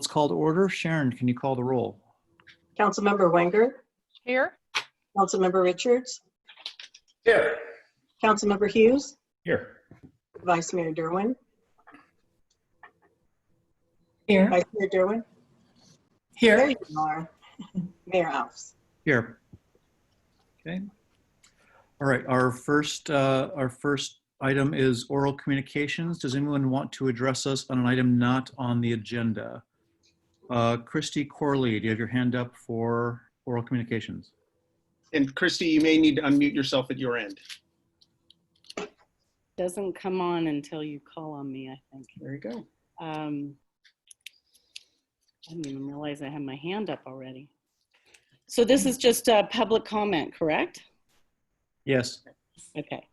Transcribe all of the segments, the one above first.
called to order. Sharon, can you call the roll? Councilmember Wenger, Here. Councilmember Richards, Here. Councilmember Hughes, Here. Vice Mayor Derwin, Here. Vice Mayor Derwin. There Here. you are. Mayor Alves. Here. Okay. All right. Our first item is oral communications. Does anyone want to address us on an item not on the agenda? Christy Corley, do you have your hand up for oral communications? And Christy, you may need to unmute yourself at your end. Doesn't come on until you call on me, I think. There you go. I didn't even realize I had my hand up already. So this is just a public comment, correct? Yes. Okay.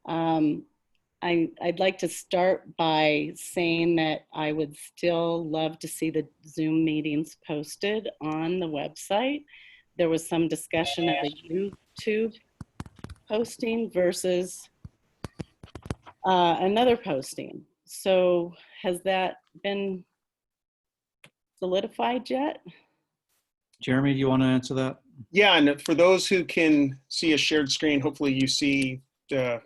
I'd like to start by saying that I would still love to see the Zoom meetings posted on the website. There was some discussion of a YouTube posting versus another posting. So has that been solidified yet? Jeremy, do you want to answer that? Yeah, and for those who can see a shared screen, hopefully you see the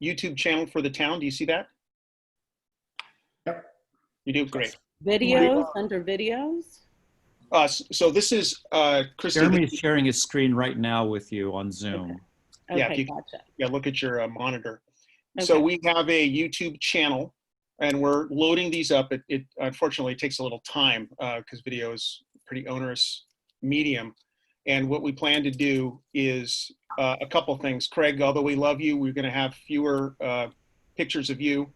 YouTube channel for the town. Do you see that? Yep. You do? Great. Videos, under videos? So this is, Christy. Jeremy is sharing his screen right now with you on Zoom. Okay, Yeah, if you- gotcha. Yeah, look at your monitor. Okay. So we have a YouTube channel and we're loading these up. It unfortunately takes a little time because video is a pretty onerous medium. And what we plan to do is a couple things. Craig, although we love you, we're going to have fewer pictures of you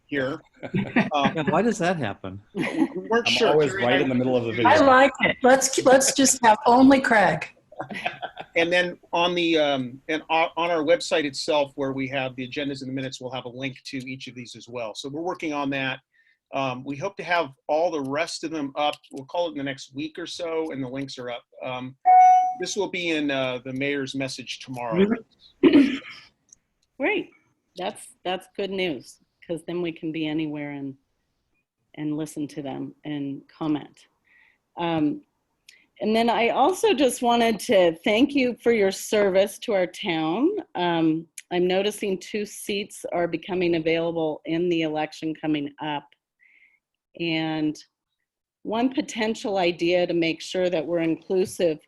here. Yeah, why does that happen? We weren't I'm sure. always Carrie right and in the middle of the video. I like it. Let's just have only Craig. And then on the on our website itself, where we have the agendas and the minutes, we'll have a link to each of these as well. So we're working on that. We hope to have all the rest of them up. We'll call it in the next week or so, and the links are up. This will be in the mayor's message tomorrow. Great. That's good news, because then we can be anywhere and listen to them and comment. And then I also just wanted to thank you for your service to our town. I'm noticing 2 seats are becoming available in the election coming up. And one potential idea to make sure that we're inclusive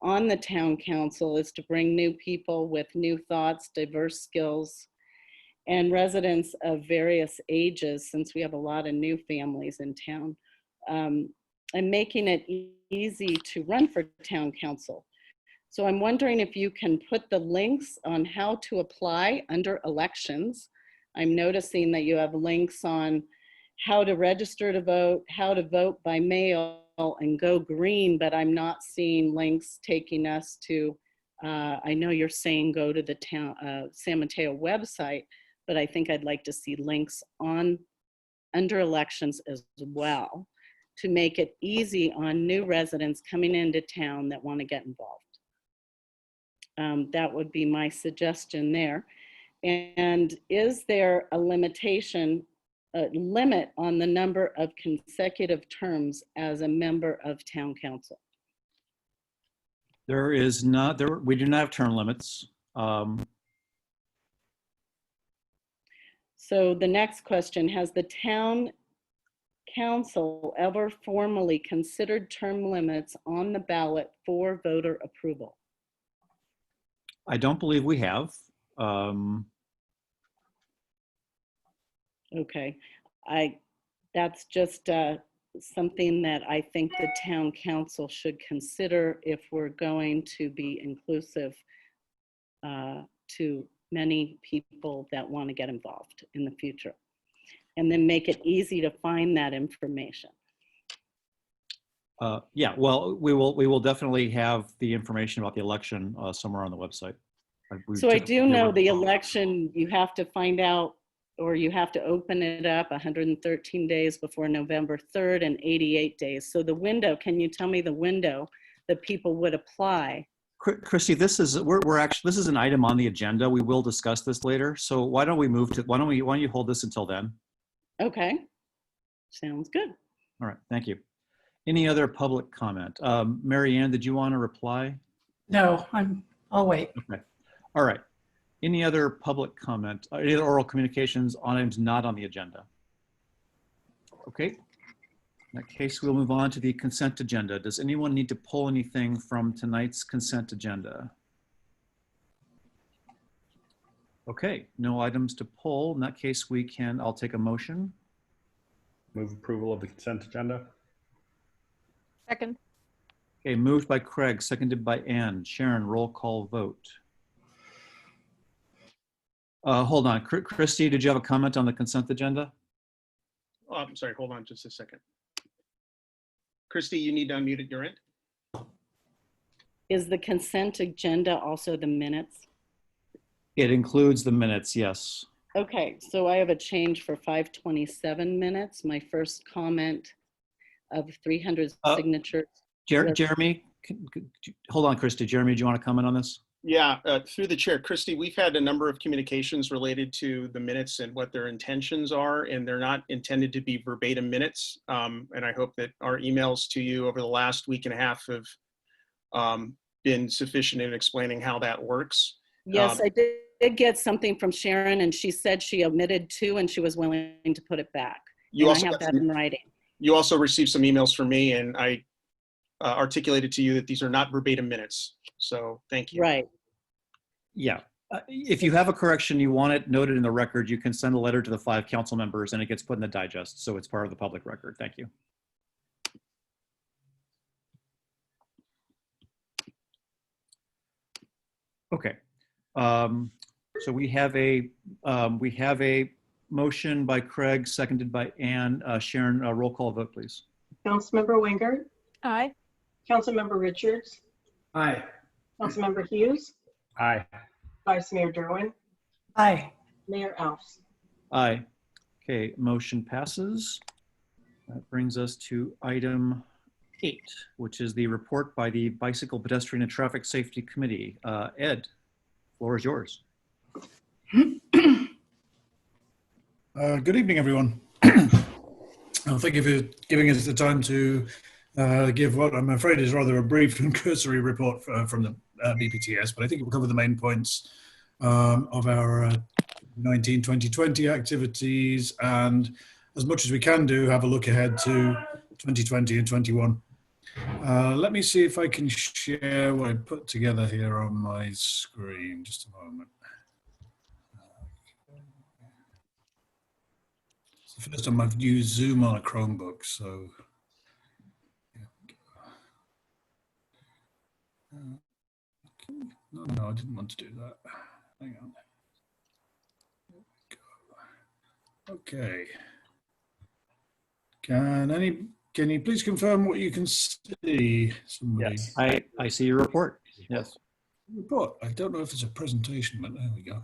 on the town council is to bring new people with new thoughts, diverse skills, and residents of various ages, since we have a lot of new families in town. And making it easy to run for town council. So I'm wondering if you can put the links on how to apply under elections. I'm noticing that you have links on how to register to vote, how to vote by mail, and go green, but I'm not seeing links taking us to, I know you're saying go to the town San Mateo website, but I think I'd like to see links on under elections as well, to make it easy on new residents coming into town that want to get involved. That would be my suggestion there. And is there a limitation, a limit on the number of consecutive terms as a member of town council? There is not, we do not have term limits. So the next question, has the town council ever formally considered term limits on the ballot for voter approval? I don't believe we have. Okay, that's just something that I think the town council should consider if we're going to be inclusive to many people that want to get involved in the future, and then make it easy to find that information. Yeah, well, we will definitely have the information about the election somewhere on the website. So I do know the election, you have to find out, or you have to open it up 113 days before November 3rd and 88 days. So the window, can you tell me the window that people would apply? Christy, this is this is an item on the agenda. We will discuss this later. So why don't we move to why don't you hold this until then? Okay. Sounds good. All right, thank you. Any other public comment? Mary Ann, did you want to reply? No, I'll wait. Okay. All right. Any other public comment, any other oral communications on items not on the agenda? Okay. In that case, we'll move on to the consent agenda. Does anyone need to pull anything from tonight's consent agenda? Okay, no items to pull. In that case, I'll take a motion. Move approval of the consent agenda. Second. Okay, moved by Craig, seconded by Ann. Sharon, roll call vote. Hold on, Christy, did you have a comment on the consent agenda? Oh, I'm sorry, hold on just a second. Christy, you need to unmute at your end. Is the consent agenda also the minutes? It includes the minutes, yes. Okay, so I have a change for 527 minutes. My first comment of 300 signatures. Jeremy, hold on, Christy. Jeremy, do you want to comment on this? Yeah, through the chair, Christy, we've had a number of communications related to the minutes and what their intentions are, and they're not intended to be verbatim minutes. And I hope that our emails to you over the last week and a half have been sufficient in explaining how that works. Yes, I did get something from Sharon, and she said she omitted 2 and she was willing to put it back. You And also I have got that in writing. You also received some emails from me, and I articulated to you that these are not verbatim minutes. So thank you. Right. Yeah. If you have a correction, you want it noted in the record, you can send a letter to the 5 council members and it gets put in the digest. So it's part of the public record. Thank you. Okay. So we have a motion by Craig, seconded by Ann. Sharon, roll call vote, please. Councilmember Wingard, Aye. Councilmember Richards, Aye. Councilmember Hughes, Aye. Vice Mayor Derwin, Aye. Mayor Alves. Aye. Okay, motion passes. That brings us to item 8, which is the report by the Bicycle, Pedestrian, and Traffic Safety Committee. Ed, floor is yours. Good evening, everyone. Thank you for giving us the time to give what I'm afraid is rather a brief and cursory report from the BPTS, but I think it will cover the main points of our 2020 activities, and as much as we can do, have a look ahead to 2020 and 21. Let me see if I can share what I put together here on my screen. Just a moment. It's the first time I've used Zoom on a Chromebook, so. No, I didn't want to do that. Hang on. Okay. Can you please confirm what you can see? Somebody. Yes, I see your report. Yes. Report. I don't know if it's a presentation, but there we go.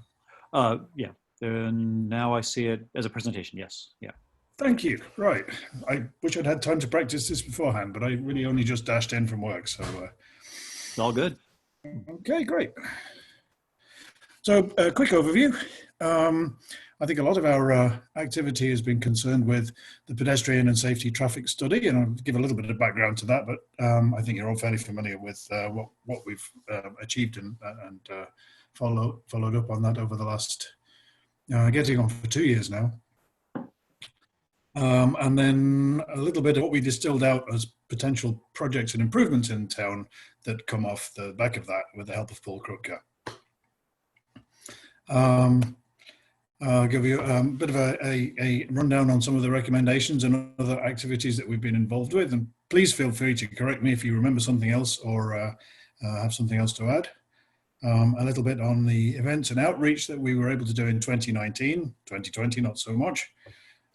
Yeah. And now I see it as a presentation. Yes. Yeah. Thank you. Right. I wish I'd had time to practice this beforehand, but I really only just dashed in from work, so. It's all good. Okay, great. So a quick overview. I think a lot of our activity has been concerned with the pedestrian and safety traffic study, and I'll give a little bit of background to that, but I think you're all fairly familiar with what we've achieved and followed up on that over the last, getting on for 2 years now. And then a little bit of what we distilled out as potential projects and improvements in town that come off the back of that with the help of Paul Krupka. I'll give you a bit of a rundown on some of the recommendations and other activities that we've been involved with. And please feel free to correct me if you remember something else or have something else to add. A little bit on the events and outreach that we were able to do in 2019, 2020, not so much.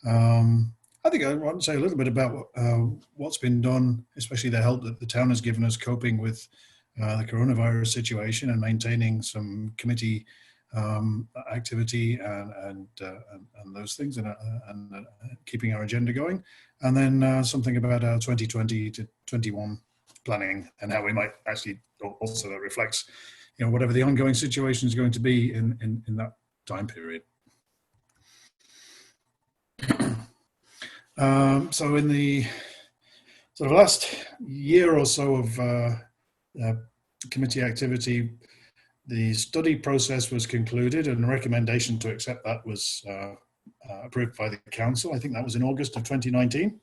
I think I want to say a little bit about what's been done, especially the help that the town has given us coping with the coronavirus situation and maintaining some committee activity and those things and keeping our agenda going. And then something about our 2020 to 21 planning and how we might actually also that reflects, whatever the ongoing situation is going to be in that time period. So in the sort of last year or so of committee activity, the study process was concluded and a recommendation to accept that was approved by the council. I think that was in August of 2019.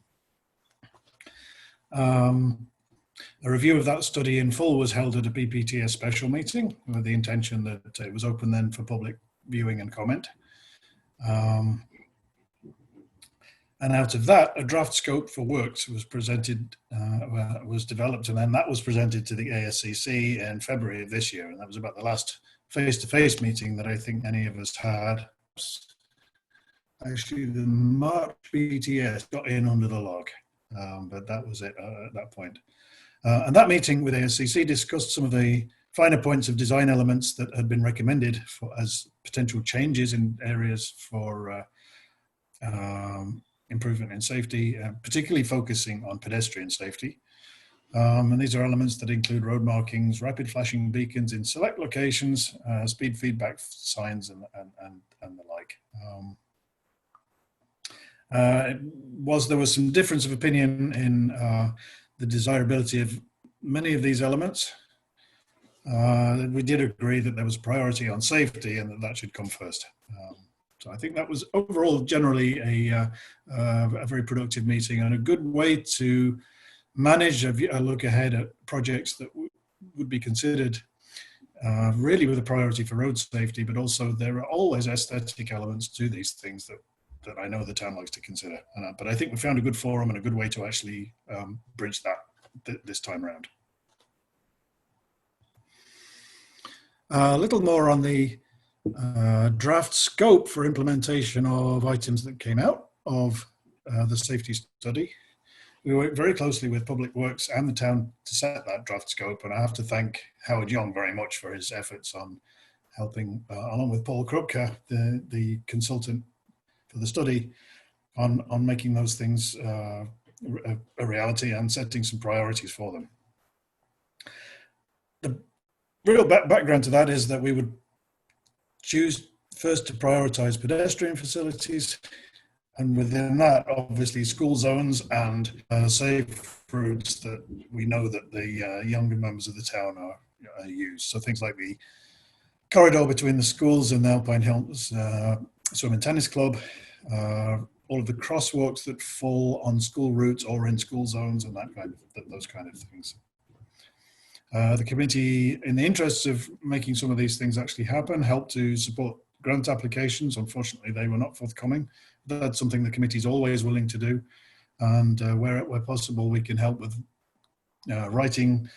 A review of that study in full was held at a BPTS special meeting with the intention that it was open then for public viewing and comment. And out of that, a draft scope for works was presented, was developed, and then that was presented to the ASCC in February of this year. And that was about the last face-to-face meeting that I think any of us had. Actually, the March BTS got in under the log, but that was it at that point. And that meeting with ASCC discussed some of the finer points of design elements that had been recommended for, as potential changes in areas for improvement in safety, particularly focusing on pedestrian safety. And these are elements that include road markings, rapid flashing beacons in select locations, speed feedback signs, and the like. There was some difference of opinion in the desirability of many of these elements. We did agree that there was priority on safety and that should come first. So I think that was overall generally a very productive meeting and a good way to manage a look ahead at projects that would be considered really with a priority for road safety, but also there are always aesthetic elements to these things that I know the town likes to consider. But I think we found a good forum and a good way to actually bridge that this time around. A little more on the draft scope for implementation of items that came out of the safety study. We worked very closely with Public Works and the town to set that draft scope, and I have to thank Howard Young very much for his efforts on helping, along with Paul Krupka, the consultant for the study, on making those things a reality and setting some priorities for them. The real background to that is that we would choose first to prioritize pedestrian facilities, and within that, obviously, school zones and safe routes that we know that the younger members of the town are use. So things like the corridor between the schools and the Alpine Hills Swim and Tennis Club, all of the crosswalks that fall on school routes or in school zones, and those kind of things. The committee, in the interests of making some of these things actually happen, helped to support grant applications. Unfortunately, they were not forthcoming. That's something the committee is always willing to do. And where possible, we can help with writing,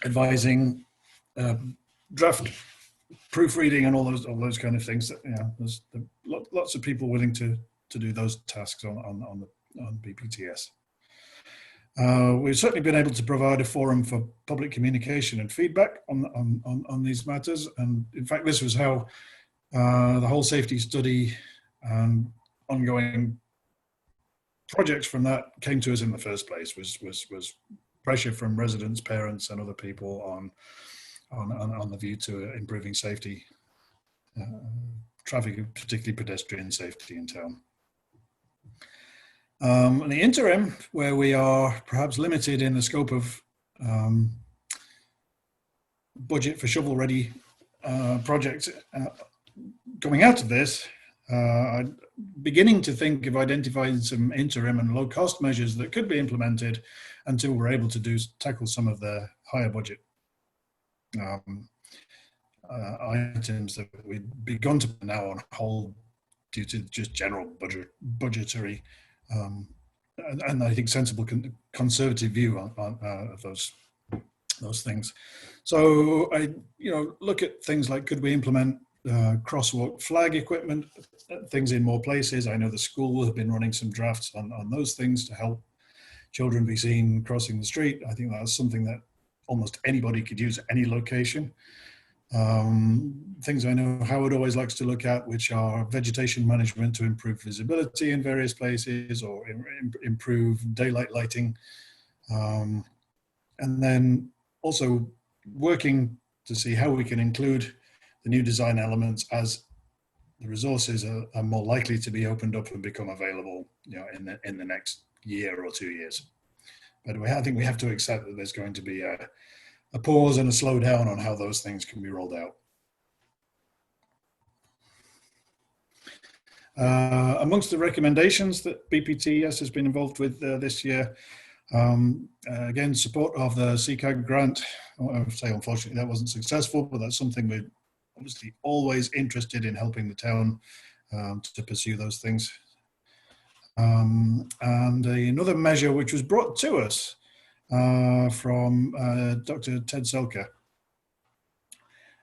advising, draft proofreading, and all those kind of things. That, there's lots of people willing to do those tasks on BPTS. We've certainly been able to provide a forum for public communication and feedback on these matters. And in fact, this was how the whole safety study and ongoing projects from that came to us in the first place, was pressure from residents, parents, and other people on the view to improving safety, traffic, particularly pedestrian safety in town. In the interim, where we are perhaps limited in the scope of budget for shovel-ready projects coming out of this, beginning to think of identifying some interim and low-cost measures that could be implemented until we're able to tackle some of the higher budget items that we've begun to put now on hold due to just general budgetary and I think sensible conservative view on those things. So I look at things like, could we implement crosswalk flag equipment, things in more places. I know the school have been running some drafts on those things to help children be seen crossing the street. I think that's something that almost anybody could use at any location. Things I know Howard always likes to look at, which are vegetation management to improve visibility in various places, or improve daylight lighting. And then also working to see how we can include the new design elements as the resources are more likely to be opened up and become available, in the next year or 2 years. But I think we have to accept that there's going to be a pause and a slowdown on how those things can be rolled out. Amongst the recommendations that BPTS has been involved with this year, again, support of the CCAG grant. I would say, unfortunately, that wasn't successful, but that's something we're obviously always interested in helping the town to pursue those things. And another measure which was brought to us from Dr. Ted Selker.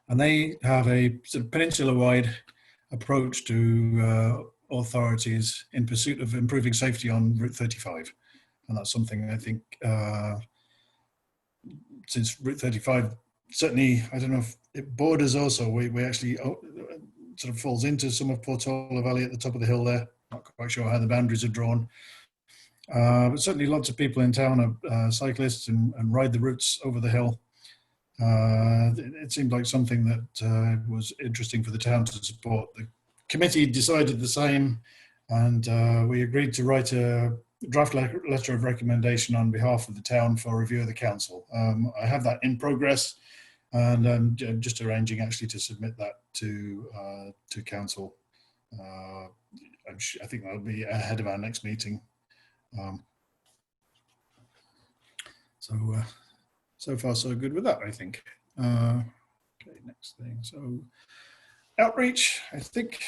And they have a sort of peninsula-wide approach to authorities in pursuit of improving safety on Route 35. And that's something I think, since Route 35, certainly, I don't know if it borders also, we actually sort of falls into some of Portola Valley at the top of the hill there. Not quite sure how the boundaries are drawn. But certainly lots of people in town are cyclists and ride the routes over the hill. It seemed like something that was interesting for the town to support. The committee decided the same, and we agreed to write a draft letter of recommendation on behalf of the town for review of the council. I have that in progress, and I'm just arranging actually to submit that to council. I think that'll be ahead of our next meeting. So far so good with that, I think. Okay, next thing. So outreach, I think,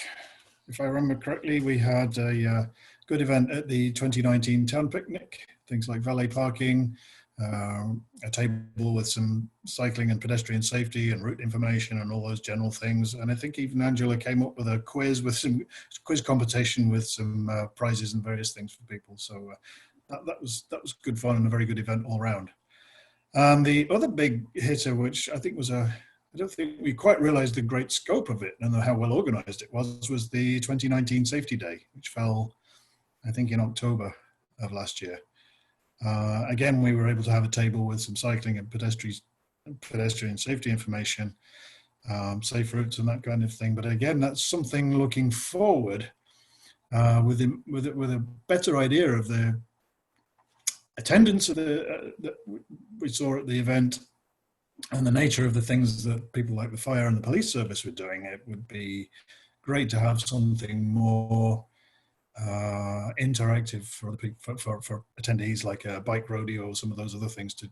if I remember correctly, we had a good event at the 2019 town picnic, things like valet parking, a table with some cycling and pedestrian safety and route information and all those general things. And I think even Angela came up with a quiz with some quiz competition with some prizes and various things for people. So that was good fun and a very good event all around. And the other big hitter, which I think was I don't think we quite realized the great scope of it and how well organized it was the 2019 Safety Day, which fell, I think, in October of last year. Again, we were able to have a table with some cycling and pedestrian safety information, safe routes and that kind of thing. But again, that's something looking forward with a better idea of the attendance of that we saw at the event and the nature of the things that people like the fire and the police service were doing. It would be great to have something more interactive for attendees, like a bike rodeo or some of those other things to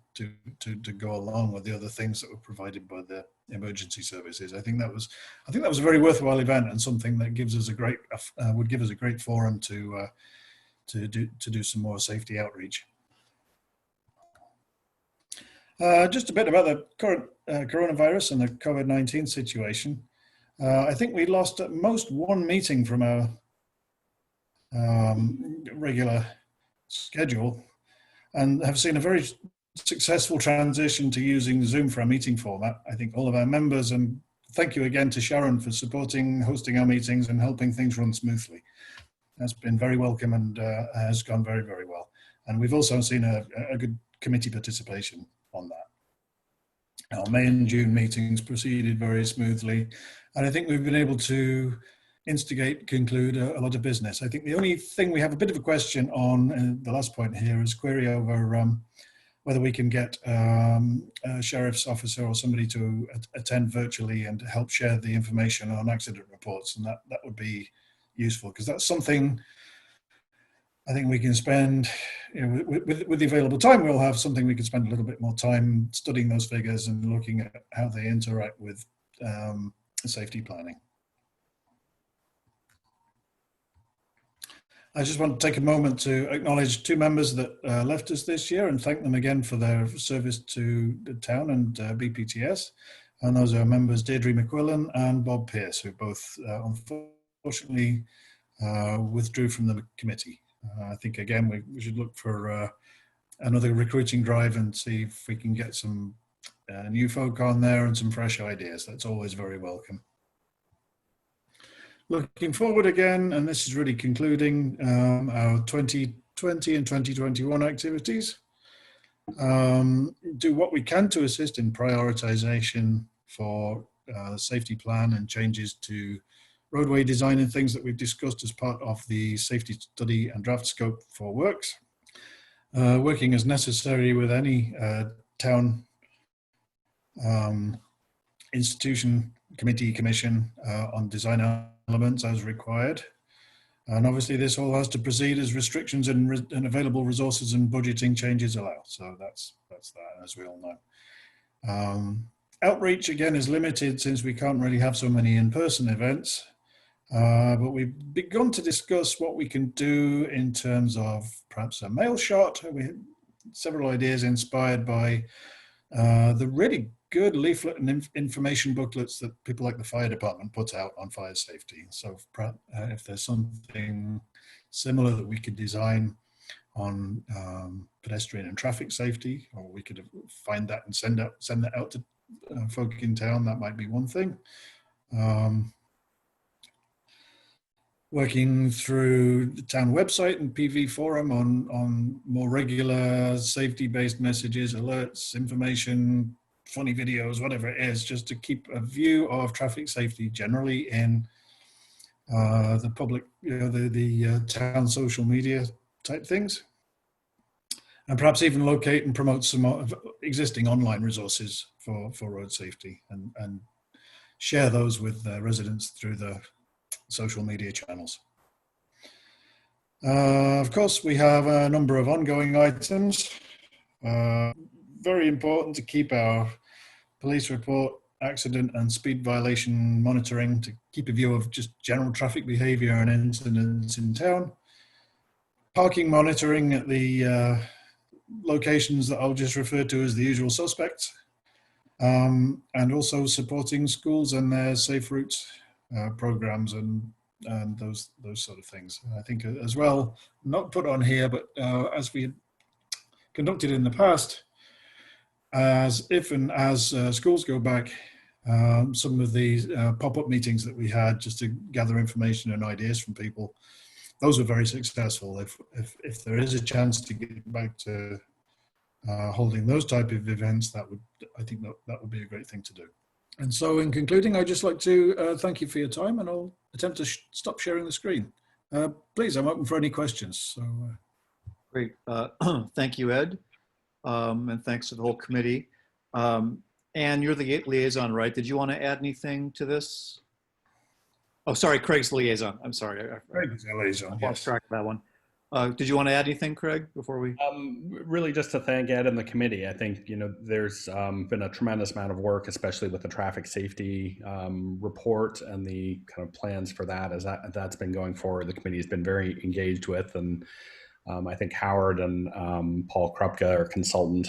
go along with the other things that were provided by the emergency services. I think that was a very worthwhile event and something that gives us would give us a great forum to do some more safety outreach. Just a bit about the current coronavirus and the COVID-19 situation. I think we lost at most one meeting from our regular schedule and have seen a very successful transition to using Zoom for our meeting format. I think all of our members, and thank you again to Sharon for hosting our meetings and helping things run smoothly. That's been very welcome and has gone very, very well. And we've also seen a good committee participation on that. Our May and June meetings proceeded very smoothly, and I think we've been able to conclude a lot of business. I think the only thing we have a bit of a question on, the last point here, is query over whether we can get a sheriff's officer or somebody to attend virtually and help share the information on accident reports, and that would be useful, because that's something I think we can spend, with the available time we'll have, something we can spend a little bit more time studying those figures and looking at how they interact with safety planning. I just want to take a moment to acknowledge two members that left us this year and thank them again for their service to the town and BPTS. And those are members Deirdre McQuillan and Bob Pierce, who both unfortunately withdrew from the committee. I think, again, we should look for another recruiting drive and see if we can get some new folk on there and some fresh ideas. That's always very welcome. Looking forward again, and this is really concluding our 2020 and 2021 activities. Do what we can to assist in prioritization for the safety plan and changes to roadway design and things that we've discussed as part of the safety study and draft scope for works. Working as necessary with any town institution, committee, commission on design elements as required. And obviously this all has to proceed as restrictions and available resources and budgeting changes allow. So that's that, as we all know. Outreach again is limited since we can't really have so many in-person events. But we've begun to discuss what we can do in terms of perhaps a mail shot. We had several ideas inspired by the really good leaflet and information booklets that people like the fire department put out on fire safety. So if there's something similar that we could design on pedestrian and traffic safety, or we could find that and send that out to folk in town, that might be one thing. Working through the town website and PV forum on more regular safety-based messages, alerts, information, funny videos, whatever it is, just to keep a view of traffic safety generally in the public, the town social media type things. And perhaps even locate and promote some existing online resources for road safety and share those with residents through the social media channels. Of course, we have a number of ongoing items. Very important to keep our police report, accident and speed violation monitoring, to keep a view of just general traffic behavior and incidents in town. Parking monitoring at the locations that I'll just refer to as the usual suspects. And also supporting schools and their safe routes programs and those sort of things. I think as well, not put on here, but as we conducted in the past, as schools go back, some of these pop-up meetings that we had just to gather information and ideas from people, those were very successful. If there is a chance to get back to holding those type of events, I think that would be a great thing to do. And so in concluding, I'd just like to thank you for your time, and I'll attempt to stop sharing the screen. Please, I'm open for any questions. So, Great. Thank you, Ed. And thanks to the whole committee. Anne, you're the liaison, right? Did you want to add anything to this? Oh, sorry, Craig's the liaison. I'm sorry. Craig's the liaison, I yes. lost track of that one. Did you want to add anything, Craig, before we? Really just to thank Ed and the committee. I think, there's been a tremendous amount of work, especially with the traffic safety report and the kind of plans for that. As that's been going forward, the committee has been very engaged with, and I think Howard and Paul Krupke, our consultant,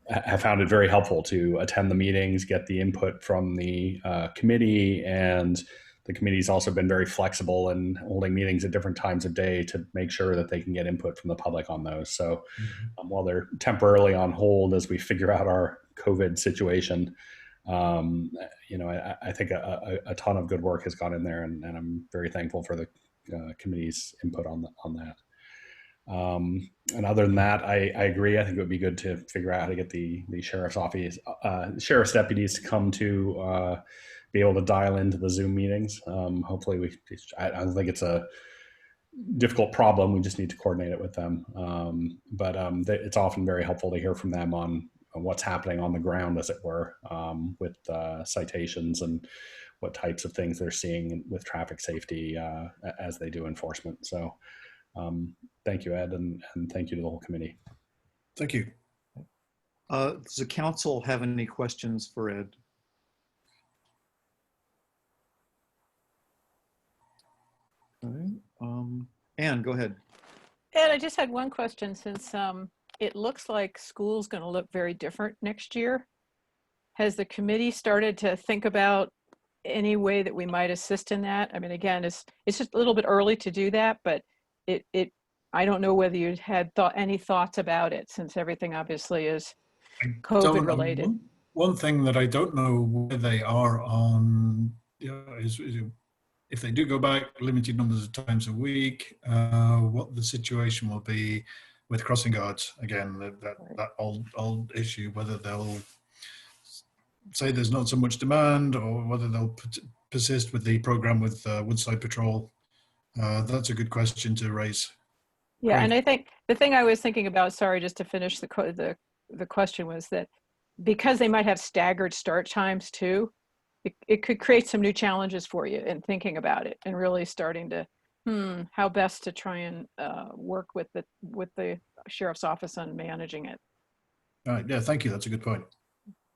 have found it very helpful to attend the meetings, get the input from the committee, and the committee's also been very flexible in holding meetings at different times of day to make sure that they can get input from the public on those. So while they're temporarily on hold as we figure out our COVID situation, I think a ton of good work has gone in there, and I'm very thankful for the committee's input on that. And other than that, I agree. I think it would be good to figure out how to get the sheriff's office, sheriff's deputies to come to be able to dial into the Zoom meetings. Hopefully I don't think it's a difficult problem. We just need to coordinate it with them. But it's often very helpful to hear from them on what's happening on the ground, as it were, with citations and what types of things they're seeing with traffic safety as they do enforcement. So thank you, Ed, and thank you to the whole committee. Thank you. Does the council have any questions for Ed? Okay. Anne, go ahead. Ed, I just had one question, since it looks like school's going to look very different next year. Has the committee started to think about any way that we might assist in that? I mean, again, it's just a little bit early to do that, but I don't know whether you had any thoughts about it, since everything obviously is COVID related. One thing that I don't know where they are on is if they do go back limited numbers of times a week, what the situation will be with crossing guards. Again, that old issue, whether they'll say there's not so much demand, or whether they'll persist with the program with Woodside Patrol. That's a good question to raise. Yeah, Great. and I think the thing I was thinking about, sorry, just to finish the question, was that because they might have staggered start times too, it could create some new challenges for you in thinking about it and really starting to, how best to try and work with the sheriff's office on managing it. All right. Yeah, thank you. That's a good point.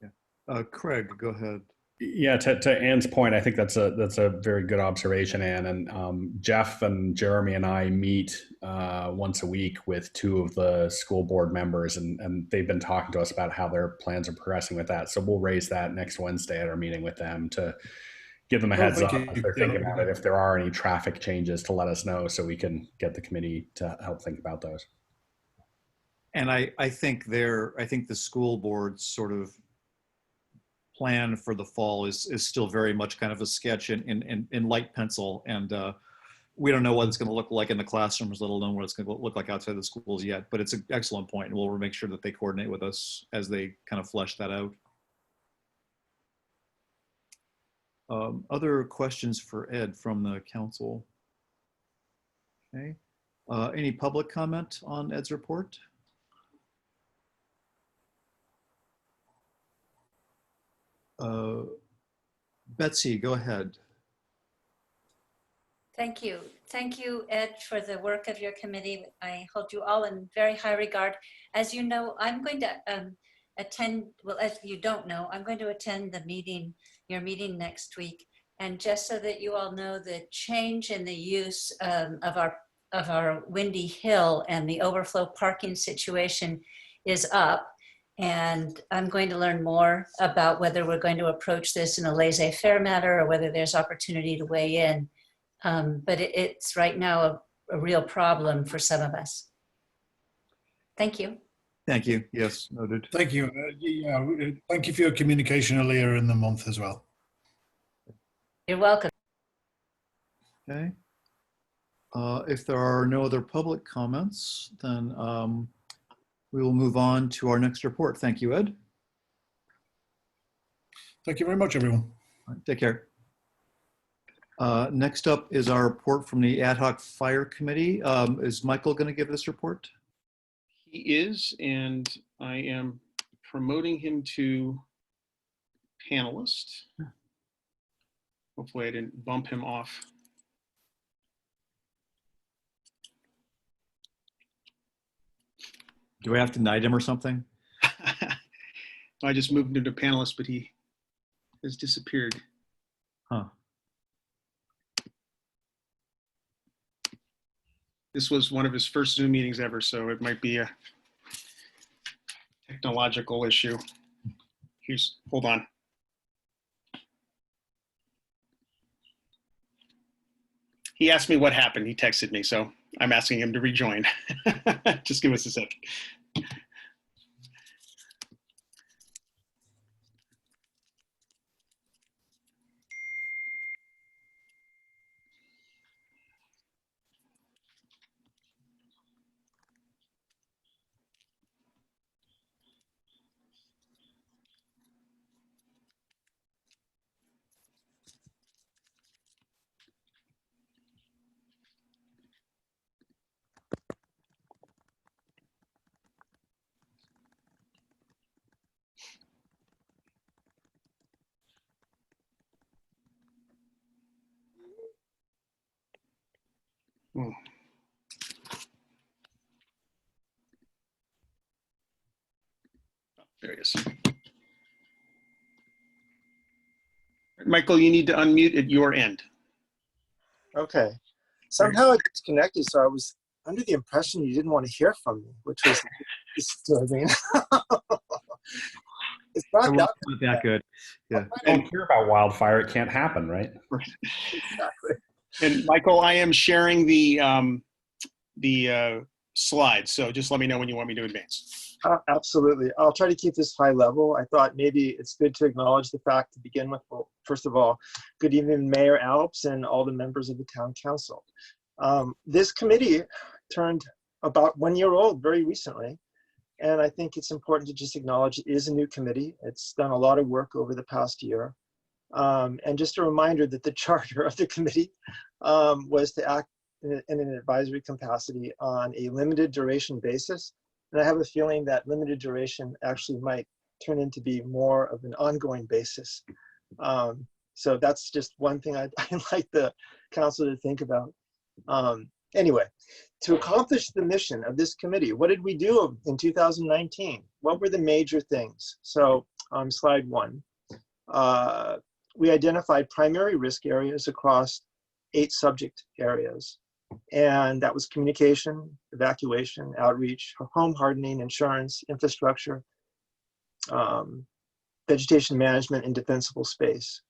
Yeah. Craig, go ahead. Yeah, to Anne's point, I think that's a very good observation, Anne. And Jeff and Jeremy and I meet once a week with two of the school board members, and they've been talking to us about how their plans are progressing with that. So we'll raise that next Wednesday at our meeting with them to give them a heads up thank if you. they're Yeah, thinking that'd be about it. good. If there are any traffic changes, to let us know so we can get the committee to help think about those. And I think the school board's sort of plan for the fall is still very much kind of a sketch in light pencil, and we don't know what it's going to look like in the classrooms, let alone what it's going to look like outside the schools yet. But it's an excellent point, and we'll make sure that they coordinate with us as they kind of flesh that out. Other questions for Ed from the council? Okay. Any public comment on Ed's report? Betsy, go ahead. Thank you. Thank you, Ed, for the work of your committee. I hold you all in very high regard. As you know, I'm going to attend, well, as you don't know, I'm going to attend the meeting, your meeting next week. And just so that you all know, the change in the use of our Windy Hill and the overflow parking situation is up. And I'm going to learn more about whether we're going to approach this in a laissez-faire matter or whether there's opportunity to weigh in. But it's right now a real problem for some of us. Thank you. Thank you. Yes, noted. Thank you. Yeah, thank you for your communication earlier in the month as well. You're welcome. Okay. If there are no other public comments, then we will move on to our next report. Thank you, Ed. Thank you very much, everyone. All right, take care. Next up is our report from the Ad Hoc Fire Committee. Is Michael going to give this report? He is, and I am promoting him to panelist. Hopefully I didn't bump him off. Do I have to knight him or something? I just moved him to panelist, but he has disappeared. Huh. This was one of his first Zoom meetings ever, so it might be a technological issue. Hold on. He asked me what happened. He texted me, so I'm asking him to rejoin. Just give us a sec. Oh. There he is. Michael, you need to unmute at your end. Okay. Somehow it disconnected, so I was under the impression you didn't want to hear from me, which was disturbing. It's not that good. Yeah. Don't hear about wildfire. It can't happen, right? exactly. And Michael, I am sharing the slides, so just let me know when you want me to advance. Absolutely. I'll try to keep this high level. I thought maybe it's good to acknowledge the fact to begin with. Well, first of all, good evening, Mayor Alps and all the members of the Town Council. This committee turned about 1 year old very recently. And I think it's important to just acknowledge it is a new committee. It's done a lot of work over the past year. And just a reminder that the charter of the committee was to act in an advisory capacity on a limited duration basis. And I have a feeling that limited duration actually might turn into be more of an ongoing basis. So that's just one thing I'd like the council to think about. Anyway, to accomplish the mission of this committee, what did we do in 2019? What were the major things? So on slide 1, we identified primary risk areas across 8 subject areas. And that was communication, evacuation, outreach, home hardening, insurance, infrastructure, vegetation management, and defensible space.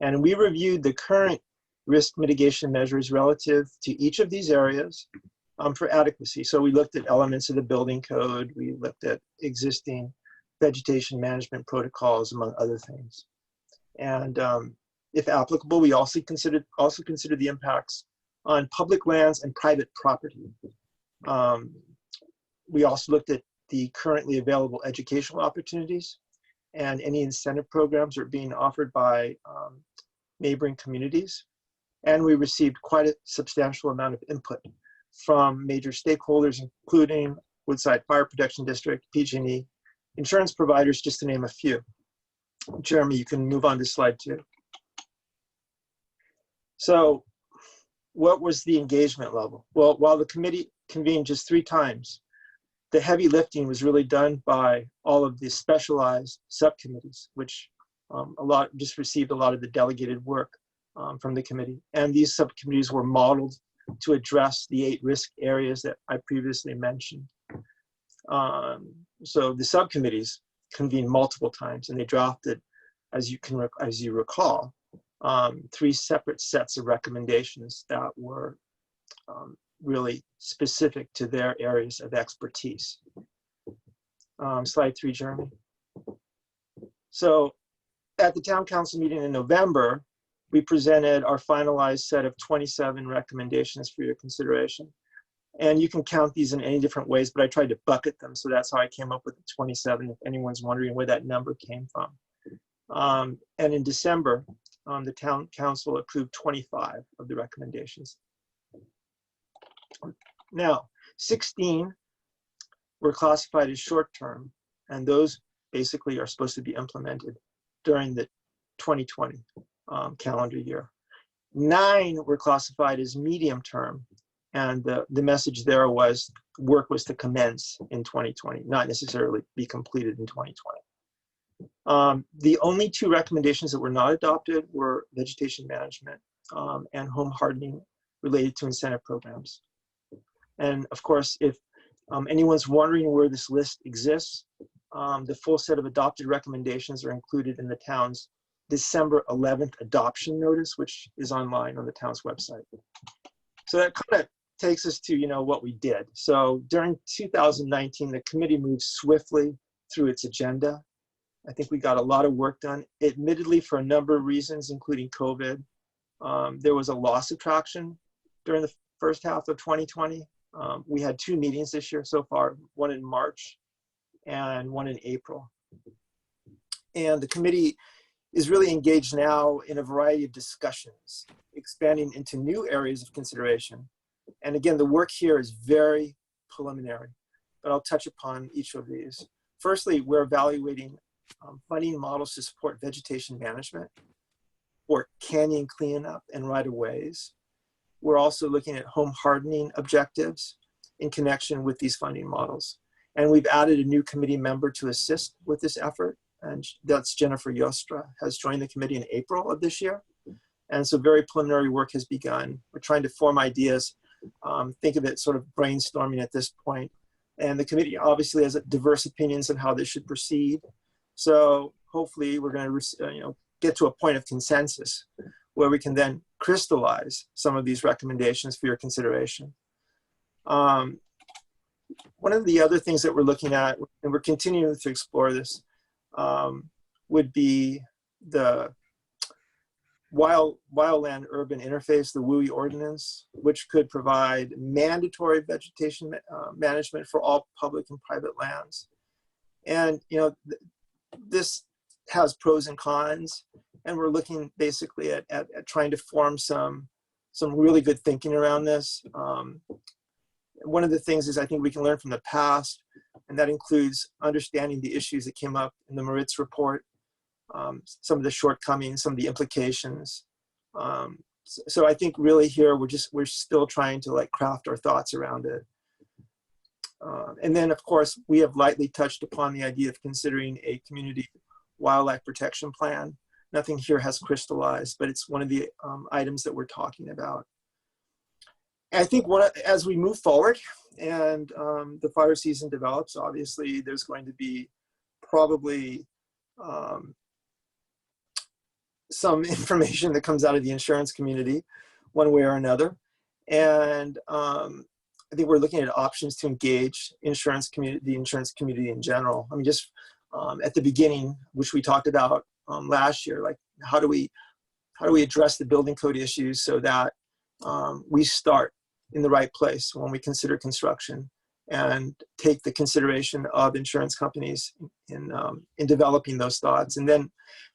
And we reviewed the current risk mitigation measures relative to each of these areas for adequacy. So we looked at elements of the building code, we looked at existing vegetation management protocols, among other things. And if applicable, we also considered the impacts on public lands and private property. We also looked at the currently available educational opportunities and any incentive programs that are being offered by neighboring communities. And we received quite a substantial amount of input from major stakeholders, including Woodside Fire Protection District, PG&E, insurance providers, just to name a few. Jeremy, you can move on to slide 2. So what was the engagement level? Well, while the committee convened just 3 times, the heavy lifting was really done by all of the specialized subcommittees, which just received a lot of the delegated work from the committee. And these subcommittees were modeled to address the 8 risk areas that I previously mentioned. So the subcommittees convened multiple times, and they drafted, as you recall, 3 separate sets of recommendations that were really specific to their areas of expertise. Slide 3, Jeremy. So at the town council meeting in November, we presented our finalized set of 27 recommendations for your consideration. And you can count these in any different ways, but I tried to bucket them. So that's how I came up with the 27, if anyone's wondering where that number came from. And in December, the town council approved 25 of the recommendations. Now, 16 were classified as short-term, and those basically are supposed to be implemented during the 2020 calendar year. 9 were classified as medium-term, and the message there was work was to commence in 2020, not necessarily be completed in 2020. The only 2 recommendations that were not adopted were vegetation management and home hardening related to incentive programs. And of course, if anyone's wondering where this list exists, the full set of adopted recommendations are included in the town's December 11th adoption notice, which is online on the town's website. So that kind of takes us to, what we did. So during 2019, the committee moved swiftly through its agenda. I think we got a lot of work done, admittedly for a number of reasons, including COVID. There was a loss of traction during the first half of 2020. We had 2 meetings this year so far, one in March and one in April. And the committee is really engaged now in a variety of discussions, expanding into new areas of consideration. And again, the work here is very preliminary, but I'll touch upon each of these. Firstly, we're evaluating funding models to support vegetation management or canyon cleanup and right-of-ways. We're also looking at home hardening objectives in connection with these funding models. And we've added a new committee member to assist with this effort, and that's Jennifer Yostra, has joined the committee in April of this year. And so very preliminary work has begun. We're trying to form ideas, think of it sort of brainstorming at this point. And the committee obviously has diverse opinions on how this should proceed. So hopefully we're going to get to a point of consensus where we can then crystallize some of these recommendations for your consideration. One of the other things that we're looking at, and we're continuing to explore this, would be the wildland urban interface, the WUI ordinance, which could provide mandatory vegetation management for all public and private lands. And, you know, this has pros and cons, and we're looking basically at trying to form some really good thinking around this. One of the things is I think we can learn from the past, and that includes understanding the issues that came up in the Moritz report, some of the shortcomings, some of the implications. So I think really here we're still trying to like craft our thoughts around it. And then of course we have lightly touched upon the idea of considering a community wildlife protection plan. Nothing here has crystallized, but it's one of the items that we're talking about. And I think as we move forward and the fire season develops, obviously there's going to be probably some information that comes out of the insurance community one way or another. And I think we're looking at options to engage the insurance community in general. I mean, just at the beginning, which we talked about last year, like how do we address the building code issues so that we start in the right place when we consider construction and take the consideration of insurance companies in developing those thoughts. And then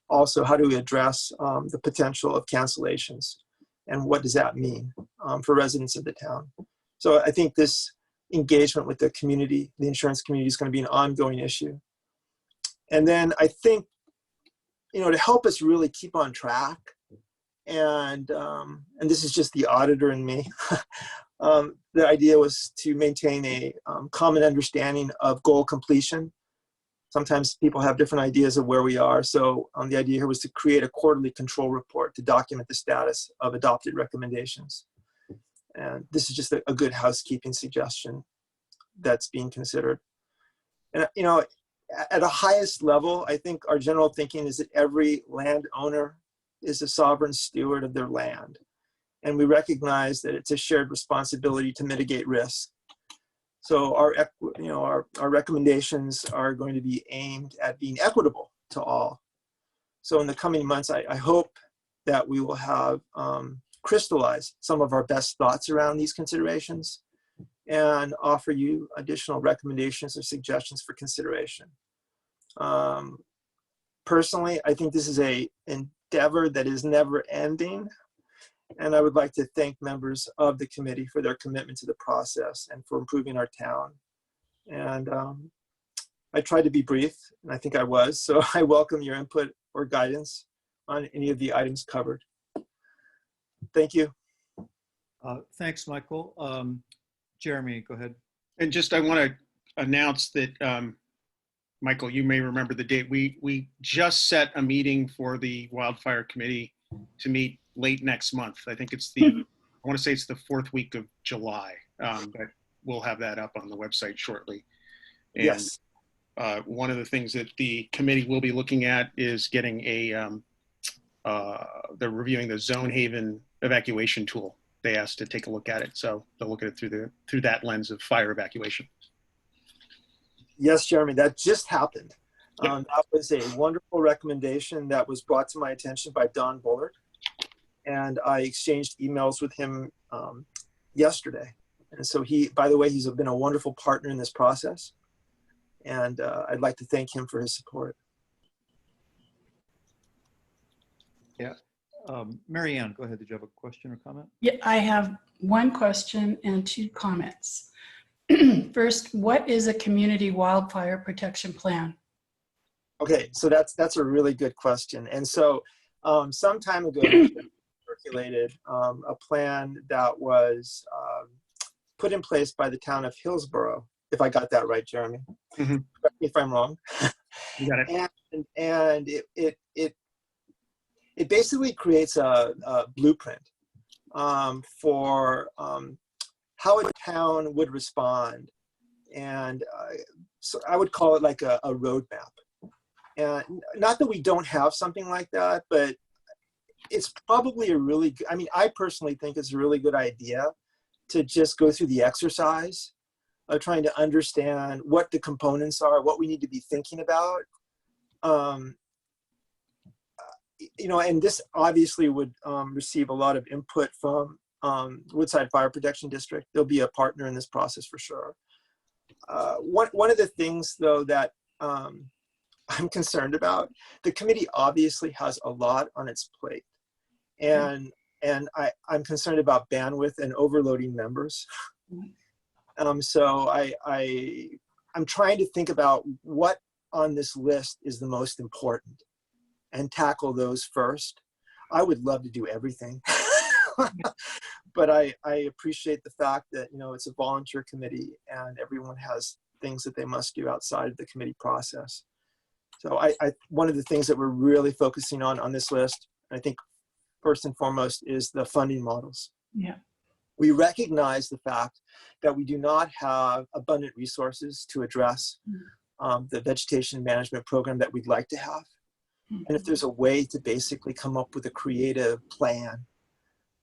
also, how do we address the potential of cancellations, and what does that mean for residents of the town? So I think this engagement with the community, the insurance community, is going to be an ongoing issue. And then I think, you know, to help us really keep on track, and this is just the auditor in me, the idea was to maintain a common understanding of goal completion. Sometimes people have different ideas of where we are. So the idea here was to create a quarterly control report to document the status of adopted recommendations. And this is just a good housekeeping suggestion that's being considered. And, you know, at a highest level, I think our general thinking is that every landowner is a sovereign steward of their land. And we recognize that it's a shared responsibility to mitigate risk. So our recommendations are going to be aimed at being equitable to all. So in the coming months, I hope that we will have crystallized some of our best thoughts around these considerations and offer you additional recommendations or suggestions for consideration. Personally, I think this is an endeavor that is never ending. And I would like to thank members of the committee for their commitment to the process and for improving our town. And I tried to be brief, and I think I was. So I welcome your input or guidance on any of the items covered. Thank you. Thanks, Michael. Jeremy, go ahead. And just, I want to announce that, Michael, you may remember the date. We just set a meeting for the wildfire committee to meet late next month. I think it's I want to say it's the 4th week of July, but we'll have that up on the website shortly. And yes. One of the things that the committee will be looking at is getting they're reviewing the Zone Haven evacuation tool. They asked to take a look at it. So they'll look at it through that lens of fire evacuation. Yes, Jeremy, that just happened. That was a wonderful recommendation that was brought to my attention by Don Bullard. And I exchanged emails with him yesterday. And so by the way, he's been a wonderful partner in this process. And I'd like to thank him for his support. Yeah. Mary Ann, go ahead. Did you have a question or comment? Yeah, I have one question and 2 comments. First, what is a community wildfire protection plan? Okay, so that's a really good question. And so some time ago, we circulated a plan that was put in place by the town of Hillsborough, if I got that right, Jeremy. Mm-hmm. Correct me if I'm wrong. You got it. And it basically creates a blueprint for how a town would respond. And so I would call it like a roadmap. And not that we don't have something like that, but it's probably a really good, I mean, I personally think it's a really good idea to just go through the exercise of trying to understand what the components are, what we need to be thinking about. you know, and this obviously would receive a lot of input from Woodside Fire Protection District. They'll be a partner in this process for sure. One of the things though that I'm concerned about, the committee obviously has a lot on its plate, and I'm concerned about bandwidth and overloading members. So I'm trying to think about what on this list is the most important and tackle those first. I would love to do everything, but I appreciate the fact that, you know, it's a volunteer committee and everyone has things that they must do outside of the committee process. So one of the things that we're really focusing on this list, I think first and foremost, is the funding models. Yeah. We recognize the fact that we do not have abundant resources to address the vegetation management program that we'd like to have. And if there's a way to basically come up with a creative plan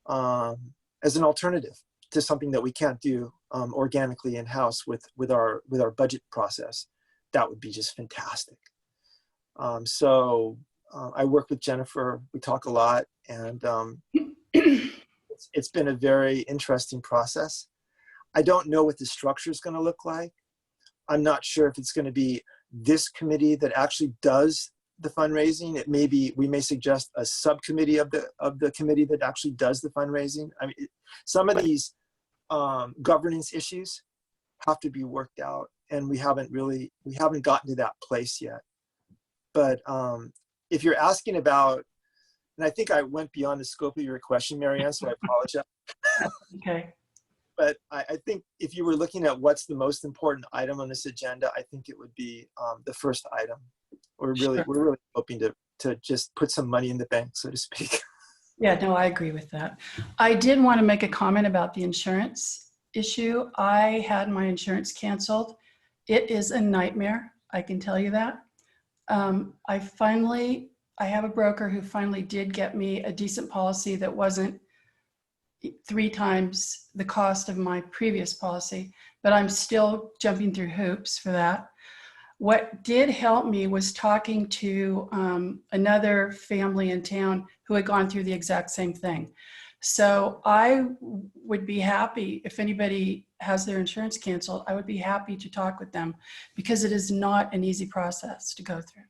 as an alternative to something that we can't do organically in-house with our budget process, that would be just fantastic. So I work with Jennifer, we talk a lot, and it's been a very interesting process. I don't know what the structure is going to look like. I'm not sure if it's going to be this committee that actually does the fundraising. It may be, we may suggest a subcommittee of the committee that actually does the fundraising. I mean, some of these governance issues have to be worked out, and we haven't gotten to that place yet. But if you're asking about, and I think I went beyond the scope of your question, Marianne, so I apologize. Okay. But I think if you were looking at what's the most important item on this agenda, I think it would be the first item. We're really hoping to just put some money in the bank, so to speak. Yeah, no, I agree with that. I did want to make a comment about the insurance issue. I had my insurance canceled. It is a nightmare, I can tell you that. I have a broker who finally did get me a decent policy that wasn't 3 times the cost of my previous policy, but I'm still jumping through hoops for that. What did help me was talking to another family in town who had gone through the exact same thing. So I would be happy, if anybody has their insurance canceled, I would be happy to talk with them, because it is not an easy process to go through.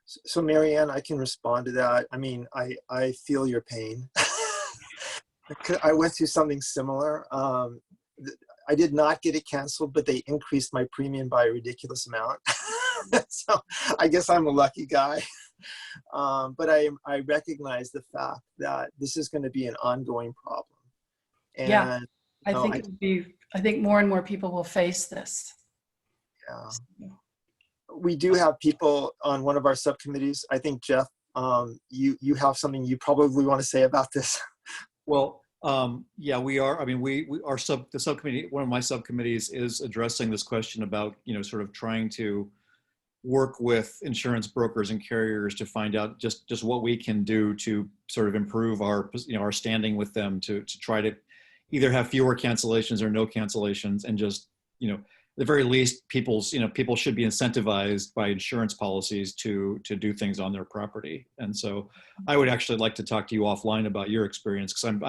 So Marianne, I can respond to that. I mean, I feel your pain. I went through something similar. I did not get it canceled, but they increased my premium by a ridiculous amount. So I guess I'm a lucky guy. But I recognize the fact that this is going to be an ongoing problem. And, yeah, I know, think it would be. I think more and more people will face this. Yeah. So. We do have people on one of our subcommittees. I think, Jeff, you have something you probably want to say about this. Well, yeah, we are. I mean, the subcommittee, one of my subcommittees is addressing this question about, you know, sort of trying to work with insurance brokers and carriers to find out just what we can do to sort of improve our, you know, our standing with them to try to either have fewer cancellations or no cancellations, and just, you know, at the very least, people should be incentivized by insurance policies to do things on their property. And so I would actually like to talk to you offline about your experience, because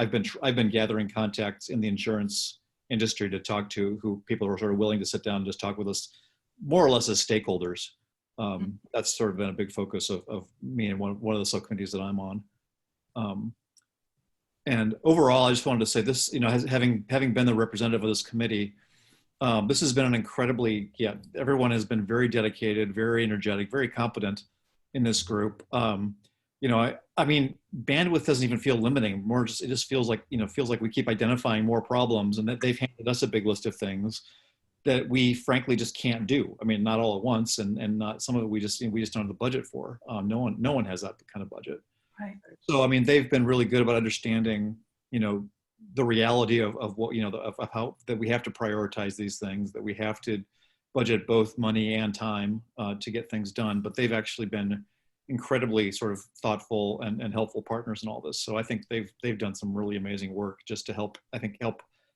I've been gathering contacts in the insurance industry to talk to who people are sort of willing to sit down and just talk with us more or less as stakeholders. That's sort of been a big focus of me and one of the subcommittees that I'm on. And overall, I just wanted to say this, you know, having been the representative of this committee, this has been an incredibly, everyone has been very dedicated, very energetic, very competent in this group. You know, I mean, bandwidth doesn't even feel limiting. It just feels like, you know, we keep identifying more problems, and that they've handed us a big list of things that we frankly just can't do. I mean, not all at once, and not some of it we just don't have the budget for. No one has that kind of budget. Right. So I mean, they've been really good about understanding, you know, the reality of what, you know, of how that we have to prioritize these things, that we have to budget both money and time to get things done. But they've actually been incredibly sort of thoughtful and helpful partners in all this. So I think they've done some really amazing work just to help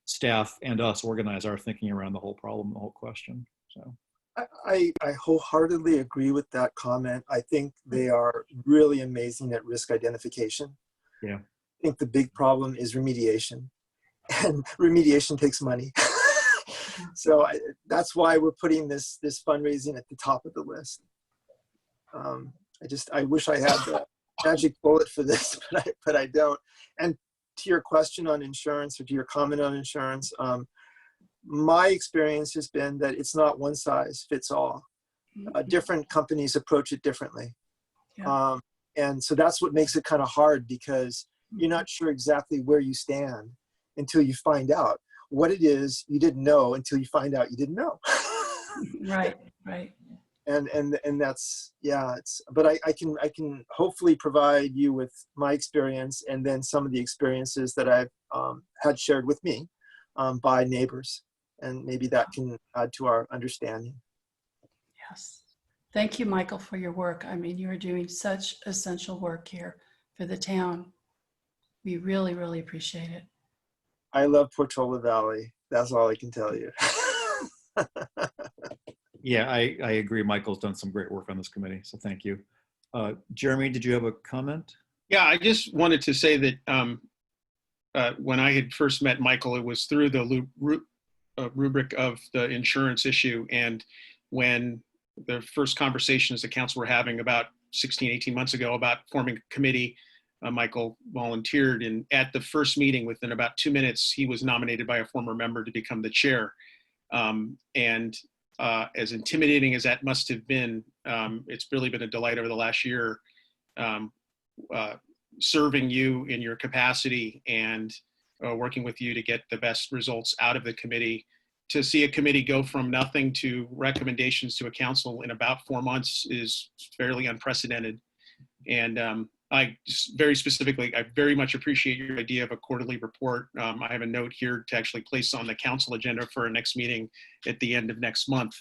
staff and us organize our thinking around the whole problem, the whole question. So I wholeheartedly agree with that comment. I think they are really amazing at risk identification. Yeah. I think the big problem is remediation, and remediation takes money. So that's why we're putting this fundraising at the top of the list. I wish I had the magic bullet for this, but I don't. And to your question on insurance, or to your comment on insurance, my experience has been that it's not one size fits all. Different companies approach it differently. Yeah. And so that's what makes it kind of hard, because you're not sure exactly where you stand until you find out what it is you didn't know until you find out you didn't know. Right. And that's, yeah, but I can hopefully provide you with my experience, and then some of the experiences that I've had shared with me by neighbors, and maybe that can add to our understanding. Yes. Thank you, Michael, for your work. I mean, you are doing such essential work here for the town. We really, really appreciate it. I love Portola Valley. That's all I can tell you. Yeah, I agree. Michael's done some great work on this committee, so thank you. Jeremy, did you have a comment? Yeah, I just wanted to say that when I had first met Michael, it was through the rubric of the insurance issue. And when the first conversations the council were having about 16, 18 months ago about forming a committee, Michael volunteered. And at the first meeting, within about 2 minutes, he was nominated by a former member to become the chair. As intimidating as that must have been, it's really been a delight over the last year serving you in your capacity and working with you to get the best results out of the committee. To see a committee go from nothing to recommendations to a council in about 4 months is fairly unprecedented. And I just very specifically, I very much appreciate your idea of a quarterly report. I have a note here to actually place on the council agenda for our next meeting at the end of next month,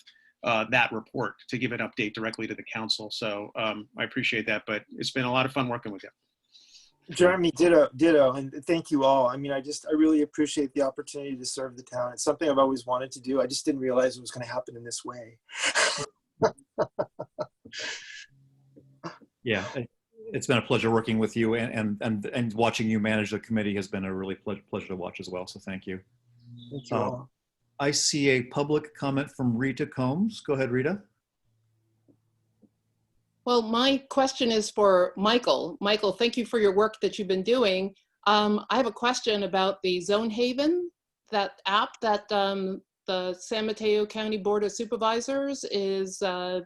that report, to give an update directly to the council. So I appreciate that, but it's been a lot of fun working with you. Jeremy, ditto, and thank you all. I mean, I really appreciate the opportunity to serve the town. It's something I've always wanted to do. I just didn't realize it was going to happen in this way. Yeah, it's been a pleasure working with you, and watching you manage the committee has been a really pleasure to watch as well. So thank you. Thank you all. I see a public comment from Rita Combs. Go ahead, Rita. Well, my question is for Michael. Michael, thank you for your work that you've been doing. I have a question about the Zone Haven, that app that the San Mateo County Board of Supervisors is, I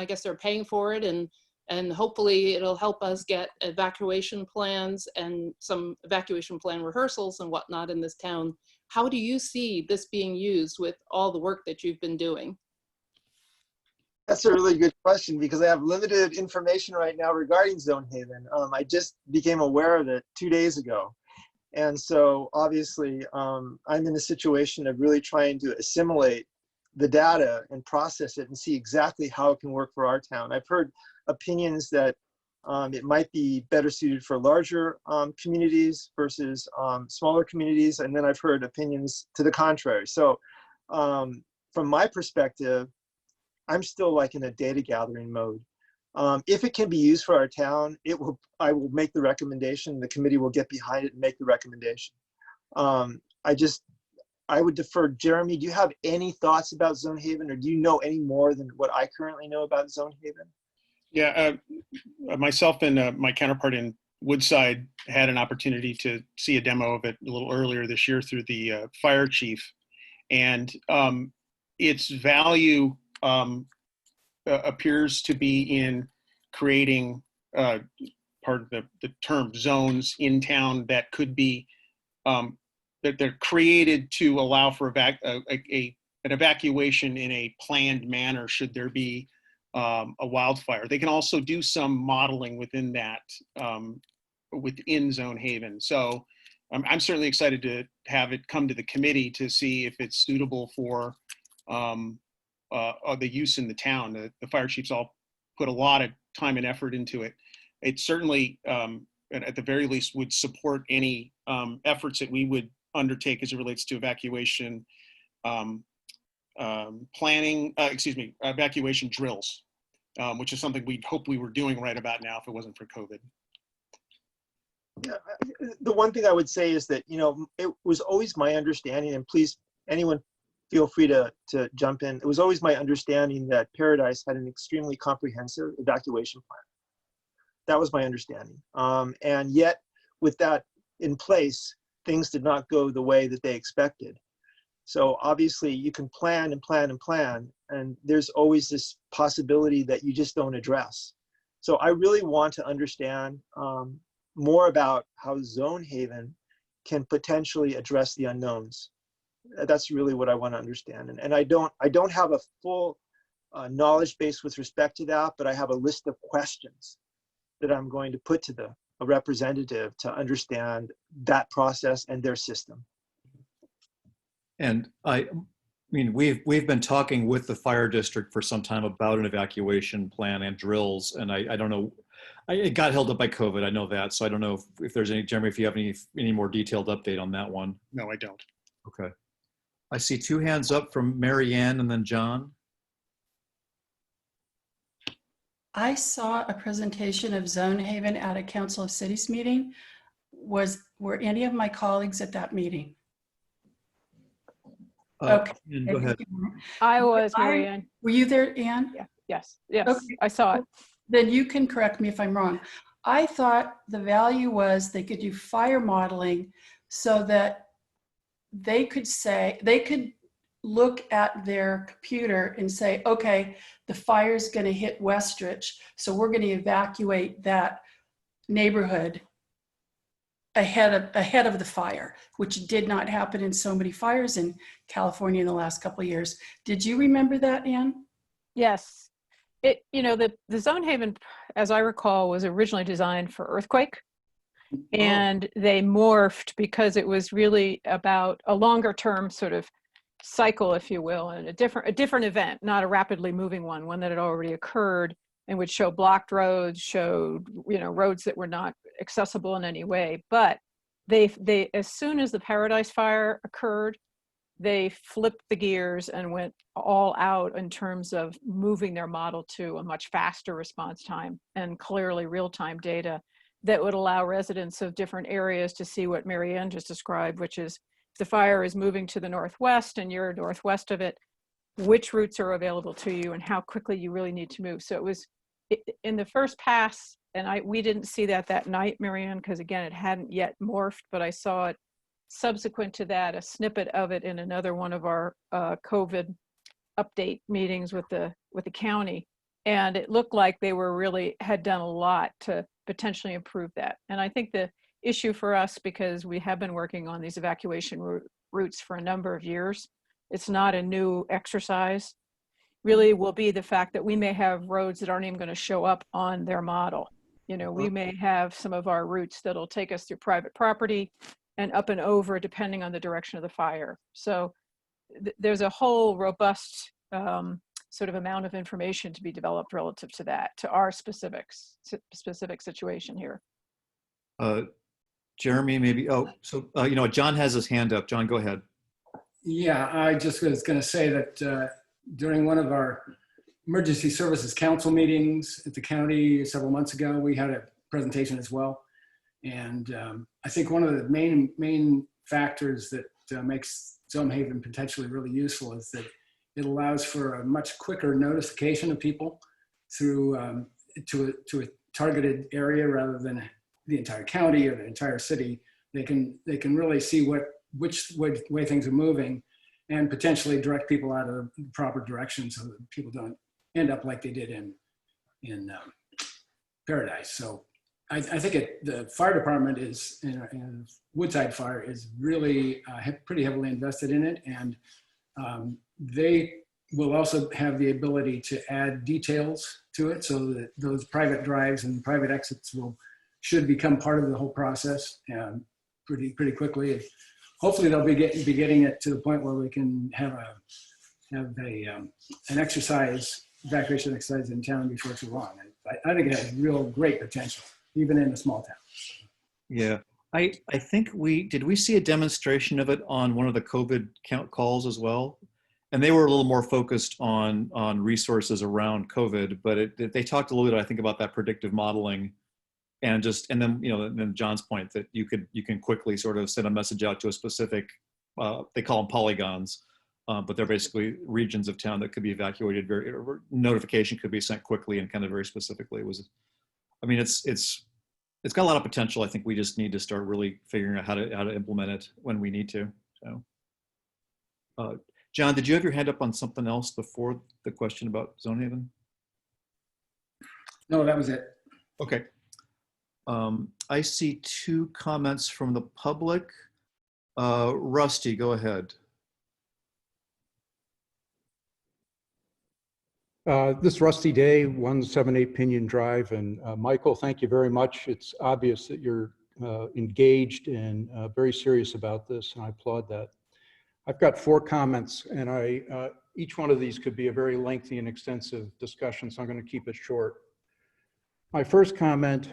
guess they're paying for it, and hopefully it'll help us get evacuation plans and some evacuation plan rehearsals and whatnot in this town. How do you see this being used with all the work that you've been doing? That's a really good question, because I have limited information right now regarding Zone Haven. I just became aware of it 2 days ago. And so obviously I'm in a situation of really trying to assimilate the data and process it and see exactly how it can work for our town. I've heard opinions that it might be better suited for larger communities versus smaller communities. And then I've heard opinions to the contrary. So from my perspective, I'm still like in a data gathering mode. If it can be used for our town, I will make the recommendation. The committee will get behind it and make the recommendation. I would defer. Jeremy, do you have any thoughts about Zone Haven, or do you know any more than what I currently know about Zone Haven? Yeah, myself and my counterpart in Woodside had an opportunity to see a demo of it a little earlier this year through the fire chief, and its value appears to be in creating part of the term zones in town that could be that they're created to allow for an evacuation in a planned manner should there be a wildfire. They can also do some modeling within that within Zone Haven. So I'm certainly excited to have it come to the committee to see if it's suitable for the use in the town. The fire chiefs all put a lot of time and effort into it. It certainly, at the very least, would support any efforts that we would undertake as it relates to evacuation evacuation drills, which is something we'd hope we were doing right about now if it wasn't for COVID. Yeah, the one thing I would say is that, you know, it was always my understanding, and please, anyone feel free to jump in. It was always my understanding that Paradise had an extremely comprehensive evacuation plan. That was my understanding. And yet, with that in place, things did not go the way that they expected. So obviously, you can plan and plan and plan, and there's always this possibility that you just don't address. So I really want to understand more about how Zone Haven can potentially address the unknowns. That's really what I want to understand. And I don't have a full knowledge base with respect to that, but I have a list of questions that I'm going to put to a representative to understand that process and their system. And I mean, we've been talking with the fire district for some time about an evacuation plan and drills, and I don't know, it got held up by COVID. I know that, so I don't know if there's any, Jeremy, if you have any more detailed update on that one. No, I don't. Okay. I see 2 hands up from Mary Ann and then John. I saw a presentation of Zone Haven at a Council of Cities meeting. Were any of my colleagues at that meeting? Okay. Ann, go ahead. I was, Mary Ann. Were you there, Ann? Yeah. Yes. Yes. Okay. I saw it. Then you can correct me if I'm wrong. I thought the value was they could do fire modeling so that they could look at their computer and say, okay, the fire's going to hit Westridge, so we're going to evacuate that neighborhood ahead of the fire, which did not happen in so many fires in California in the last couple of years. Did you remember that, Ann? Yes. The Zone Haven, as I recall, was originally designed for earthquake. And they morphed because it was really about a longer term sort of cycle, if you will, and a different event, not a rapidly moving one that had already occurred and would show blocked roads, showed, roads that were not accessible in any way. But they as soon as the Paradise fire occurred, they flipped the gears and went all out in terms of moving their model to a much faster response time and clearly real-time data that would allow residents of different areas to see what Mary Ann just described, which is if the fire is moving to the northwest and you're northwest of it, which routes are available to you and how quickly you really need to move. So it was in the first pass, and we didn't see that night, Mary Ann, because again, it hadn't yet morphed, but I saw it subsequent to that, a snippet of it in another one of our COVID update meetings with the county. And it looked like they had done a lot to potentially improve that. And I think the issue for us, because we have been working on these evacuation routes for a number of years, it's not a new exercise, really will be the fact that we may have roads that aren't even going to show up on their model. We may have some of our routes that'll take us through private property and up and over, depending on the direction of the fire. So there's a whole robust sort of amount of information to be developed relative to that, to our specific situation here. Jeremy, maybe, John has his hand up. John, go ahead. Yeah, I just was going to say that during one of our Emergency Services Council meetings at the county several months ago, we had a presentation as well. And I think one of the main factors that makes Zone Haven potentially really useful is that it allows for a much quicker notification of people through to a targeted area rather than the entire county or the entire city. They can really see which way things are moving and potentially direct people out of the proper direction so that people don't end up like they did in Paradise. So I think the fire department is, in Woodside Fire, is really pretty heavily invested in it, and they will also have the ability to add details to it so that those private drives and private exits should become part of the whole process pretty quickly. And hopefully they'll be getting it to the point where we can have an evacuation exercise in town before too long. I think it has real great potential, even in a small town. Yeah, I think did we see a demonstration of it on one of the COVID calls as well? and they were a little more focused on resources around COVID, but they talked a little bit, I think, about that predictive modeling, and then, you know, then John's point that you can quickly sort of send a message out to a specific, they call them polygons, but they're basically regions of town that could be evacuated. Notification could be sent quickly and kind of very specifically. I mean, it's got a lot of potential. I think we just need to start really figuring out how to implement it when we need to. So, John, did you have your hand up on something else before the question about Zonehaven? No, that was it. Okay. I see 2 comments from the public. Rusty, go ahead. This is Rusty Day, 178 Pinion Drive. And Michael, thank you very much. It's obvious that you're engaged and very serious about this, and I applaud that. I've got 4 comments, and each one of these could be a very lengthy and extensive discussion, so I'm going to keep it short. My first comment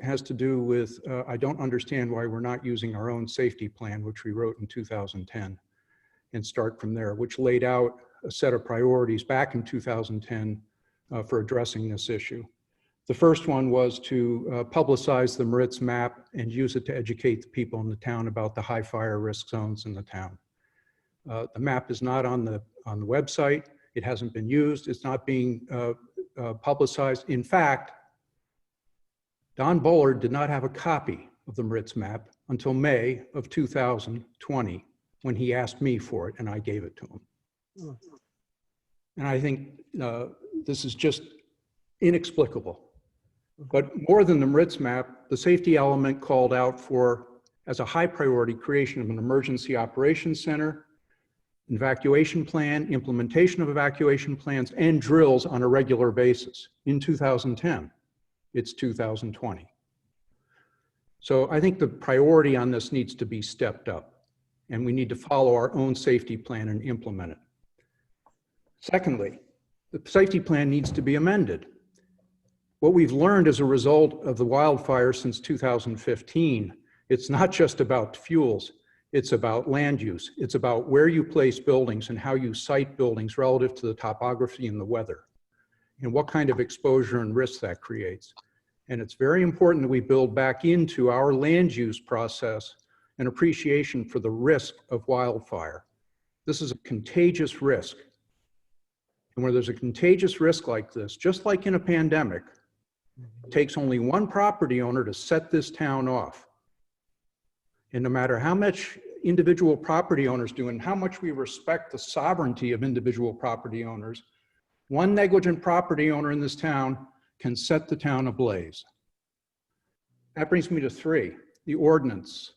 has to do with, I don't understand why we're not using our own safety plan, which we wrote in 2010, and start from there, which laid out a set of priorities back in 2010 for addressing this issue. The first one was to publicize the Moritz map and use it to educate the people in the town about the high fire risk zones in the town. The map is not on the website. It hasn't been used. It's not being publicized. In fact, Don Bullard did not have a copy of the Moritz map until May of 2020, when he asked me for it and I gave it to him. And I think this is just inexplicable. But more than the Moritz map, the safety element called out for, as a high priority, creation of an emergency operations center, evacuation plan, implementation of evacuation plans, and drills on a regular basis. In 2010, it's 2020. So I think the priority on this needs to be stepped up, and we need to follow our own safety plan and implement it. Secondly, the safety plan needs to be amended. What we've learned as a result of the wildfire since 2015, it's not just about fuels, it's about land use. It's about where you place buildings and how you site buildings relative to the topography and the weather, and what kind of exposure and risk that creates. And it's very important that we build back into our land use process an appreciation for the risk of wildfire. This is a contagious risk. And where there's a contagious risk like this, just like in a pandemic, it takes only one property owner to set this town off. And no matter how much individual property owners do and how much we respect the sovereignty of individual property owners, one negligent property owner in this town can set the town ablaze. That brings me to 3, the ordinance,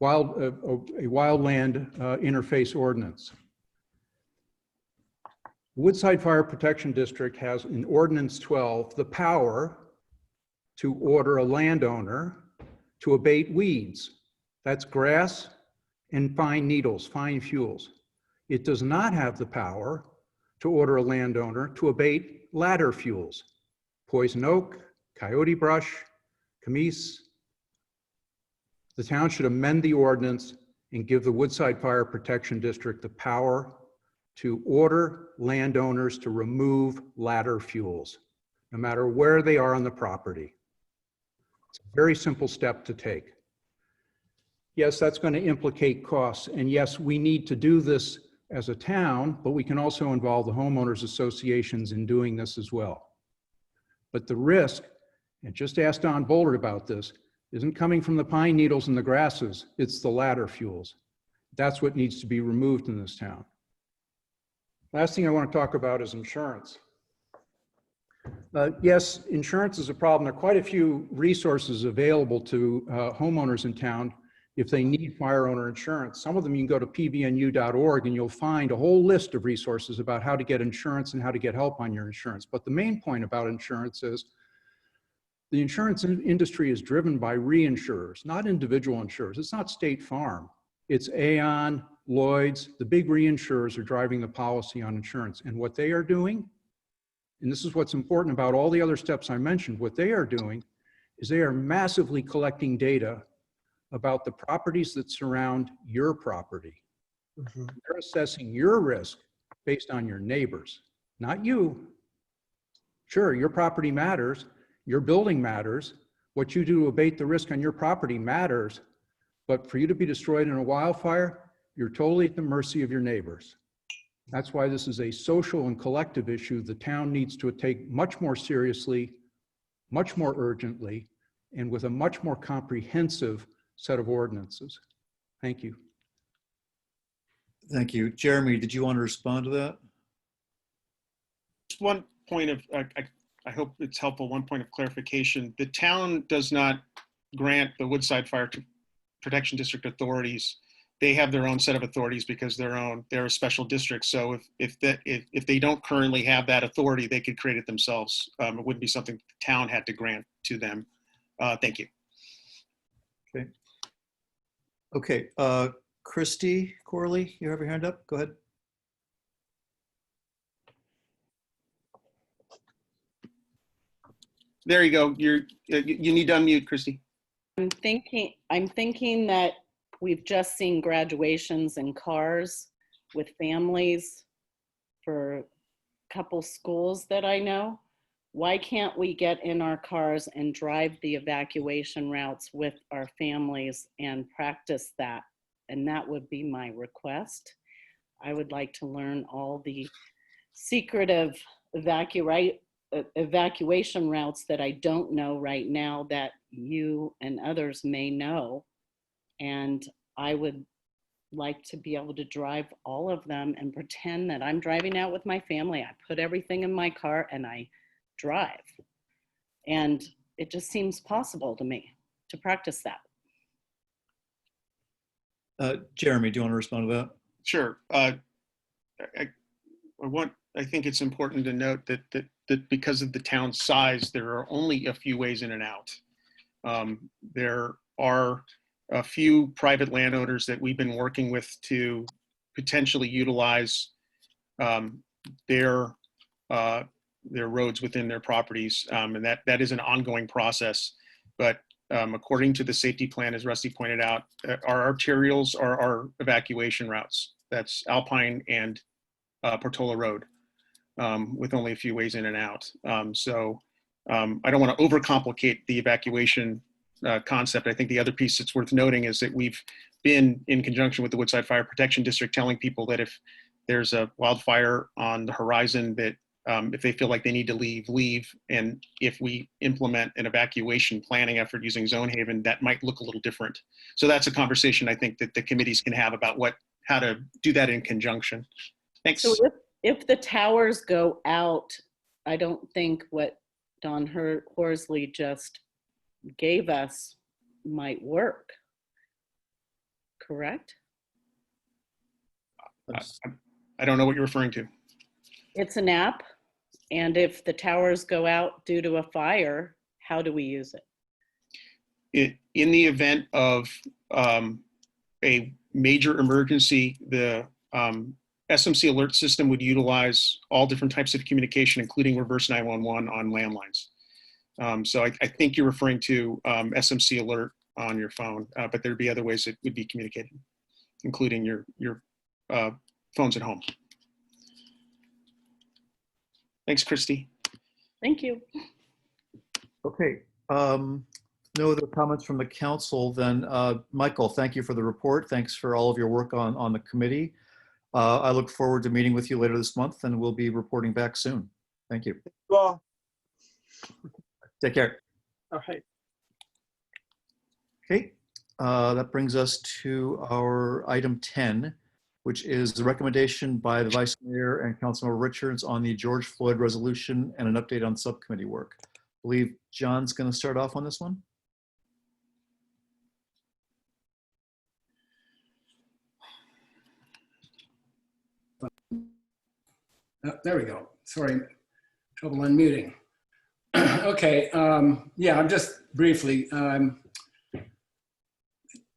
a wildland interface ordinance. Woodside Fire Protection District has in Ordinance 12 the power to order a landowner to abate weeds. That's grass and fine needles, fine fuels. It does not have the power to order a landowner to abate ladder fuels, poison oak, coyote brush, camise. The town should amend the ordinance and give the Woodside Fire Protection District the power to order landowners to remove ladder fuels, no matter where they are on the property. It's a very simple step to take. Yes, that's going to implicate costs, and yes, we need to do this as a town, but we can also involve the homeowners associations in doing this as well. But the risk, and just ask Don Bullard about this, isn't coming from the pine needles and the grasses, it's the ladder fuels. That's what needs to be removed in this town. Last thing I want to talk about is insurance. Yes, insurance is a problem. There are quite a few resources available to homeowners in town if they need fire owner insurance. Some of them you can go to pbnu.org and you'll find a whole list of resources about how to get insurance and how to get help on your insurance. But the main point about insurance is the insurance industry is driven by reinsurers, not individual insurers. It's not State Farm. It's Aon, Lloyd's. The big reinsurers are driving the policy on insurance. And what they are doing, and this is what's important about all the other steps I mentioned, what they are doing is they are massively collecting data about the properties that surround your property. They're assessing your risk based on your neighbors, not you. Sure, your property matters, your building matters, what you do to abate the risk on your property matters, but for you to be destroyed in a wildfire, you're totally at the mercy of your neighbors. That's why this is a social and collective issue the town needs to take much more seriously, much more urgently, and with a much more comprehensive set of ordinances. Thank you. Thank you. Jeremy, did you want to respond to that? Just one point of, I hope it's helpful, one point of clarification. The town does not grant the Woodside Fire Protection District authorities. They have their own set of authorities because they're a special district. So if they don't currently have that authority, they could create it themselves. It wouldn't be something the town had to grant to them. Thank you. Okay. Okay. Christy Corley, you have your hand up. Go ahead. There you go. You need to unmute, Christy. I'm thinking that we've just seen graduations in cars with families for a couple schools that I know. Why can't we get in our cars and drive the evacuation routes with our families and practice that? And that would be my request. I would like to learn all the secretive evacuation routes that I don't know right now that you and others may know. And I would like to be able to drive all of them and pretend that I'm driving out with my family. I put everything in my car and I drive. And it just seems possible to me to practice that. Jeremy, do you want to respond to that? Sure. I think it's important to note that because of the town's size, there are only a few ways in and out. There are a few private landowners that we've been working with to potentially utilize their roads within their properties, and that is an ongoing process. But according to the safety plan, as Rusty pointed out, our arterials are our evacuation routes. That's Alpine and Portola Road, with only a few ways in and out. So I don't want to overcomplicate the evacuation concept. I think the other piece that's worth noting is that we've been in conjunction with the Woodside Fire Protection District telling people that if there's a wildfire on the horizon, that if they feel like they need to leave. And if we implement an evacuation planning effort using Zone Haven, that might look a little different. So that's a conversation I think that the committees can have about how to do that in conjunction. Thanks. So if the towers go out, I don't think what Don Horsley just gave us might work, correct? I don't know what you're referring to. It's an app, and if the towers go out due to a fire, how do we use it? In the event of a major emergency, the SMC alert system would utilize all different types of communication, including reverse 911 on landlines. So I think you're referring to SMC alert on your phone, but there'd be other ways it would be communicated, including your phones at home. Thanks, Christy. Thank you. Okay. No other comments from the council then. Michael, thank you for the report. Thanks for all of your work on the committee. I look forward to meeting with you later this month, and we'll be reporting back soon. Thank you. Well, Take care. all right. Okay. That brings us to our item 10, which is the recommendation by the Vice Mayor and Councilmember Richards on the George Floyd resolution and an update on subcommittee work. I believe John's going to start off on this one. There we go. Sorry, trouble unmuting. Okay, yeah, I'm just briefly,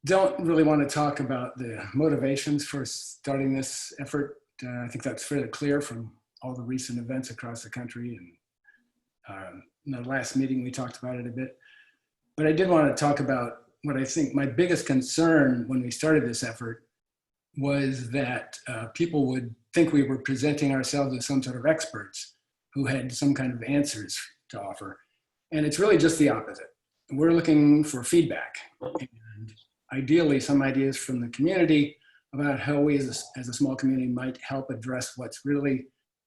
don't really want to talk about the motivations for starting this effort. I think that's fairly clear from all the recent events across the country. And in the last meeting, we talked about it a bit. But I did want to talk about what I think my biggest concern when we started this effort was that people would think we were presenting ourselves as some sort of experts who had some kind of answers to offer. And it's really just the opposite. We're looking for feedback and ideally some ideas from the community about how we as a small community might help address what's really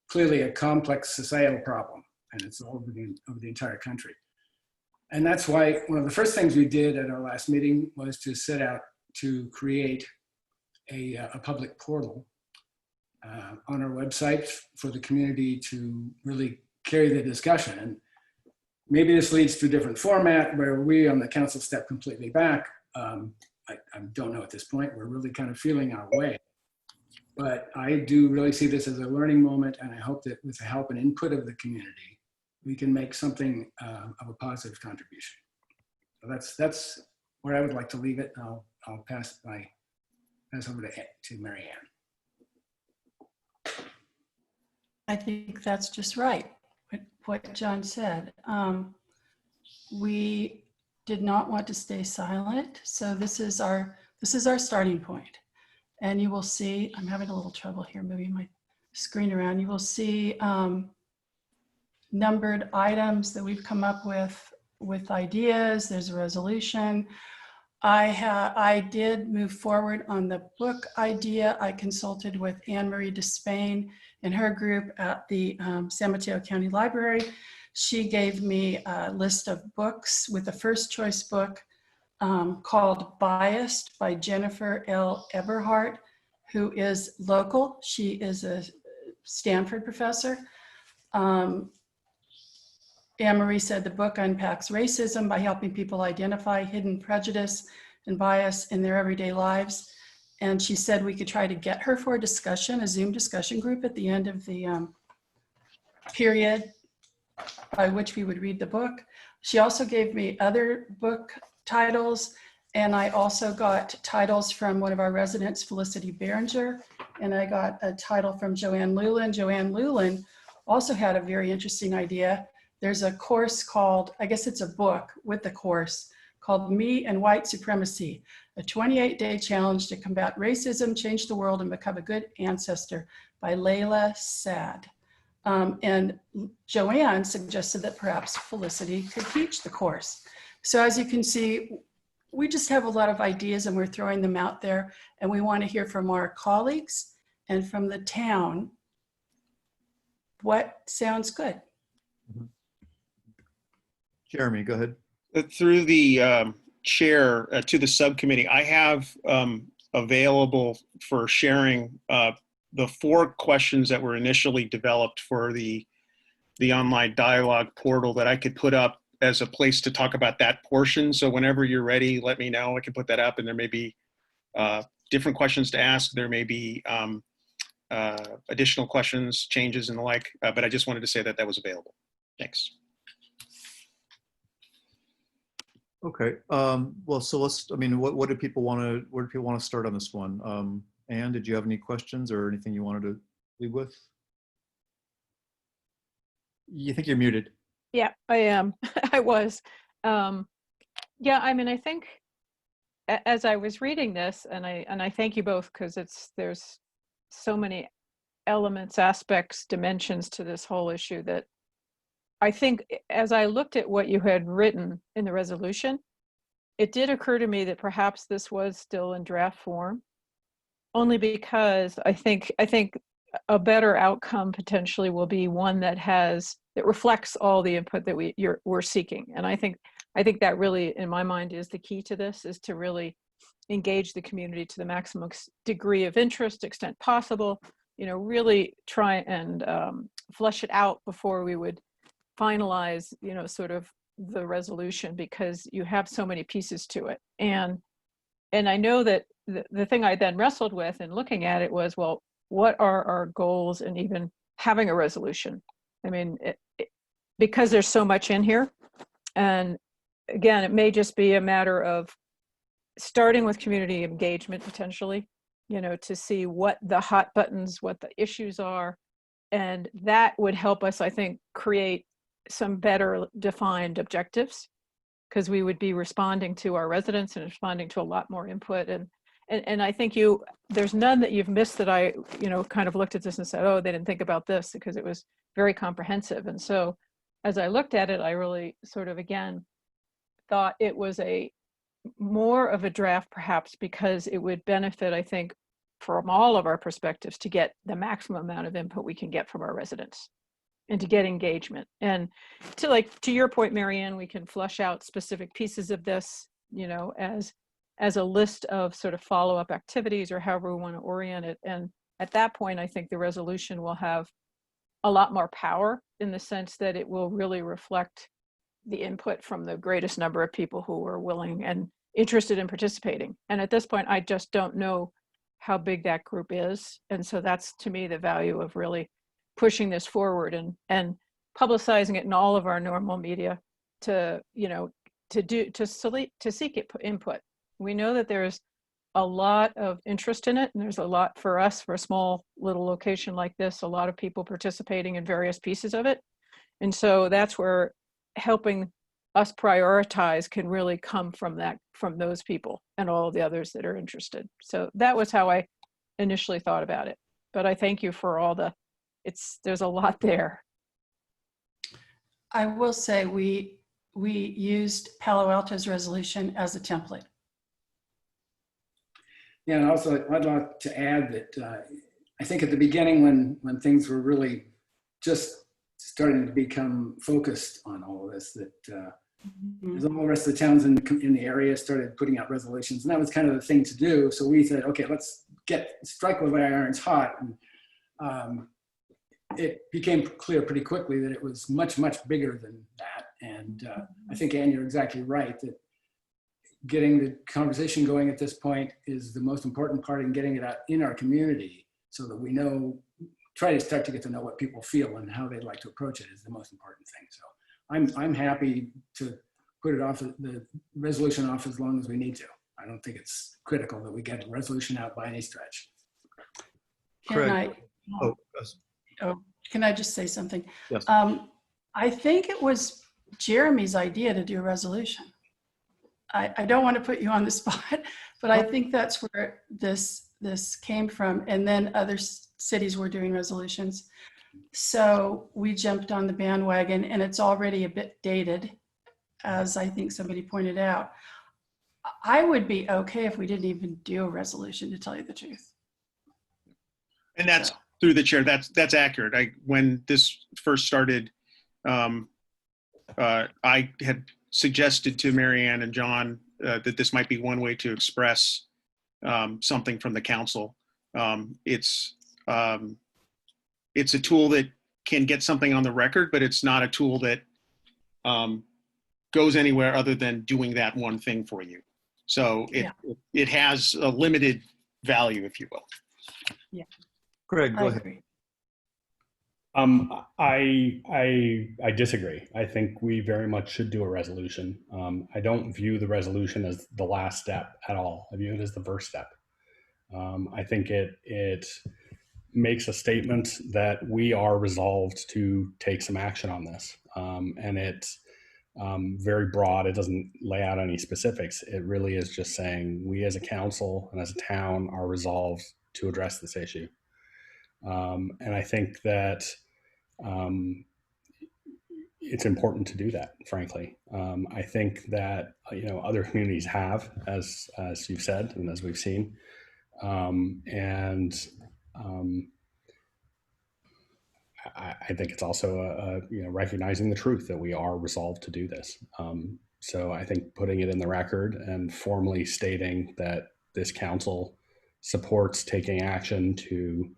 clearly a complex societal problem. And it's over the entire country. And that's why one of the first things we did at our last meeting was to set out to create a public portal on our website for the community to really carry the discussion. And maybe this leads to a different format where we on the council step completely back. I don't know at this point. We're really kind of feeling our way. But I do really see this as a learning moment, and I hope that with the help and input of the community, we can make something of a positive contribution. So that's where I would like to leave it. I'll pass over to Mary Ann. I think that's just right, what John said. We did not want to stay silent, so this is our starting point. And you will see, I'm having a little trouble here moving my screen around. You will see numbered items that we've come up with ideas. There's a resolution. I did move forward on the book idea. I consulted with Anne-Marie Despain and her group at the San Mateo County Library. She gave me a list of books with the first choice book called Biased by Jennifer L. Eberhardt, who is local. She is a Stanford professor. Anne-Marie said the book unpacks racism by helping people identify hidden prejudice and bias in their everyday lives. And she said we could try to get her for a discussion, a Zoom discussion group at the end of the period by which we would read the book. She also gave me other book titles, and I also got titles from one of our residents, Felicity Behringer, and I got a title from Joanne Lulin. Joanne Lulin also had a very interesting idea. There's a course called, I guess it's a book with the course, called Me and White Supremacy, a 28-day challenge to combat racism, change the world, and become a good ancestor by Layla Sad. And Joanne suggested that perhaps Felicity could teach the course. So as you can see, we just have a lot of ideas and we're throwing them out there, and we want to hear from our colleagues and from the town what sounds good. Jeremy, go ahead. Through the chair to the subcommittee, I have available for sharing the 4 questions that were initially developed for the online dialogue portal that I could put up as a place to talk about that portion. So whenever you're ready, let me know. I can put that up, and there may be different questions to ask. There may be additional questions, changes, and the like. But I just wanted to say that that was available. Thanks. Okay. Well, so let's. I mean, what do people want to? Where do people want to start on this one? Anne, did you have any questions or anything you wanted to lead with? You think you're muted? Yeah, I am. I was. Yeah, I mean, I think as I was reading this, and I thank you both, because there's so many elements, aspects, dimensions to this whole issue that I think as I looked at what you had written in the resolution, it did occur to me that perhaps this was still in draft form, only because I think a better outcome potentially will be one that reflects all the input that we're seeking. And I think that really, in my mind, is the key to this, is to really engage the community to the maximum degree of interest, extent possible, really try and flesh it out before we would finalize, sort of the resolution, because you have so many pieces to it. And I know that the thing I then wrestled with in looking at it was, well, what are our goals in even having a resolution? I mean, because there's so much in here. And again, it may just be a matter of starting with community engagement potentially, to see what the hot buttons, what the issues are. And that would help us, I think, create some better defined objectives, because we would be responding to our residents and responding to a lot more input. And and I think there's none that you've missed that I, kind of looked at this and said, oh, they didn't think about this, because it was very comprehensive. And so as I looked at it, I really sort of, again, thought it was more of a draft, perhaps because it would benefit, I think, from all of our perspectives to get the maximum amount of input we can get from our residents and to get engagement. And to your point, Marianne, we can flush out specific pieces of this, as a list of sort of follow-up activities or however we want to orient it. And at that point, I think the resolution will have a lot more power, in the sense that it will really reflect the input from the greatest number of people who are willing and interested in participating. And at this point, I just don't know how big that group is. And so that's, to me, the value of really pushing this forward and publicizing it in all of our normal media to seek input. We know that there's a lot of interest in it, and there's a lot for us, for a small little location like this, a lot of people participating in various pieces of it. And so that's where helping us prioritize can really come from those people and all the others that are interested. So that was how I initially thought about it. But I thank you for all there's a lot there. I will say we used Palo Alto's resolution as a template. Yeah, and also I'd like to add that I think at the beginning, when things were really just starting to become focused on all of this, that as all the rest of the towns in the area started putting out resolutions, and that was kind of the thing to do. So we said, okay, let's strike while the iron's hot. And it became clear pretty quickly that it was much, much bigger than that. And I think, Anne, you're exactly right that getting the conversation going at this point is the most important part, in getting it out in our community, so that we try to start to get to know what people feel and how they'd like to approach it is the most important thing. So I'm happy to put it off, the resolution off, as long as we need to. I don't think it's critical that we get a resolution out by any stretch. Can I just say something? Yes. I think it was Jeremy's idea to do a resolution. I don't want to put you on the spot, but I think that's where this came from. And then other cities were doing resolutions. So we jumped on the bandwagon, and it's already a bit dated, as I think somebody pointed out. I would be okay if we didn't even do a resolution, to tell you the truth. And that's through the chair. That's accurate. When this first started, I had suggested to Marianne and John that this might be one way to express something from the council. It's a tool that can get something on the record, but it's not a tool that goes anywhere other than doing that one thing for you. So it has a limited value, if you will. Yeah. Greg, go ahead. I disagree. I think we very much should do a resolution. I don't view the resolution as the last step at all. I view it as the first step. I think it makes a statement that we are resolved to take some action on this. And it's very broad. It doesn't lay out any specifics. It really is just saying we as a council and as a town are resolved to address this issue. And I think that it's important to do that, frankly. I think that, other communities have, as you've said, and as we've seen. I think it's also recognizing the truth that we are resolved to do this. So I think putting it in the record and formally stating that this council supports taking action to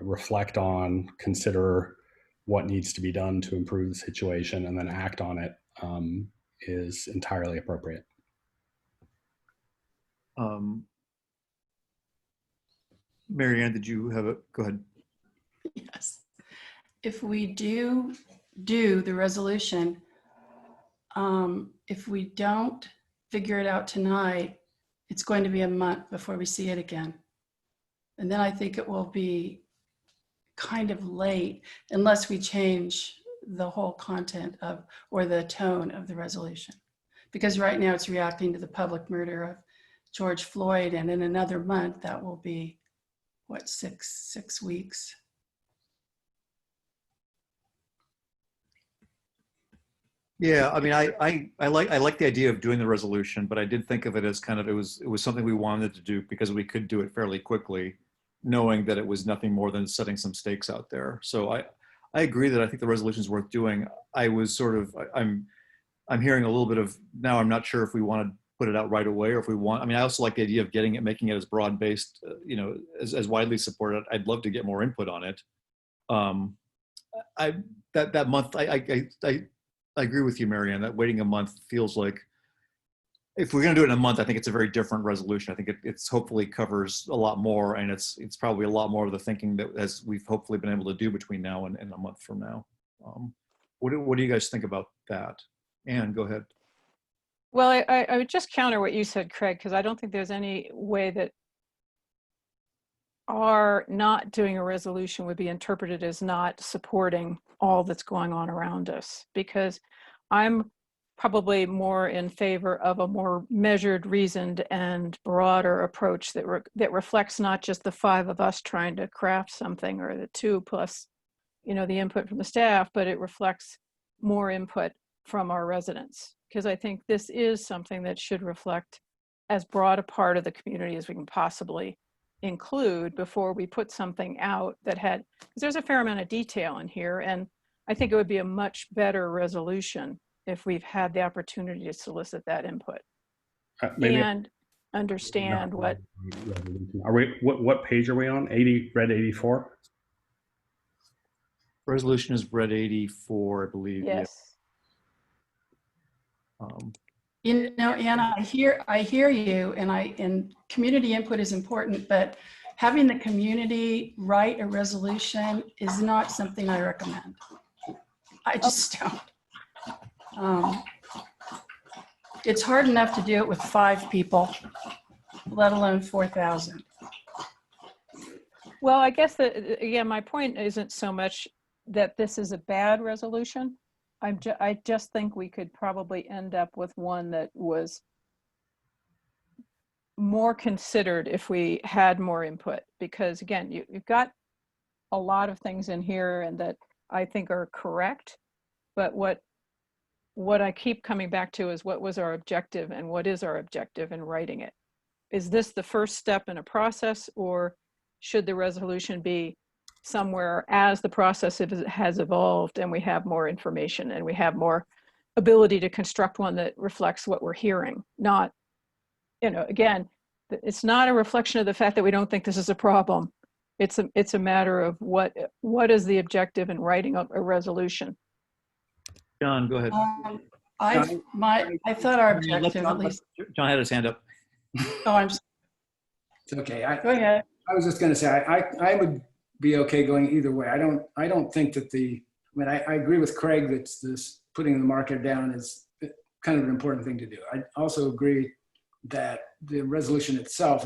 reflect on, consider what needs to be done to improve the situation, and then act on it is entirely appropriate. Marianne, did you have go ahead? Yes. If we do the resolution, if we don't figure it out tonight, it's going to be a month before we see it again. And then I think it will be kind of late unless we change the whole content or the tone of the resolution. Because right now it's reacting to the public murder of George Floyd, and in another month, that will be, what, six weeks? Yeah, I mean, I like the idea of doing the resolution, but I did think of it as kind of, it was something we wanted to do because we could do it fairly quickly, knowing that it was nothing more than setting some stakes out there. So I agree that I think the resolution is worth doing. I was sort of, I'm hearing a little bit of, now I'm not sure if we want to put it out right away or if we want, I mean, I also like the idea of getting it, making it as broad-based, you know, as widely supported. I'd love to get more input on it. That month, I agree with you, Marianne, that waiting a month feels like, if we're going to do it in a month, I think it's a very different resolution. I think it's hopefully covers a lot more, and it's probably a lot more of the thinking that as we've hopefully been able to do between now and a month from now. What do you guys think about that? Anne, go ahead. Well, I would just counter what you said, Craig, because I don't think there's any way that our not doing a resolution would be interpreted as not supporting all that's going on around us, because I'm probably more in favor of a more measured, reasoned, and broader approach that reflects not just the 5 of us trying to craft something, or the 2 plus, you know, the input from the staff, but it reflects more input from our residents. Because I think this is something that should reflect as broad a part of the community as we can possibly include before we put something out that had, because there's a fair amount of detail in here, and I think it would be a much better resolution if we've had the opportunity to solicit that input and understand what. Are we? What page are we on? 80, red 84. Resolution is red 84, I believe. Yes. You know, Anna, I hear you, and community input is important, but having the community write a resolution is not something I recommend. I just don't. It's hard enough to do it with 5 people, let alone 4,000. Well, I guess that, again, my point isn't so much that this is a bad resolution. I just think we could probably end up with one that was more considered if we had more input, because again, you've got a lot of things in here and that I think are correct, but what I keep coming back to is what was our objective and what is our objective in writing it? Is this the first step in a process, or should the resolution be somewhere as the process has evolved and we have more information and we have more ability to construct one that reflects what we're hearing? Not, you know, again, it's not a reflection of the fact that we don't think this is a problem. It's a matter of what is the objective in writing a resolution. John, go ahead. I thought our objective, at least. John had his hand up. Oh, It's okay. Go ahead. I was just going to say, I would be okay going either way. I don't think that I agree with Craig that this putting the market down is kind of an important thing to do. I also agree that the resolution itself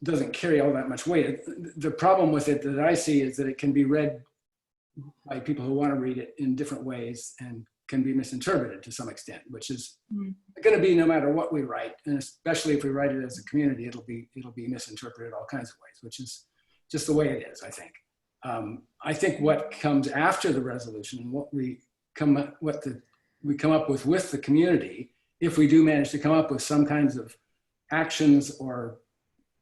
doesn't carry all that much weight. The problem with it that I see is that it can be read by people who want to read it in different ways and can be misinterpreted to some extent, which is going to be no matter what we write, and especially if we write it as a community, it'll be misinterpreted all kinds of ways, which is just the way it is, I think. I think what comes after the resolution and what we come up with the community, if we do manage to come up with some kinds of actions or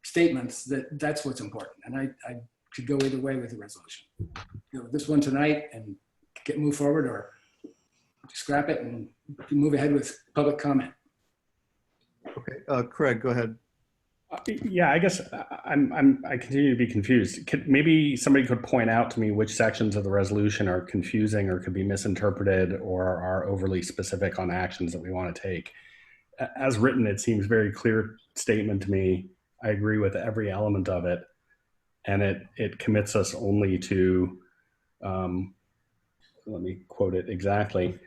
statements, that's what's important. And I could go either way with the resolution. You know, this one tonight and move forward, or scrap it and move ahead with public comment. Okay, Craig, go ahead. Yeah, I guess I continue to be confused. Maybe somebody could point out to me which sections of the resolution are confusing or could be misinterpreted or are overly specific on actions that we want to take. As written, it seems very clear statement to me. I agree with every element of it, and it commits us only to, let me quote it exactly,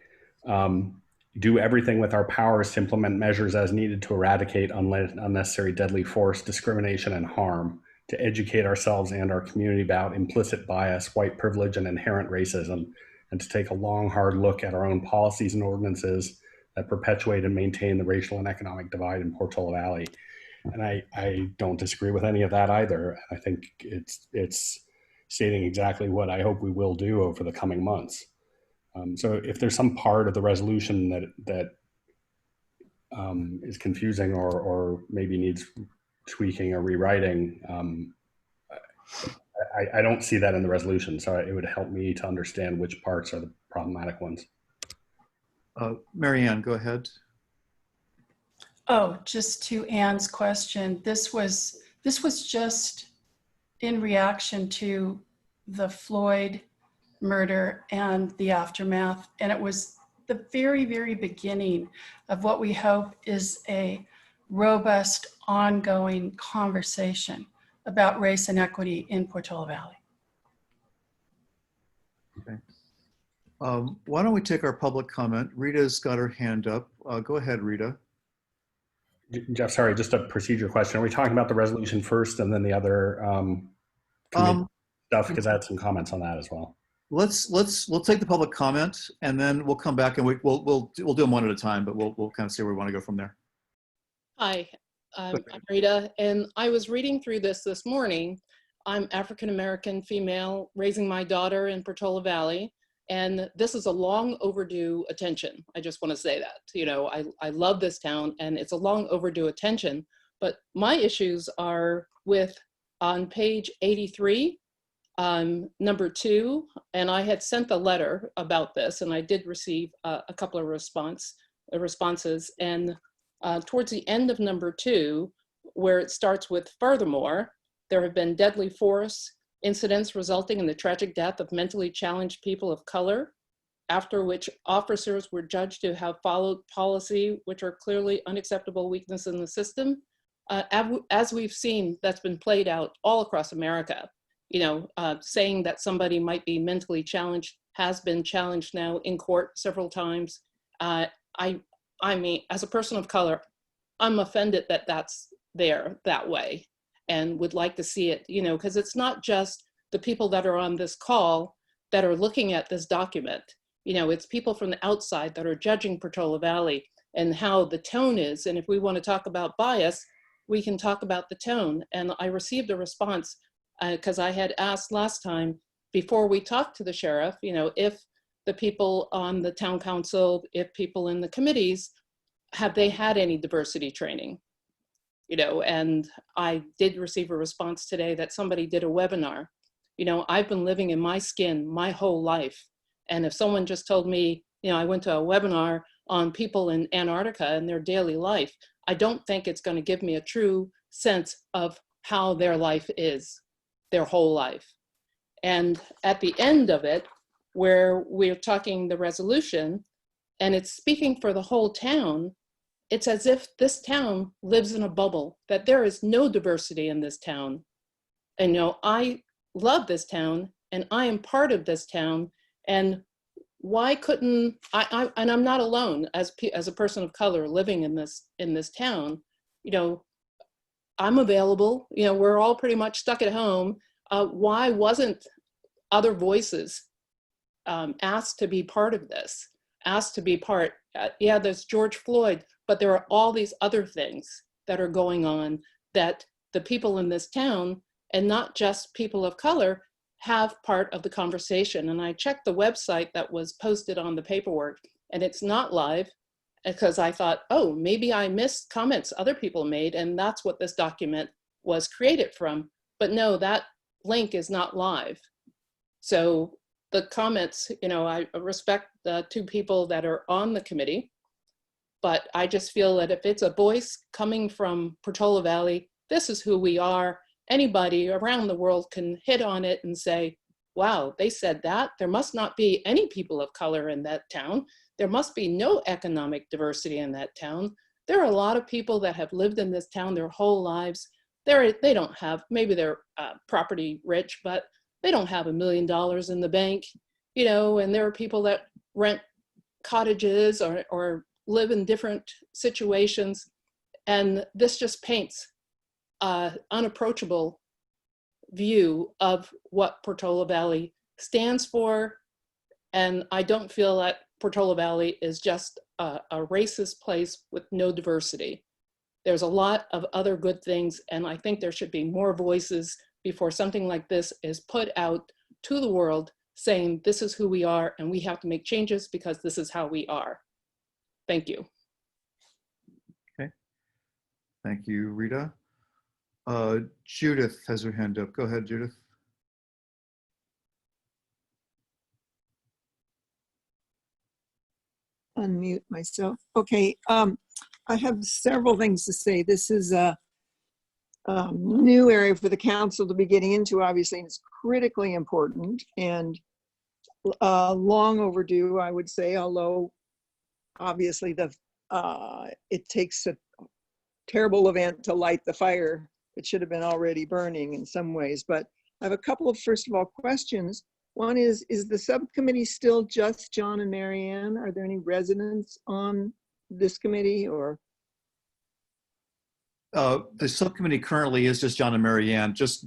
do everything with our powers to implement measures as needed to eradicate unnecessary deadly force, discrimination, and harm, to educate ourselves and our community about implicit bias, white privilege, and inherent racism, and to take a long, hard look at our own policies and ordinances that perpetuate and maintain the racial and economic divide in Portola Valley. And I don't disagree with any of that either. I think it's stating exactly what I hope we will do over the coming months. So if there's some part of the resolution that is confusing or maybe needs tweaking or rewriting, I don't see that in the resolution. So it would help me to understand which parts are the problematic ones. Mary Ann, go ahead. Oh, just to Anne's question, this was just in reaction to the Floyd murder and the aftermath. And it was the very, very beginning of what we hope is a robust, ongoing conversation about race and equity in Portola Valley. Okay. Why don't we take our public comment? Rita's got her hand up. Go ahead, Rita. Jeff, sorry, just a procedure question. Are we talking about the resolution first and then the other stuff? Because I had some comments on that as well. We'll take the public comment and then we'll come back and we'll do them one at a time, but we'll kind of see where we want to go from there. Hi, I'm Rita, and I was reading through this morning. I'm African-American female raising my daughter in Portola Valley, and this is a long overdue attention. I just want to say that. You know, I love this town and it's a long overdue attention, but my issues are with on page 83, number 2, and I had sent a letter about this and I did receive a couple of responses, and towards the end of number 2, where it starts with furthermore, there have been deadly force incidents resulting in the tragic death of mentally challenged people of color, after which officers were judged to have followed policy, which are clearly unacceptable weaknesses in the system. As we've seen, that's been played out all across America. You know, saying that somebody might be mentally challenged has been challenged now in court several times. I mean, as a person of color, I'm offended that that's there that way and would like to see it, you know, because it's not just the people that are on this call that are looking at this document. You know, it's people from the outside that are judging Portola Valley and how the tone is. And if we want to talk about bias, we can talk about the tone. And I received a response because I had asked last time before we talked to the sheriff, you know, if the people on the town council, if people in the committees, have they had any diversity training? You know, and I did receive a response today that somebody did a webinar. You know, I've been living in my skin my whole life. And if someone just told me, you know, I went to a webinar on people in Antarctica and their daily life, I don't think it's going to give me a true sense of how their life is, their whole life. And at the end of it, where we're talking the resolution, and it's speaking for the whole town, it's as if this town lives in a bubble, that there is no diversity in this town. And you know, I love this town and I am part of this town. And why couldn't and I'm not alone as a person of color living in this town. You know, I'm available. You know, we're all pretty much stuck at home. Why wasn't other voices asked to be part of this? Asked to be part? Yeah, there's George Floyd, but there are all these other things that are going on that the people in this town, and not just people of color, have part of the conversation. And I checked the website that was posted on the paperwork, and it's not live because I thought, oh, maybe I missed comments other people made, and that's what this document was created from. But no, that link is not live. So the comments, you know, I respect the 2 people that are on the committee, but I just feel that if it's a voice coming from Portola Valley, this is who we are. Anybody around the world can hit on it and say, wow, they said that. There must not be any people of color in that town. There must be no economic diversity in that town. There are a lot of people that have lived in this town their whole lives. They don't have, maybe they're property rich, but they don't have $1 million in the bank, you know, and there are people that rent cottages or live in different situations. And this just paints an unapproachable view of what Portola Valley stands for. And I don't feel that Portola Valley is just a racist place with no diversity. There's a lot of other good things, and I think there should be more voices before something like this is put out to the world saying this is who we are and we have to make changes because this is how we are. Thank you. Okay. Thank you, Rita. Judith has her hand up. Go ahead, Judith. Unmute myself. Okay, I have several things to say. This is a new area for the council to be getting into, obviously, and it's critically important and long overdue, I would say, although obviously it takes a terrible event to light the fire. It should have been already burning in some ways, but I have a couple of, first of all, questions. One is the subcommittee still just John and Marianne? Are there any residents on this committee or? The subcommittee currently is just John and Marianne, just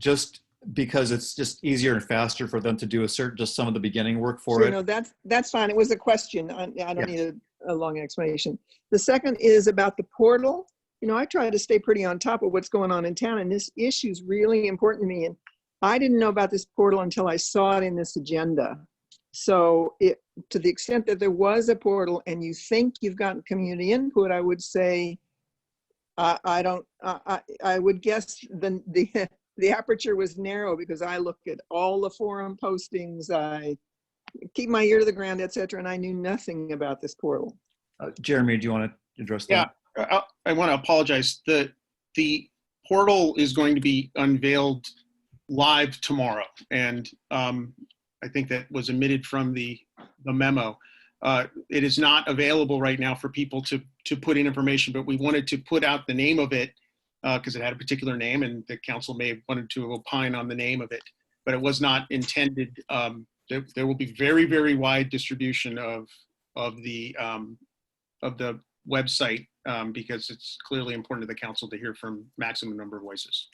because it's just easier and faster for them to do just some of the beginning work for Sure, it. no, that's fine. It was a question. I don't need a long explanation. The second is about the portal. You know, I try to stay pretty on top of what's going on in town, and this issue is really important to me. And I didn't know about this portal until I saw it in this agenda. So to the extent that there was a portal and you think you've gotten community input, I would say, I would guess the aperture was narrow because I look at all the forum postings, I keep my ear to the ground, etc., and I knew nothing about this portal. Jeremy, do you want to address that? Yeah, I want to apologize. The portal is going to be unveiled live tomorrow, and I think that was omitted from the memo. It is not available right now for people to put in information, but we wanted to put out the name of it because it had a particular name, and the council may have wanted to opine on the name of it, but it was not intended. There will be very, very wide distribution of the website because it's clearly important to the council to hear from maximum number of voices.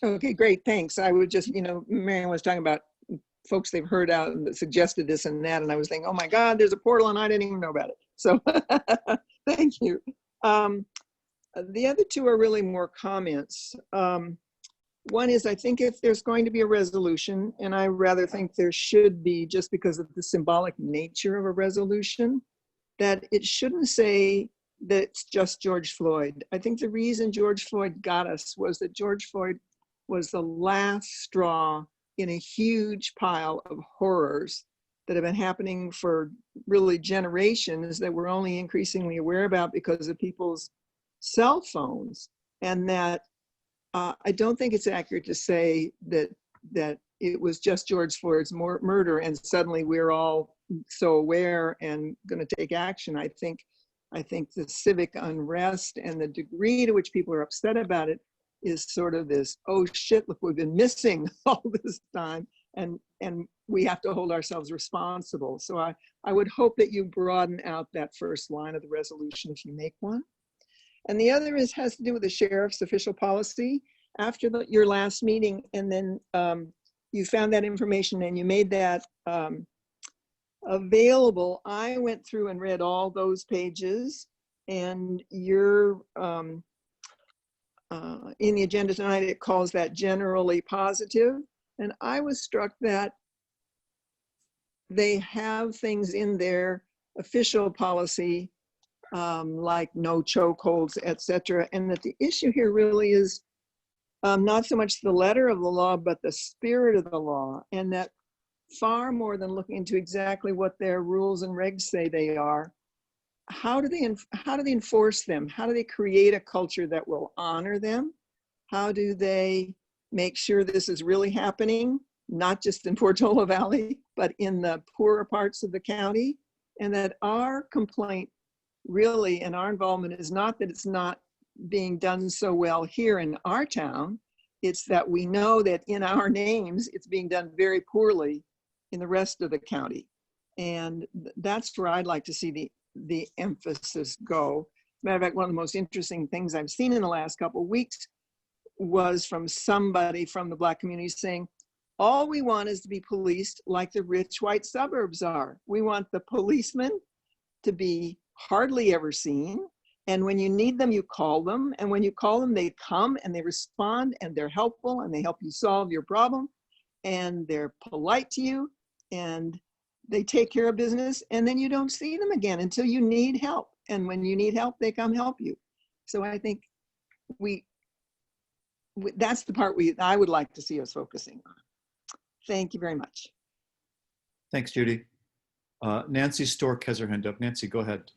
Okay, great, thanks. I would just, Marianne was talking about folks they've heard out and that suggested this and that, and I was thinking, oh my God, there's a portal and I didn't even know about it. So thank you. The other two are really more comments. One is, I think if there's going to be a resolution, and I rather think there should be just because of the symbolic nature of a resolution, that it shouldn't say that it's just George Floyd. I think the reason George Floyd got us was that George Floyd was the last straw in a huge pile of horrors that have been happening for really generations that we're only increasingly aware about because of people's cell phones. And that I don't think it's accurate to say that it was just George Floyd's murder and suddenly we're all so aware and going to take action. I think the civic unrest and the degree to which people are upset about it is sort of this, oh shit, look, we've been missing all this time, and we have to hold ourselves responsible. So I would hope that you broaden out that first line of the resolution if you make one. And the other has to do with the sheriff's official policy. After your last meeting, and then you found that information and you made that available, I went through and read all those pages, and you're in the agenda tonight, it calls that generally positive. And I was struck that they have things in their official policy like no chokeholds, etc. And that the issue here really is not so much the letter of the law, but the spirit of the law. And that far more than looking into exactly what their rules and regs say they are, how do they enforce them? How do they create a culture that will honor them? How do they make sure this is really happening, not just in Portola Valley, but in the poorer parts of the county? And that our complaint really, and our involvement is not that it's not being done so well here in our town, it's that we know that in our names, it's being done very poorly in the rest of the county. And that's where I'd like to see the emphasis go. Matter of fact, one of the most interesting things I've seen in the last couple of weeks was from somebody from the Black community saying, all we want is to be policed like the rich white suburbs are. We want the policemen to be hardly ever seen. And when you need them, you call them. And when you call them, they come and they respond and they're helpful and they help you solve your problem. And they're polite to you and they take care of business. And then you don't see them again until you need help. And when you need help, they come help you. So I think that's the part I would like to see us focusing on. Thank you very much. Thanks, Judy. Nancy Stork has her hand up. Nancy, go ahead.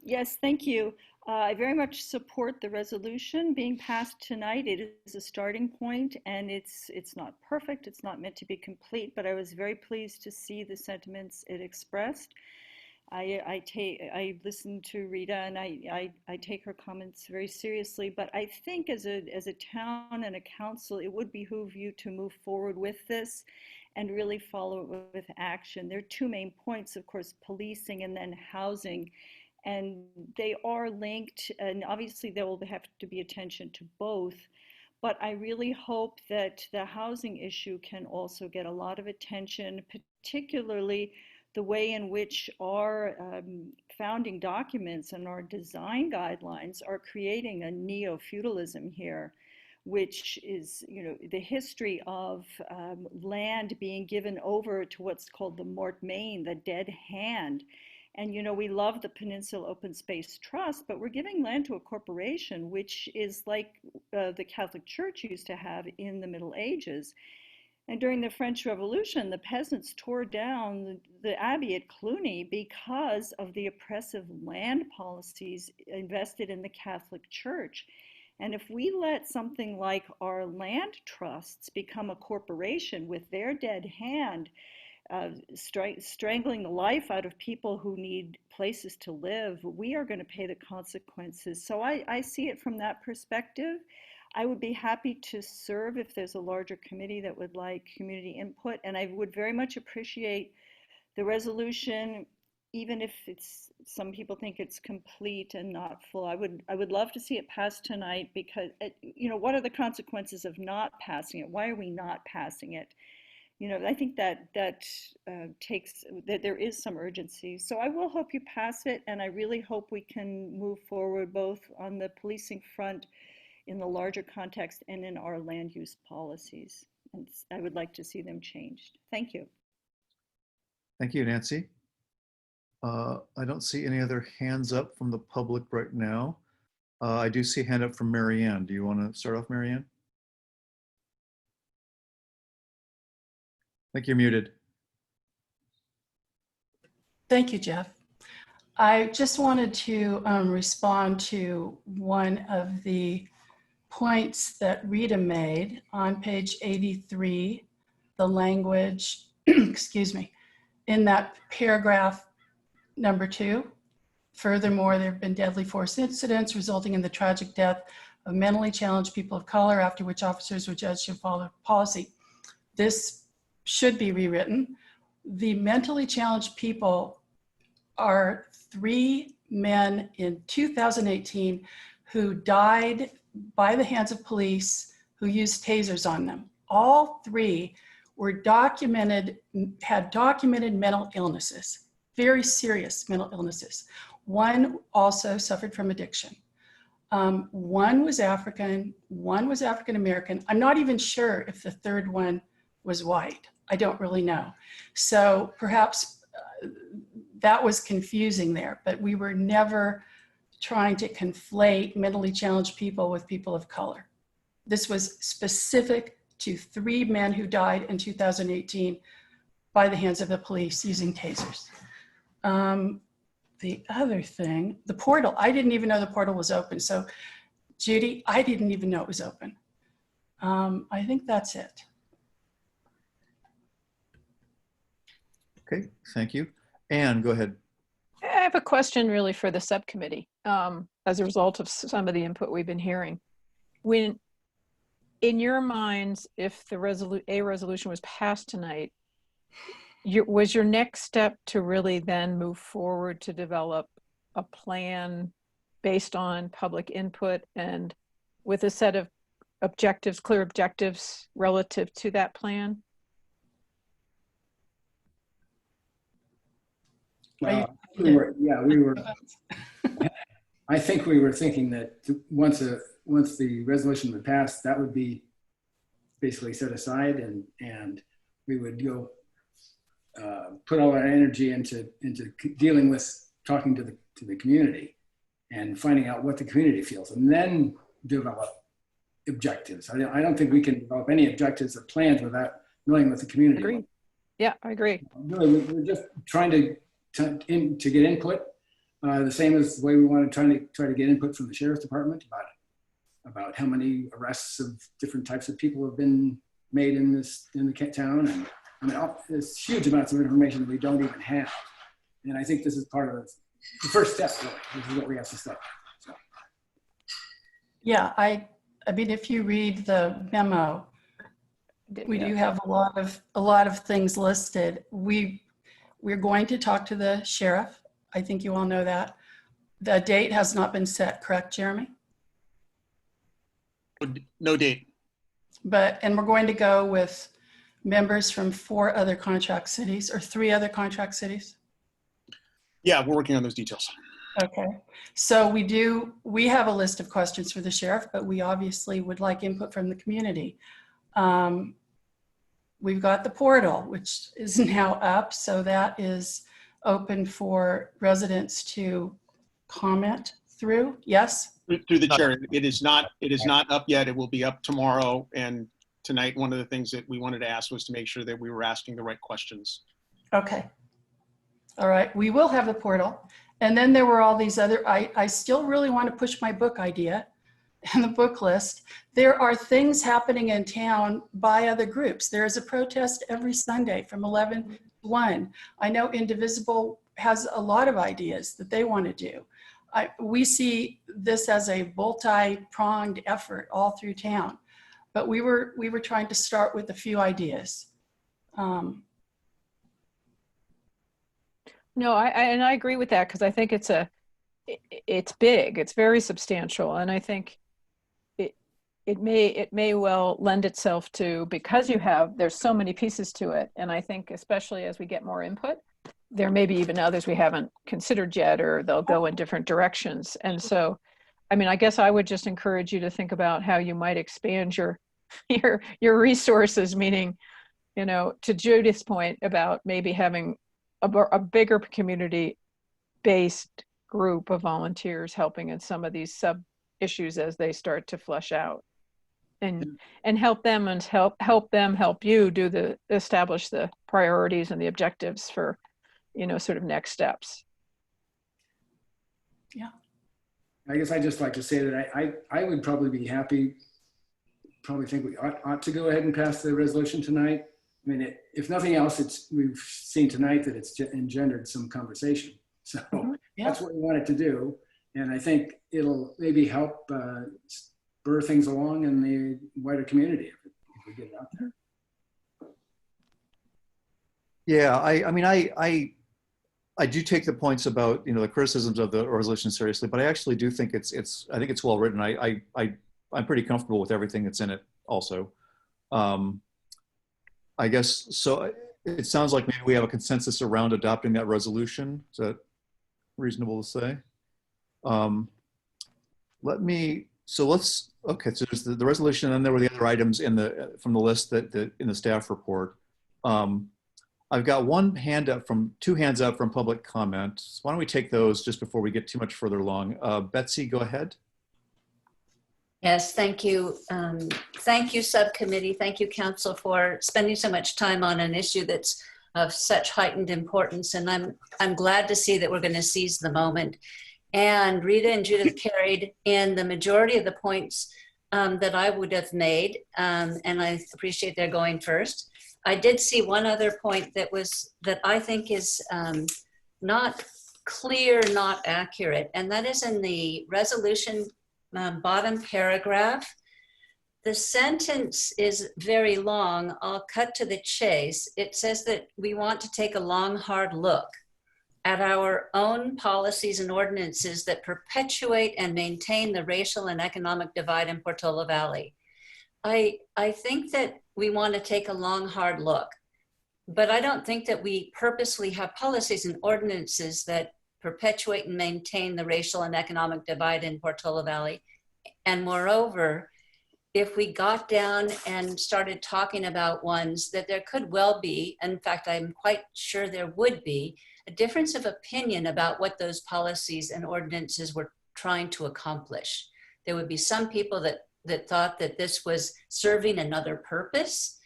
Yes, thank you. I very much support the resolution being passed tonight. It is a starting point, and it's not perfect. It's not meant to be complete, but I was very pleased to see the sentiments it expressed. I listened to Rita, and I take her comments very seriously. But I think as a town and a council, it would behoove you to move forward with this and really follow it with action. There are two main points, of course, policing and then housing. And they are linked, and obviously there will have to be attention to both. But I really hope that the housing issue can also get a lot of attention, particularly the way in which our founding documents and our design guidelines are creating a neo-feudalism here, which is, the history of land being given over to what's called the mort main, the dead hand. And, we love the Peninsula Open Space Trust, but we're giving land to a corporation, which is like the Catholic Church used to have in the Middle Ages. And during the French Revolution, the peasants tore down the abbey at Cluny because of the oppressive land policies invested in the Catholic Church. And if we let something like our land trusts become a corporation with their dead hand, strangling the life out of people who need places to live, we are going to pay the consequences. So I see it from that perspective. I would be happy to serve if there's a larger committee that would like community input, and I would very much appreciate the resolution, even if some people think it's complete and not full. I would love to see it passed tonight, because what are the consequences of not passing it? Why are we not passing it? I think that there is some urgency. So I will hope you pass it, and I really hope we can move forward both on the policing front in the larger context and in our land use policies. And I would like to see them changed. Thank you. Thank you, Nancy. I don't see any other hands up from the public right now. I do see a hand up from Marianne. Do you want to start off, Marianne? I think you're muted. Thank you, Jeff. I just wanted to respond to one of the points that Rita made on page 83, the language, excuse me, in that paragraph number 2. Furthermore, there have been deadly force incidents resulting in the tragic death of mentally challenged people of color, after which officers were judged to follow policy. This should be rewritten. The mentally challenged people are 3 men in 2018 who died by the hands of police who used tasers on them. All 3 were had documented mental illnesses, very serious mental illnesses. One also suffered from addiction. One was African, one was African American. I'm not even sure if the third one was white. I don't really know. So perhaps that was confusing there, but we were never trying to conflate mentally challenged people with people of color. This was specific to 3 men who died in 2018 by the hands of the police using tasers. The other thing, the portal, I didn't even know the portal was open. So Judy, I didn't even know it was open. I think that's it. Okay, thank you. Anne, go ahead. I have a question really for the subcommittee as a result of some of the input we've been hearing. When, in your minds, if the resolution was passed tonight, was your next step to really then move forward to develop a plan based on public input and with a set of objectives, clear objectives relative to that plan? We were, yeah, we were. I think we were thinking that once the resolution would pass, that would be basically set aside, and we would go put all our energy into dealing with talking to the community and finding out what the community feels, and then develop objectives. I don't think we can develop any objectives or plans without knowing what the community. Agree. Yeah, I agree. Really, we're just trying to get input. The same as the way we want to try to get input from the sheriff's department about how many arrests of different types of people have been made in the town, and I mean, there's huge amounts of information we don't even have. And I think this is part of the first step. Really. This is what we have to start. So. Yeah, I mean, if you read the memo, we do have a lot of things listed. We're going to talk to the sheriff. I think you all know that. The date has not been set, correct, Jeremy? No date. And we're going to go with members from 4 other contract cities or 3 other contract cities? Yeah, we're working on those details. Okay. So we have a list of questions for the sheriff, but we obviously would like input from the community. We've got the portal, which is now up. So that is open for residents to comment through. Yes? Through the chair. It is not up yet. It will be up tomorrow. And tonight, one of the things that we wanted to ask was to make sure that we were asking the right questions. Okay. All right. We will have the portal. And then there were all these other, I still really want to push my book idea and the book list. There are things happening in town by other groups. There is a protest every Sunday from 11 to 1. I know Indivisible has a lot of ideas that they want to do. We see this as a multi-pronged effort all through town, but we were trying to start with a few ideas. No, I agree with that, because I think it's big, it's very substantial, and I think it may well lend itself to, because there's so many pieces to it, and I think especially as we get more input, there may be even others we haven't considered yet, or they'll go in different directions. And so, I mean, I guess I would just encourage you to think about how you might expand your resources, meaning, to Judith's point about maybe having a bigger community-based group of volunteers helping in some of these sub issues as they start to flesh out, and help them help you establish the priorities and the objectives for, sort of next steps. Yeah. I guess I'd just like to say that I would probably be happy, think we ought to go ahead and pass the resolution tonight. I mean, if nothing else, we've seen tonight that it's engendered some conversation. So that's what we wanted to do. And I think it'll maybe help spur things along in the wider community if we get it out there. Yeah, I mean, I do take the points about, the criticisms of the resolution seriously, but I actually do think I think it's well written. I'm pretty comfortable with everything that's in it also. I guess, so it sounds like maybe we have a consensus around adopting that resolution. Is that reasonable to say? So there's the resolution, and then there were the other items from the list that in the staff report. I've got two hands up from public comment. So why don't we take those just before we get too much further along? Betsy, go ahead. Yes, thank you. Thank you, subcommittee. Thank you, council, for spending so much time on an issue that's of such heightened importance. And I'm glad to see that we're going to seize the moment. And Rita and Judith carried in the majority of the points that I would have made, and I appreciate their going first. I did see one other point that I think is not clear, not accurate, and that is in the resolution bottom paragraph. The sentence is very long. I'll cut to the chase. It says that we want to take a long, hard look at our own policies and ordinances that perpetuate and maintain the racial and economic divide in Portola Valley. I think that we want to take a long, hard look, but I don't think that we purposely have policies and ordinances that perpetuate and maintain the racial and economic divide in Portola Valley. And moreover, if we got down and started talking about ones that there could well be, in fact, I'm quite sure there would be, a difference of opinion about what those policies and ordinances were trying to accomplish. There would be some people that thought that this was serving another purpose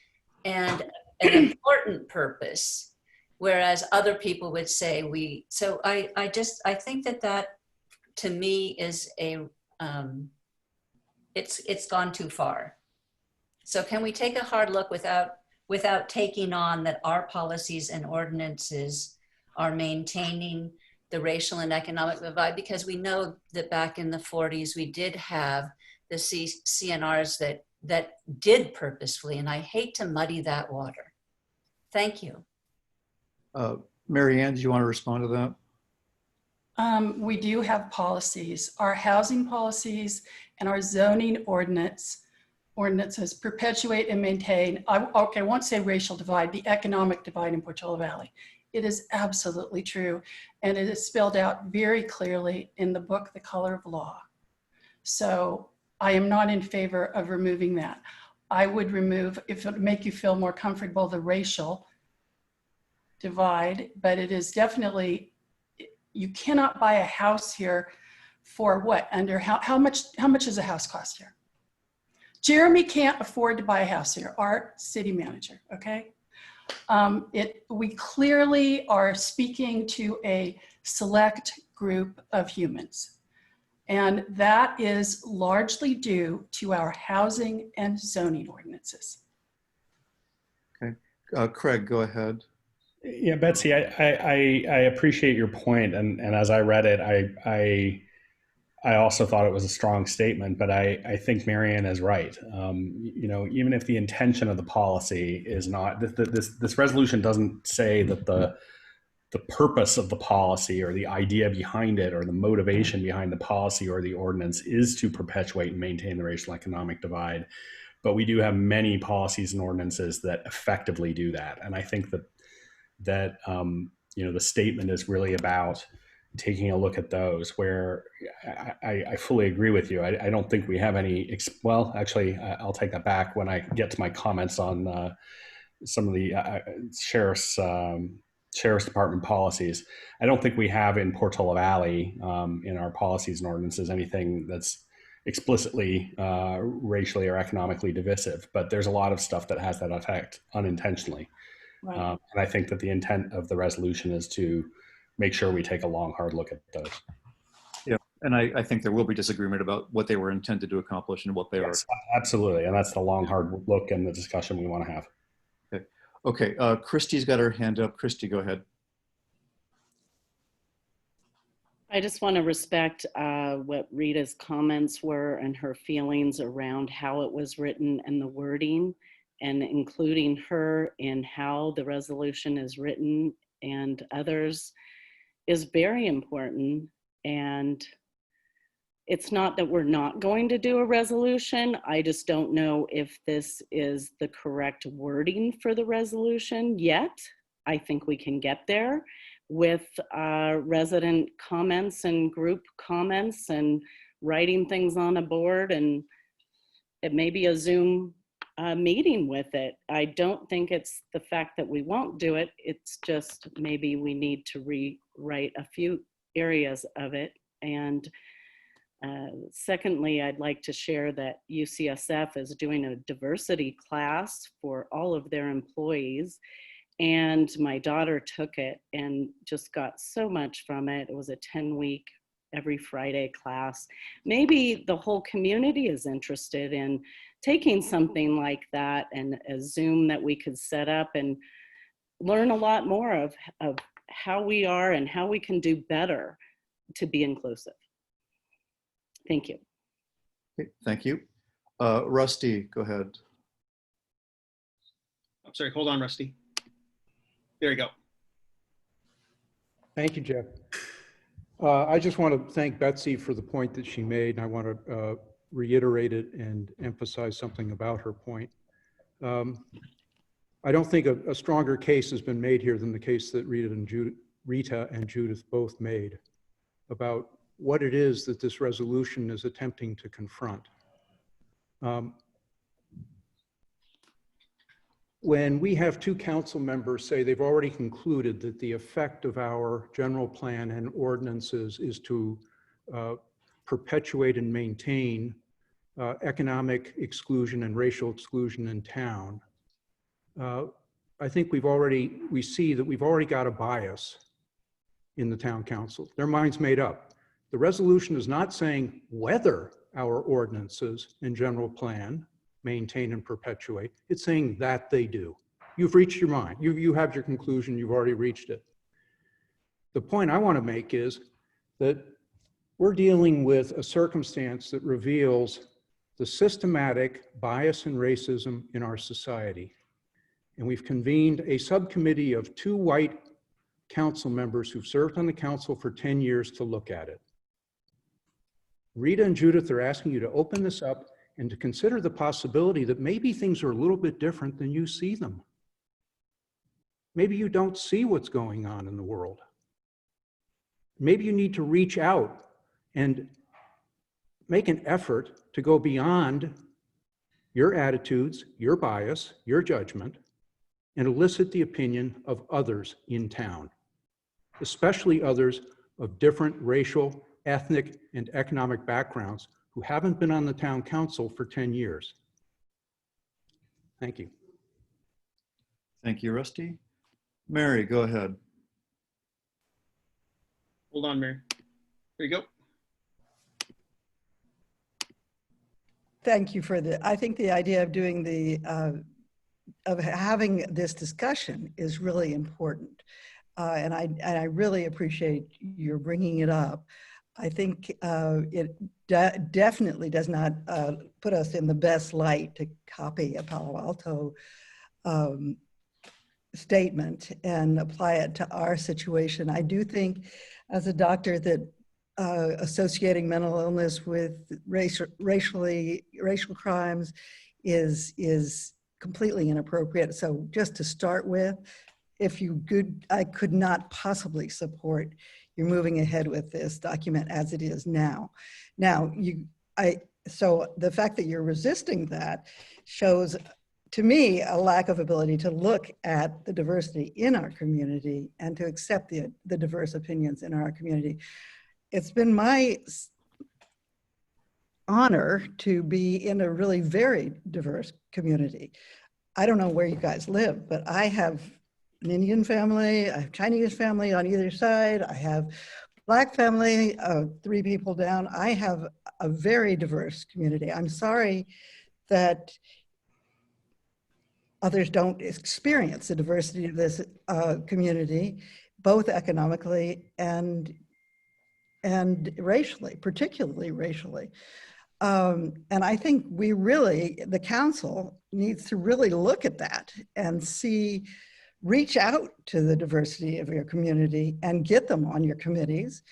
and an important purpose, whereas other people would say so I think that to me is it's gone too far. So can we take a hard look without taking on that our policies and ordinances are maintaining the racial and economic divide? Because we know that back in the 40s, we did have the CNRs that did purposefully, and I hate to muddy that water. Thank you. Mary Ann, do you want to respond to that? We do have policies. Our housing policies and our zoning ordinances perpetuate and maintain, I won't say racial divide, the economic divide in Portola Valley. It is absolutely true. And it is spelled out very clearly in the book, The Color of Law. So I am not in favor of removing that. I would remove, if it would make you feel more comfortable, the racial divide, but it is definitely, you cannot buy a house here for what? Under how much does a house cost here? Jeremy can't afford to buy a house here, our city manager, okay? We clearly are speaking to a select group of humans. And that is largely due to our housing and zoning ordinances. Okay, Craig, go ahead. Yeah, Betsy, I appreciate your point, and as I read it, I also thought it was a strong statement, but I think Marianne is right. You know, even if the intention of the policy is not, this resolution doesn't say that the purpose of the policy or the idea behind it or the motivation behind the policy or the ordinance is to perpetuate and maintain the racial economic divide. But we do have many policies and ordinances that effectively do that. And I think that you know, the statement is really about taking a look at those where I fully agree with you. I don't think we have any, well, actually, I'll take that back when I get to my comments on some of the Sheriff's Department policies. I don't think we have in Portola Valley in our policies and ordinances anything that's explicitly racially or economically divisive, but there's a lot of stuff that has that effect unintentionally. Right. And I think that the intent of the resolution is to make sure we take a long, hard look at those. Yeah, and I think there will be disagreement about what they were intended to accomplish and what they Yes, absolutely. And that's the long, hard look and the discussion we want to have. Okay, Christy's got her hand up. Christy, go ahead. I just want to respect what Rita's comments were and her feelings around how it was written and the wording, and including her in how the resolution is written and others is very important. And it's not that we're not going to do a resolution. I just don't know if this is the correct wording for the resolution yet. I think we can get there with resident comments and group comments and writing things on a board, and it may be a Zoom meeting with it. I don't think it's the fact that we won't do it. It's just maybe we need to rewrite a few areas of it. And secondly, I'd like to share that UCSF is doing a diversity class for all of their employees. And my daughter took it and just got so much from it. It was a 10-week, every Friday class. Maybe the whole community is interested in taking something like that and a Zoom that we could set up and learn a lot more of how we are and how we can do better to be inclusive. Thank you. Okay, thank you. Rusty, go ahead. I'm sorry, hold on, Rusty. There you go. Thank you, Jeff. I just want to thank Betsy for the point that she made, and I want to reiterate it and emphasize something about her point. I don't think a stronger case has been made here than the case that Rita and Rita and Judith both made about what it is that this resolution is attempting to confront. When we have two council members say they've already concluded that the effect of our general plan and ordinances is to perpetuate and maintain economic exclusion and racial exclusion in town, I think we see that we've already got a bias in the town council. Their mind's made up. The resolution is not saying whether our ordinances and general plan maintain and perpetuate. It's saying that they do. You've reached your mind. You have your conclusion. You've already reached it. The point I want to make is that we're dealing with a circumstance that reveals the systematic bias and racism in our society. And we've convened a subcommittee of 2 white council members who've served on the council for 10 years to look at it. Rita and Judith are asking you to open this up and to consider the possibility that maybe things are a little bit different than you see them. Maybe you don't see what's going on in the world. Maybe you need to reach out and make an effort to go beyond your attitudes, your bias, your judgment, and elicit the opinion of others in town, especially others of different racial, ethnic, and economic backgrounds who haven't been on the town council for 10 years. Thank you. Thank you, Rusty. Mary, go ahead. Hold on, Mary. There you go. Thank you for I think the idea of doing of having this discussion is really important. And I really appreciate your bringing it up. I think it definitely does not put us in the best light to copy a Palo Alto statement and apply it to our situation. I do think as a doctor that associating mental illness with racial crimes is completely inappropriate. So just to start with, I could not possibly support you're moving ahead with this document as it is now. So the fact that you're resisting that shows to me a lack of ability to look at the diversity in our community and to accept the diverse opinions in our community. It's been my honor to be in a really very diverse community. I don't know where you guys live, but I have an Indian family, I have Chinese family on either side, I have Black family, 3 people down. I have a very diverse community. I'm sorry that others don't experience the diversity of this community, both economically and racially, particularly racially. And I think the council needs to really look at that and reach out to the diversity of your community and get them on your committees,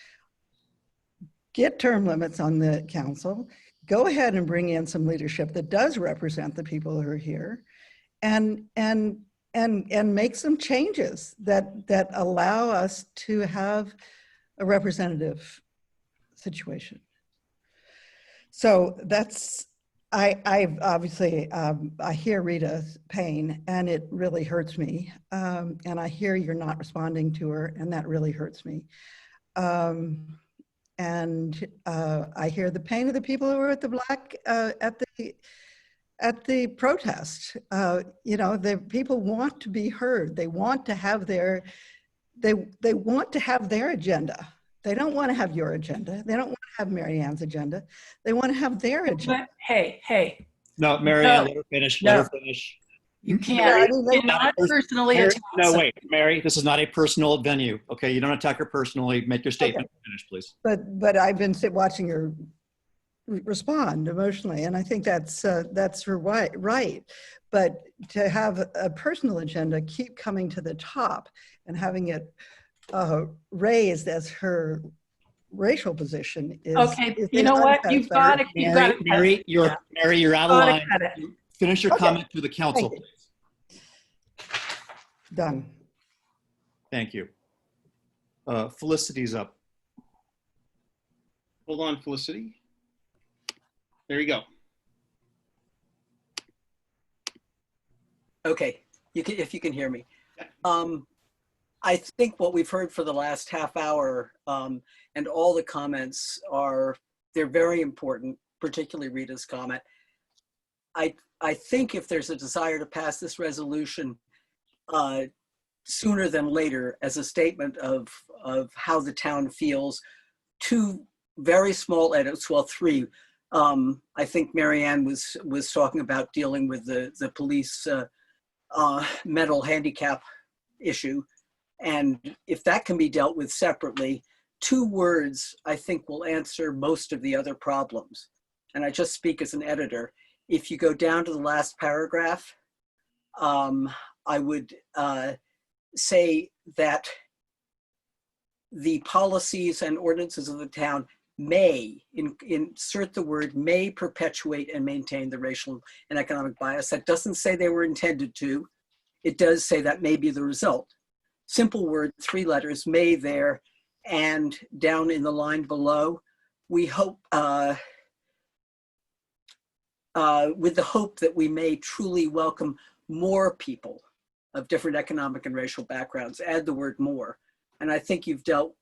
get term limits on the council, go ahead and bring in some leadership that does represent the people who are here, and make some changes that allow us to have a representative situation. So I obviously, I hear Rita's pain and it really hurts me. And I hear you're not responding to her and that really hurts me. And I hear the pain of the people who were at the protest. The people want to be heard. They want to have their agenda. They don't want to have your agenda. They don't want to have Mary Ann's agenda. They want to have their agenda. But hey. No, Mary Ann, let her finish. Let her finish. You can't. You're not personally attacked. No, wait, Mary, this is not a personal venue. Okay, you don't attack her personally. Make your statement. Okay. Finish, please. But I've been watching her respond emotionally, and I think that's her right. But to have a personal agenda keep coming to the top and having it raised as her racial position is okay. You know what? You've got it. Mary, you're out of line. Finish your comment to the council, please. Done. Thank you. Felicity's up. Hold on, Felicity. There you go. Okay, if you can hear me. I think what we've heard for the last half hour and all the comments they're very important, particularly Rita's comment. I think if there's a desire to pass this resolution sooner than later as a statement of how the town feels, 2 very small edits, well, 3. I think Marianne was talking about dealing with the police mental handicap issue. And if that can be dealt with separately, 2 words, I think, will answer most of the other problems. And I just speak as an editor. If you go down to the last paragraph, I would say that the policies and ordinances of the town may, insert the word may, perpetuate and maintain the racial and economic bias. That doesn't say they were intended to. It does say that may be the result. Simple word, 3 letters, may there, and down in the line below, we hope, with the hope that we may truly welcome more people of different economic and racial backgrounds, add the word more. And I think you've dealt,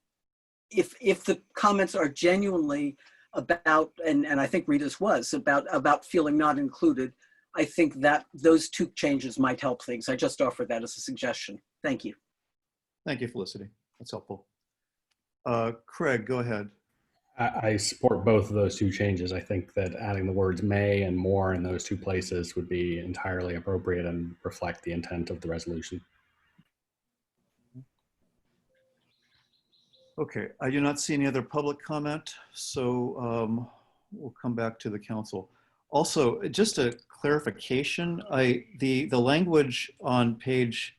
if the comments are genuinely about, and I think Rita's was, about feeling not included, I think that those 2 changes might help things. I just offer that as a suggestion. Thank you. Thank you, Felicity. That's helpful. Craig, go ahead. I support both of those 2 changes. I think that adding the words may and more in those 2 places would be entirely appropriate and reflect the intent of the resolution. Okay, I do not see any other public comment, so we'll come back to the council. Also, just a clarification, the language on page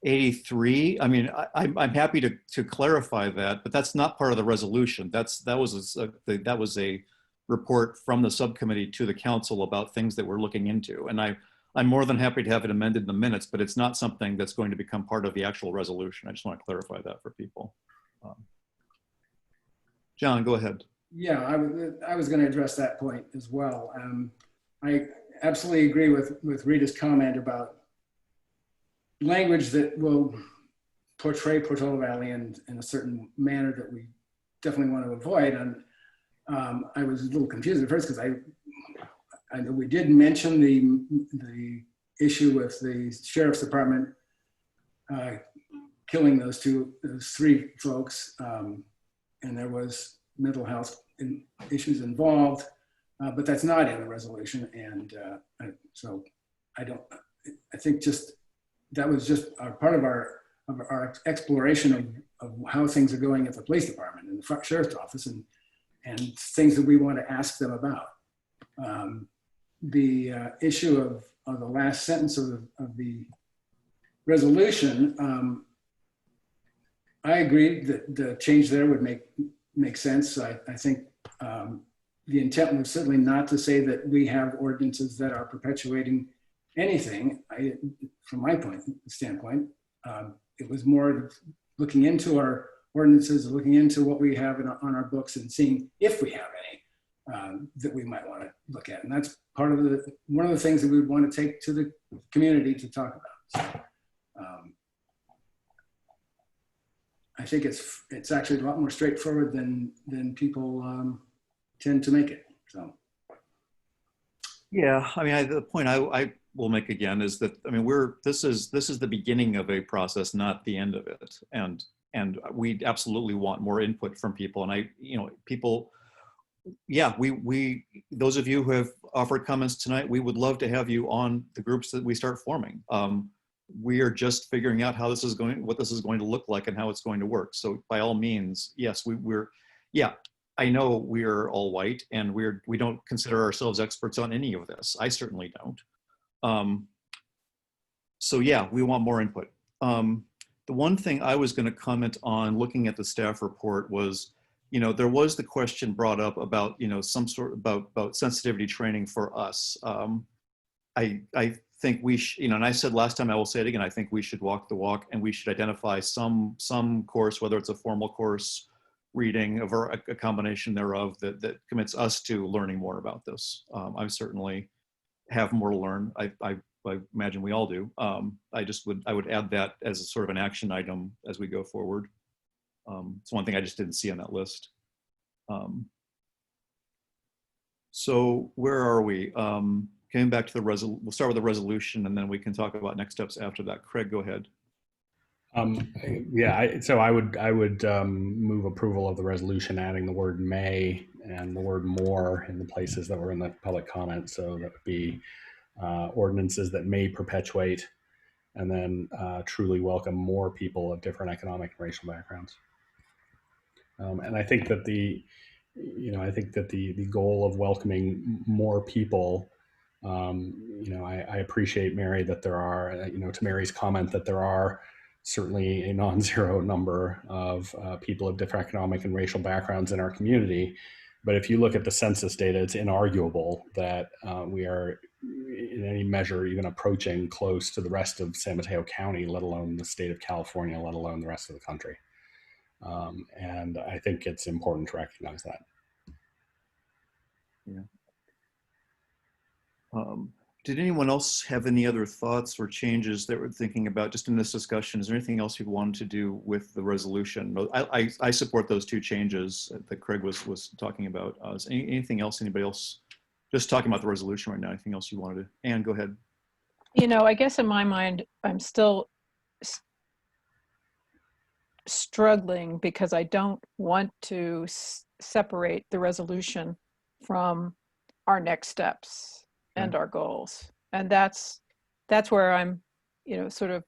83, I mean, I'm happy to clarify that, but that's not part of the resolution. That was a report from the subcommittee to the council about things that we're looking into. And I'm more than happy to have it amended in the minutes, but it's not something that's going to become part of the actual resolution. I just want to clarify that for people. John, go ahead. Yeah, I was going to address that point as well. I absolutely agree with Rita's comment about language that will portray Portola Valley in a certain manner that we definitely want to avoid. And I was a little confused at first because I know we did mention the issue with the sheriff's department killing those 3 folks, and there was mental health issues involved, but that's not in the resolution. And so I think just that was just part of our exploration of how things are going at the police department and the sheriff's office, and things that we want to ask them about. The issue of the last sentence of the resolution, I agree that the change there would make sense. I think the intent was certainly not to say that we have ordinances that are perpetuating anything. From my standpoint, it was more looking into our ordinances, looking into what we have on our books and seeing if we have any that we might want to look at. And that's part of one of the things that we would want to take to the community to talk about. So, I think it's actually a lot more straightforward than people tend to make it. So. Yeah, I mean, the point I will make again is that, I mean, this is the beginning of a process, not the end of it. And we absolutely want more input from people. And people, yeah, we those of you who have offered comments tonight, we would love to have you on the groups that we start forming. We are just figuring out how this is going, what this is going to look like and how it's going to work. So by all means, yes, yeah, I know we're all white and we don't consider ourselves experts on any of this. I certainly don't. So yeah, we want more input. The one thing I was going to comment on looking at the staff report was, there was the question brought up about, some sort about sensitivity training for us. I think and I said last time, I will say it again, I think we should walk the walk, and we should identify some course, whether it's a formal course, reading, or a combination thereof, that commits us to learning more about this. I certainly have more to learn. I imagine we all do. I would add that as a sort of an action item as we go forward. It's one thing I just didn't see on that list. So where are we? Getting back to we'll start with the resolution, and then we can talk about next steps after that. Craig, go ahead. So I would move approval of the resolution, adding the word may and the word more in the places that were in the public comment. So that would be ordinances that may perpetuate, and then truly welcome more people of different economic and racial backgrounds. And I think that the goal of welcoming more people, I appreciate, Mary, that there are, to Mary's comment, that there are certainly a non-zero number of people of different economic and racial backgrounds in our community. But if you look at the census data, it's inarguable that we are in any measure even approaching close to the rest of San Mateo County, let alone the state of California, let alone the rest of the country. And I think it's important to recognize that. Yeah. Did anyone else have any other thoughts or changes that we're thinking about just in this discussion? Is there anything else you wanted to do with the resolution? I support those two changes that Craig was talking about. Is anything else, anybody else, just talking about the resolution right now, anything else you wanted to, Anne, go ahead. I guess in my mind, I'm still struggling because I don't want to separate the resolution from our next steps and our goals. And that's where I'm, sort of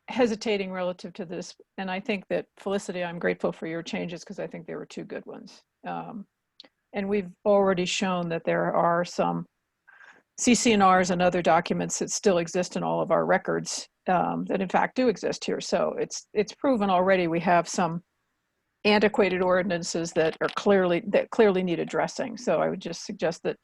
hesitating relative to this. And I think that, Felicity, I'm grateful for your changes because I think they were two good ones. And we've already shown that there are some CC&Rs and other documents that still exist in all of our records that in fact do exist here. So it's proven already we have some antiquated ordinances that clearly need addressing. So I would just suggest that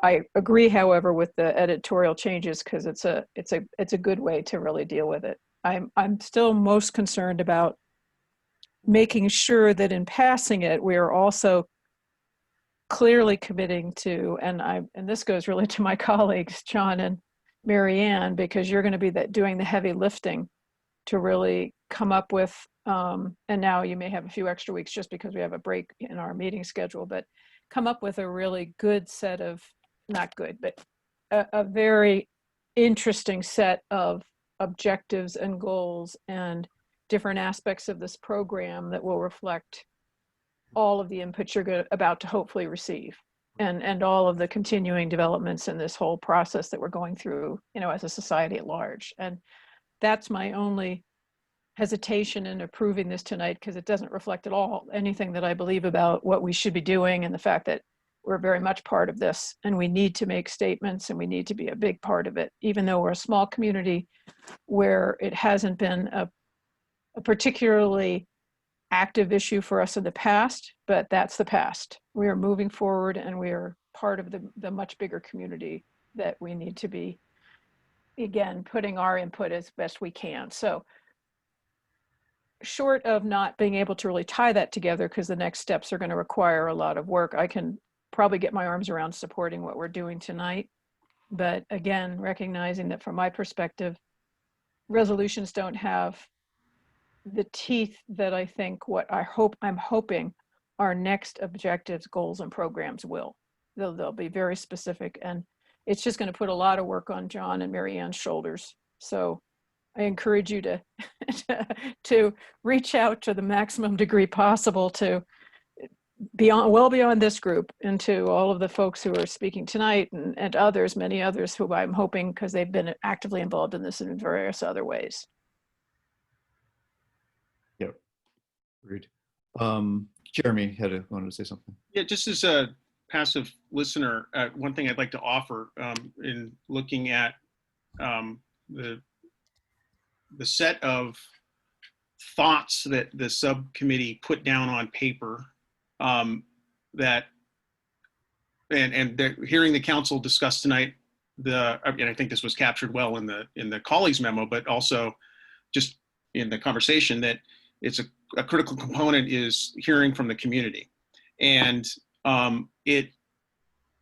I agree, however, with the editorial changes because it's a good way to really deal with it. I'm still most concerned about making sure that in passing it, we are also clearly committing to, and this goes really to my colleagues, John and Mary Ann, because you're going to be doing the heavy lifting to really come up with, and now you may have a few extra weeks just because we have a break in our meeting schedule, but come up with a really good set of, not good, but a very interesting set of objectives and goals and different aspects of this program that will reflect all of the input you're about to hopefully receive, and all of the continuing developments in this whole process that we're going through, as a society at large. And that's my only hesitation in approving this tonight, because it doesn't reflect at all anything that I believe about what we should be doing and the fact that we're very much part of this and we need to make statements and we need to be a big part of it, even though we're a small community where it hasn't been a particularly active issue for us in the past, but that's the past. We are moving forward and we are part of the much bigger community that we need to be, again, putting our input as best we can. So short of not being able to really tie that together, because the next steps are going to require a lot of work, I can probably get my arms around supporting what we're doing tonight. But again, recognizing that from my perspective, resolutions don't have the teeth that I think I'm hoping our next objectives, goals, and programs will. They'll be very specific, and it's just going to put a lot of work on John and Mary Ann's shoulders. So I encourage you to reach out to the maximum degree possible to well beyond this group, and to all of the folks who are speaking tonight and others, many others who I'm hoping, because they've been actively involved in this in various other ways. Yep. Agreed. Jeremy wanted to say something. Yeah, just as a passive listener, one thing I'd like to offer in looking at the set of thoughts that the subcommittee put down on paper, hearing the council discuss tonight I mean, I think this was captured well in the colleagues memo, but also just in the conversation, that it's a critical component is hearing from the community. And it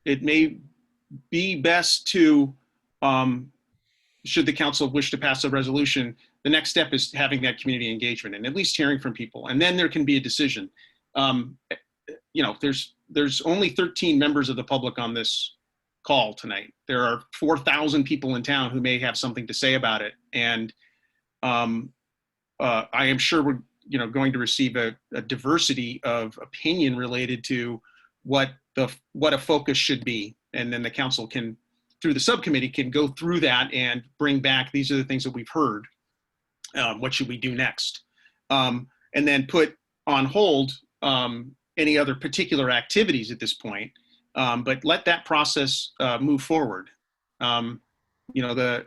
may be best to, should the council wish to pass a resolution, the next step is having that community engagement and at least hearing from people. And then there can be a decision. You know, there's only 13 members of the public on this call tonight. There are 4,000 people in town who may have something to say about it. And I am sure we're, you know, going to receive a diversity of opinion related to what a focus should be. And then the council can, through the subcommittee, can go through that and bring back, these are the things that we've heard. What should we do next? And then put on hold any other particular activities at this point, but let that process move forward. You know,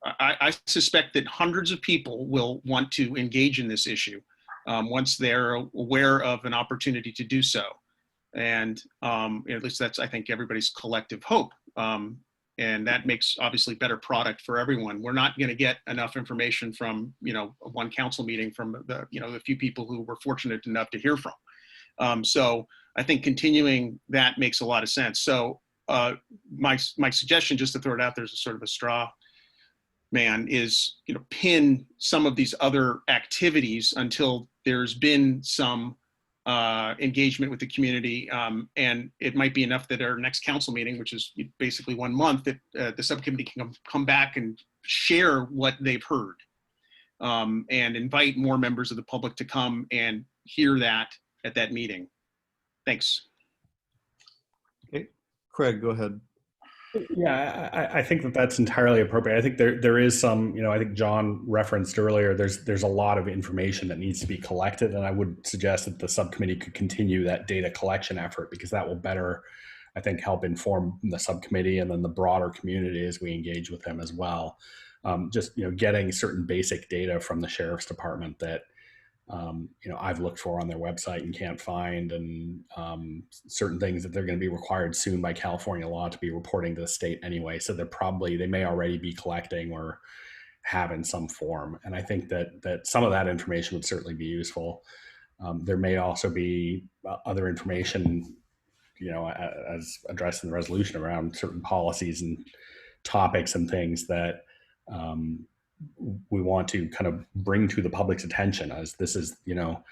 I suspect that hundreds of people will want to engage in this issue once they're aware of an opportunity to do so. And at least that's, I think, everybody's collective hope. And that makes obviously better product for everyone. We're not going to get enough information from, you know, one council meeting from the, you know, the few people who were fortunate enough to hear from. So I think continuing that makes a lot of sense. So my suggestion, just to throw it out there as a sort of a straw man, is, you know, pin some of these other activities until there's been some engagement with the community, and it might be enough that our next council meeting, which is basically 1 month, that the subcommittee can come back and share what they've heard, and invite more members of the public to come and hear that at that meeting. Thanks. Okay, Craig, go ahead. Yeah, I think that that's entirely appropriate. I think there is some, you know, I think John referenced earlier, there's a lot of information that needs to be collected, and I would suggest that the subcommittee could continue that data collection effort, because that will better, I think, help inform the subcommittee and then the broader community as we engage with them as well. Just, you know, getting certain basic data from the sheriff's department that, you know, I've looked for on their website and can't find, and certain things that they're going to be required soon by California law to be reporting to the state anyway. So they may already be collecting or have in some form. And I think that some of that information would certainly be useful. There may also be other information, you know, as addressed in the resolution around certain policies and topics and things that we want to kind of bring to the public's attention, as this is, you know,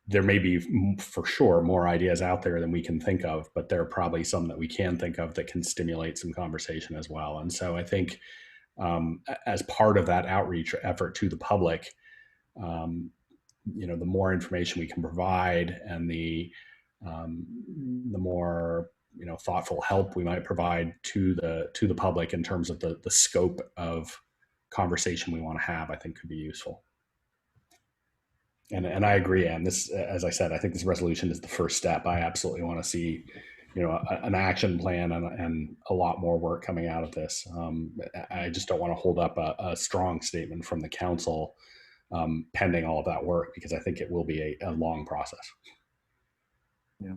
there may be for sure more ideas out there than we can think of, but there are probably some that we can think of that can stimulate some conversation as well. And so I think as part of that outreach effort to the public, you know, the more information we can provide and the more, you know, thoughtful help we might provide to the public in terms of the scope of conversation we want to have, I think could be useful. And I agree, Anne, this, as I said, I think this resolution is the first step. I absolutely want to see, you know, an action plan and a lot more work coming out of this. I just don't want to hold up a strong statement from the council pending all of that work, because I think it will be a long process. Yeah.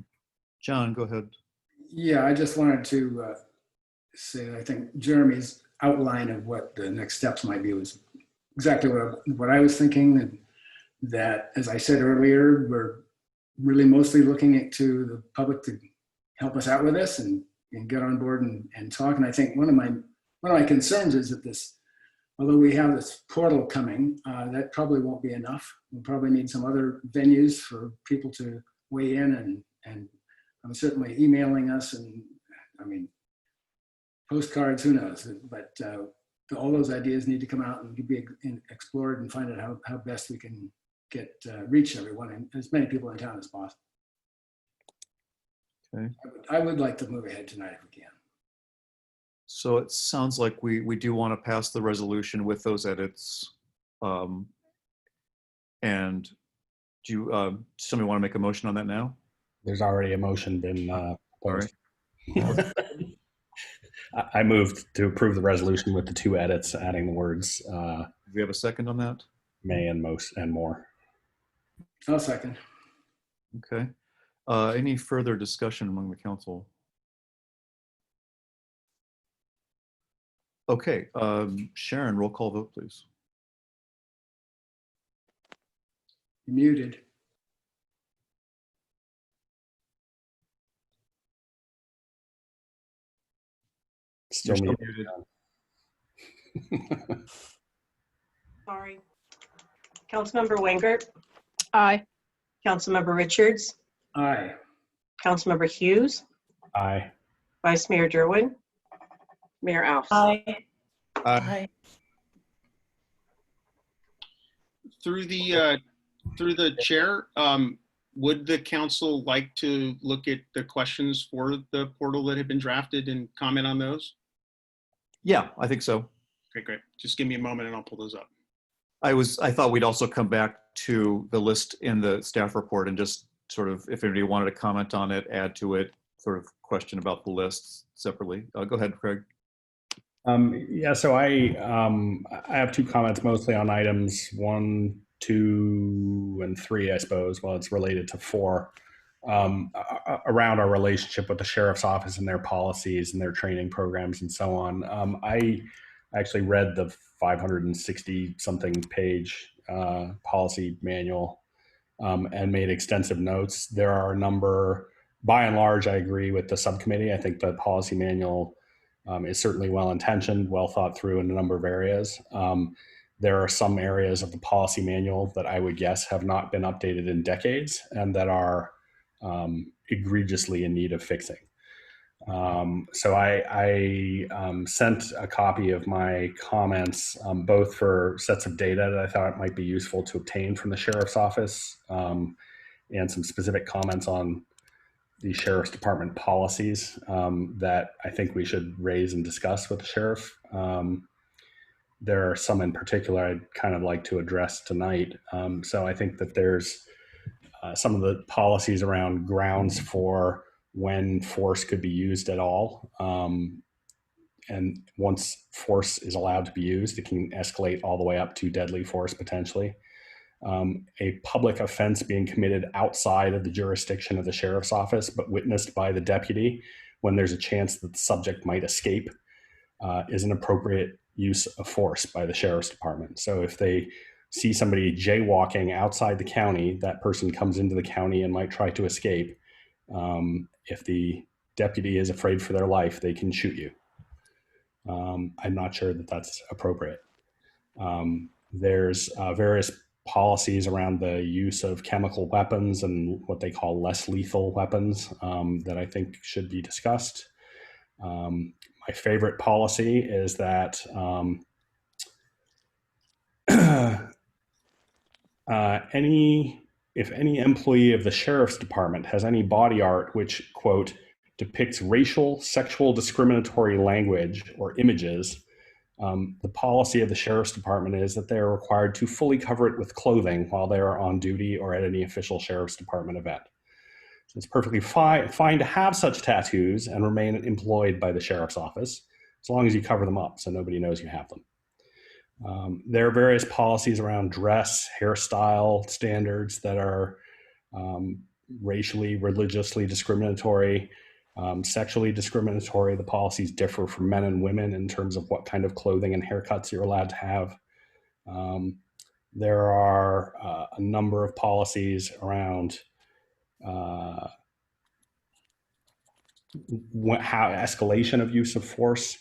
John, go ahead. Yeah, I just wanted to say that I think Jeremy's outline of what the next steps might be was exactly what I was thinking, and that, as I said earlier, we're really mostly looking to the public to help us out with this and get on board and talk. And I think one of my concerns is that this, although we have this portal coming, that probably won't be enough. We'll probably need some other venues for people to weigh in, and I'm certainly emailing us, and I mean, postcards, who knows, but all those ideas need to come out and be explored and find out how best we can reach everyone and as many people in town as possible. Okay. I would like to move ahead tonight if we can. So it sounds like we do want to pass the resolution with those edits. And do you, somebody want to make a motion on that now? There's already a motion been proposed. I moved to approve the resolution with the 2 edits, adding the words. Do we have a second on that? May and most and more. I'll second. Okay. Any further discussion among the council? Okay, Sharon, roll call vote, please. Muted. Still You're muted. Sorry. Councilmember Weingart, Aye. Councilmember Richards, Aye. Councilmember Hughes, Aye. Vice Mayor Derwin, Mayor Alves. Aye. Aye. Through the chair, would the council like to look at the questions for the portal that have been drafted and comment on those? Yeah, I think so. Okay, great. Just give me a moment and I'll pull those up. I thought we'd also come back to the list in the staff report and just sort of, if anybody wanted to comment on it, add to it, sort of question about the lists separately. Go ahead, Craig. Yeah, so I have two comments mostly on items 1, 2, and 3, I suppose. Well, it's related to 4, around our relationship with the sheriff's office and their policies and their training programs and so on. I actually read the 560 something page policy manual and made extensive notes. There are a number, by and large, I agree with the subcommittee. I think the policy manual is certainly well-intentioned, well thought through in a number of areas. There are some areas of the policy manual that I would guess have not been updated in decades and that are egregiously in need of fixing. So I sent a copy of my comments, both for sets of data that I thought might be useful to obtain from the sheriff's office, and some specific comments on the sheriff's department policies that I think we should raise and discuss with the sheriff. There are some in particular I'd kind of like to address tonight. So I think that there's some of the policies around grounds for when force could be used at all. And once force is allowed to be used, it can escalate all the way up to deadly force potentially. A public offense being committed outside of the jurisdiction of the sheriff's office, but witnessed by the deputy when there's a chance that the subject might escape, is an appropriate use of force by the sheriff's department. So if they see somebody jaywalking outside the county, that person comes into the county and might try to escape. If the deputy is afraid for their life, they can shoot you. I'm not sure that that's appropriate. There's various policies around the use of chemical weapons and what they call less lethal weapons that I think should be discussed. My favorite policy is that if any employee of the sheriff's department has any body art which, quote, depicts racial, sexual discriminatory language or images, the policy of the sheriff's department is that they are required to fully cover it with clothing while they are on duty or at any official sheriff's department event. So it's perfectly fine to have such tattoos and remain employed by the sheriff's office, as long as you cover them up so nobody knows you have them. There are various policies around dress, hairstyle standards that are racially, religiously discriminatory, sexually discriminatory. The policies differ for men and women in terms of what kind of clothing and haircuts you're allowed to have. There are a number of policies around how escalation of use of force.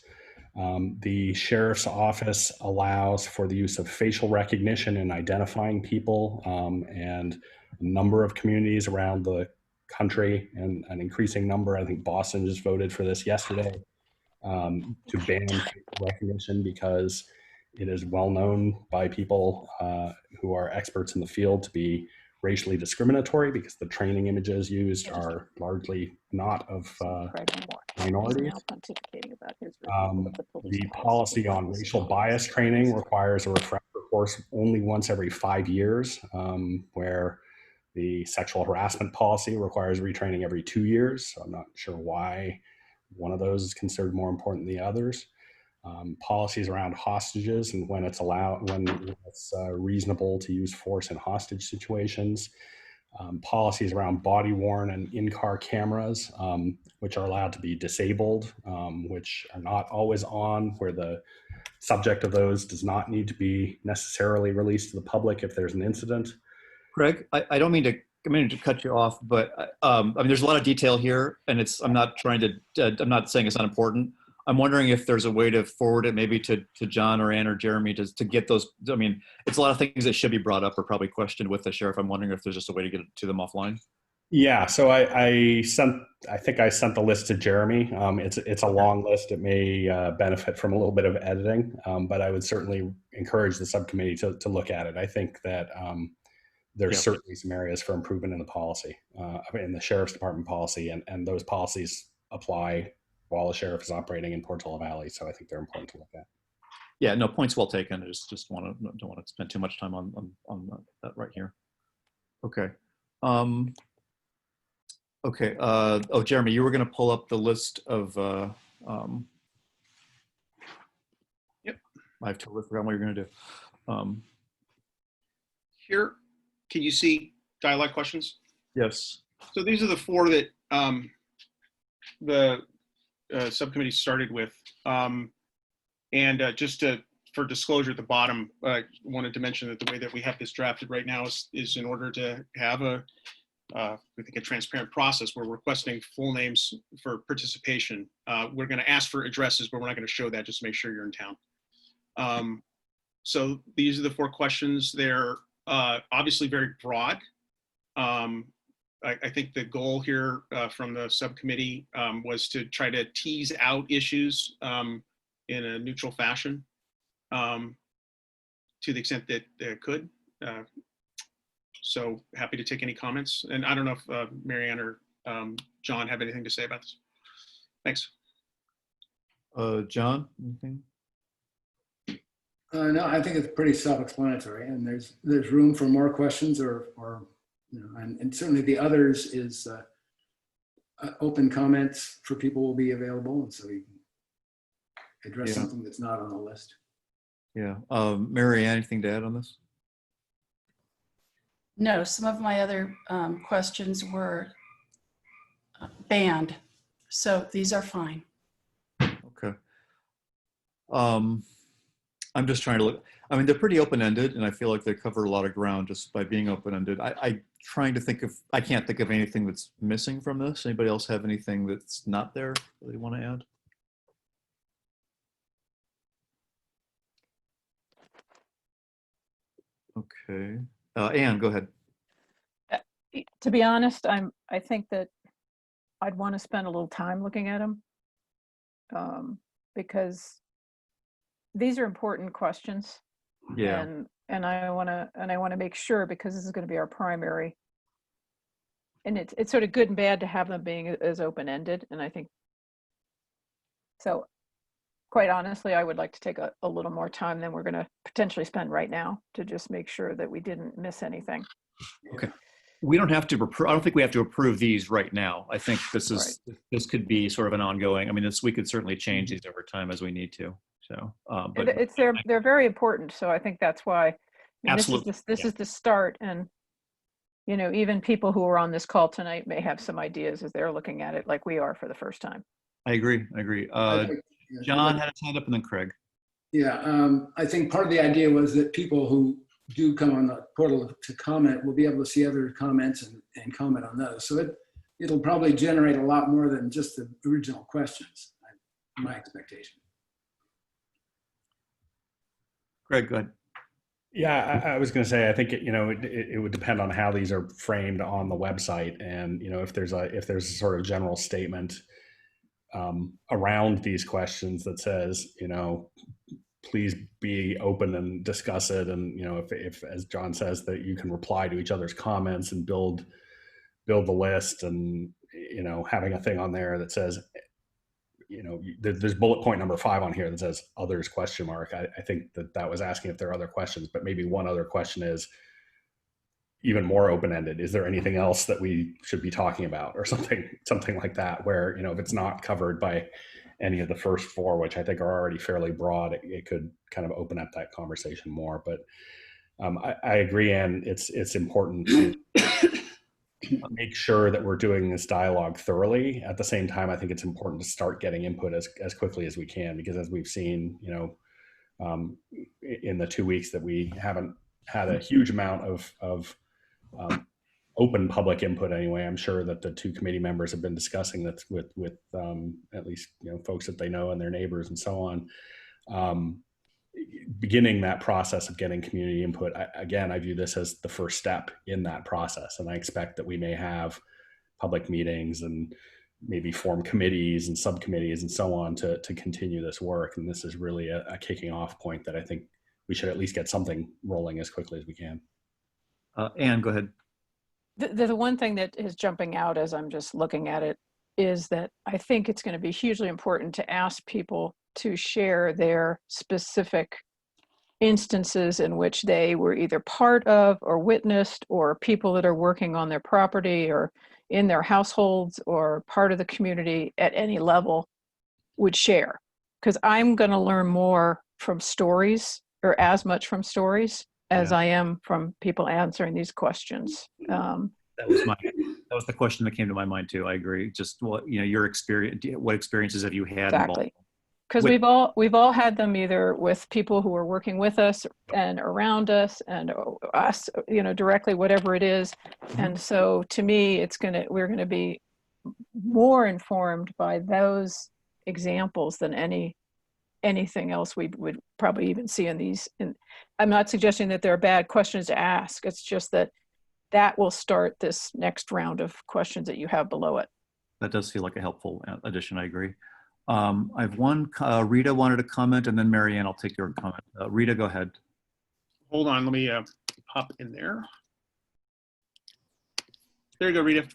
The sheriff's office allows for the use of facial recognition in identifying people, and a number of communities around the country, and an increasing number, I think Boston just voted for this yesterday, to ban facial recognition because it is well known by people who are experts in the field to be racially discriminatory because the training images used are largely not of minorities. The policy on racial bias training requires a refresher course only once every 5 years, where the sexual harassment policy requires retraining every 2 years. So I'm not sure why one of those is considered more important than the others. Policies around hostages and when it's allowed, when it's reasonable to use force in hostage situations. policies around body worn and in-car cameras, which are allowed to be disabled, which are not always on, where the subject of those does not need to be necessarily released to the public if there's an incident. Craig, I don't mean to, cut you off, but I mean, there's a lot of detail here, and I'm not trying to, I'm not saying it's not important. I'm wondering if there's a way to forward it maybe to John or Ann or Jeremy to get those. I mean, it's a lot of things that should be brought up or probably questioned with the sheriff. I'm wondering if there's just a way to get to them offline. Yeah, so I think I sent the list to Jeremy. It's a long list. It may benefit from a little bit of editing, but I would certainly encourage the subcommittee to look at it. I think that there's certainly some areas for improvement in the policy, in the sheriff's department policy, and those policies apply while the sheriff is operating in Portola Valley. So I think they're important to look at. Yeah, no, points well taken. I just don't want to spend too much time on that right here. Okay. Okay. Oh, Jeremy, you were going to pull up the list of. Yep. I've totally forgotten what you're going to do. Here, can you see dialogue questions? Yes. So these are the 4 that the subcommittee started with. Just for disclosure at the bottom, I wanted to mention that the way that we have this drafted right now is in order to have we think a transparent process. We're requesting full names for participation. We're going to ask for addresses, but we're not going to show that, just to make sure you're in town. So these are the 4 questions. They're obviously very broad. I think the goal here from the subcommittee was to try to tease out issues in a neutral fashion to the extent that it could. So happy to take any comments. And I don't know if Marianne or John have anything to say about this. Thanks. John, anything? No, I think it's pretty self-explanatory, and there's room for more questions or and certainly the others is open comments for people will be available, and so you can address something that's not on the list. Yeah. Mary, anything to add on this? No, some of my other questions were banned, so these are fine. Okay. I'm just trying to look. I mean, they're pretty open-ended, and I feel like they cover a lot of ground just by being open-ended. I'm trying to think of. I can't think of anything that's missing from this. Anybody else have anything that's not there that they want to add? Okay. Anne, go ahead. To be honest, I think that I'd want to spend a little time looking at them because these are important questions. Yeah. And I want to make sure, because this is going to be our primary, and it's sort of good and bad to have them being as open-ended. And I think so. Quite honestly, I would like to take a little more time than we're going to potentially spend right now to just make sure that we didn't miss anything. Okay. We don't have to, I don't think we have to approve these right now. I think this is, this could be sort of an ongoing, I mean, we could certainly change these over time as we need to. So, but they're very important. So I think that's why. Absolutely. This is the start. And, even people who are on this call tonight may have some ideas as they're looking at it like we are for the first time. I agree. John had his hand up, and then Craig. Yeah, I think part of the idea was that people who do come on the portal to comment will be able to see other comments and comment on those. So it'll probably generate a lot more than just the original questions, my expectation. Craig, go ahead. Yeah, I was going to say, I think it would depend on how these are framed on the website, and if there's a sort of general statement around these questions that says, please be open and discuss it. And, if, as John says, that you can reply to each other's comments and build the list, and, having a thing on there that says, there's bullet point number 5 on here that says others ? I think that was asking if there are other questions, but maybe one other question is even more open-ended. Is there anything else that we should be talking about, or something like that, where, if it's not covered by any of the first 4, which I think are already fairly broad, it could kind of open up that conversation more. But I agree, and it's important make sure that we're doing this dialogue thoroughly. At the same time, I think it's important to start getting input as quickly as we can, because as we've seen, in the 2 weeks that we haven't had a huge amount of open public input anyway. I'm sure that the two committee members have been discussing that with at least folks that they know and their neighbors and so on. Beginning that process of getting community input, I view this as the first step in that process, and I expect that we may have public meetings and maybe form committees and subcommittees and so on to continue this work. And this is really a kicking off point that I think we should at least get something rolling as quickly as we can. Anne, go ahead. The one thing that is jumping out as I'm just looking at it is that I think it's going to be hugely important to ask people to share their specific instances in which they were either part of or witnessed, or people that are working on their property or in their households or part of the community at any level would share. Because I'm going to learn more from stories, or as much from stories as I am from people answering these questions. That was the question that came to my mind too. I agree. Just your experience. What experiences have you had? Exactly. Because we've all had them either with people who are working with us and around us and us, directly, whatever it is. And so to me, we're gonna be more informed by those examples than anything else we would probably even see in these. I'm not suggesting that they're bad questions to ask. It's just that will start this next round of questions that you have below it. That does feel like a helpful addition. I agree. I have one. Rita wanted to comment, and then Marianne, I'll take your comment. Rita, go ahead. Hold on, let me hop in there. There you go, Rita.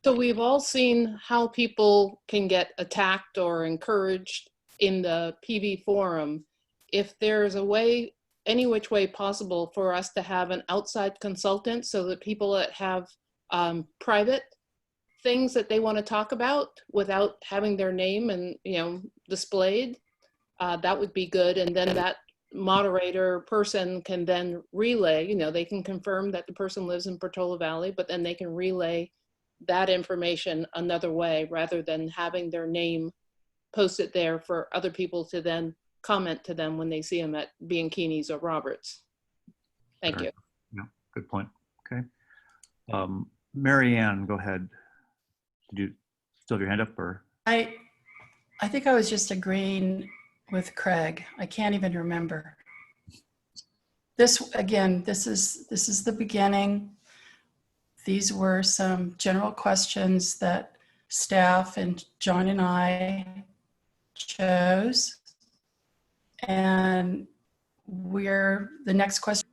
So we've all seen how people can get attacked or encouraged in the PV forum. If there's a way, any which way possible for us to have an outside consultant, so that people that have private things that they want to talk about without having their name and displayed, that would be good. And then that moderator person can then relay, they can confirm that the person lives in Portola Valley, but then they can relay that information another way, rather than having their name posted there for other people to then comment to them when they see them at Bianchini's or Roberts. Thank you. Yeah, good point. Okay. Marianne, go ahead. Did you still have your hand up, or? I think I was just agreeing with Craig. I can't even remember. This is the beginning. These were some general questions that staff and John and I chose. And the next question.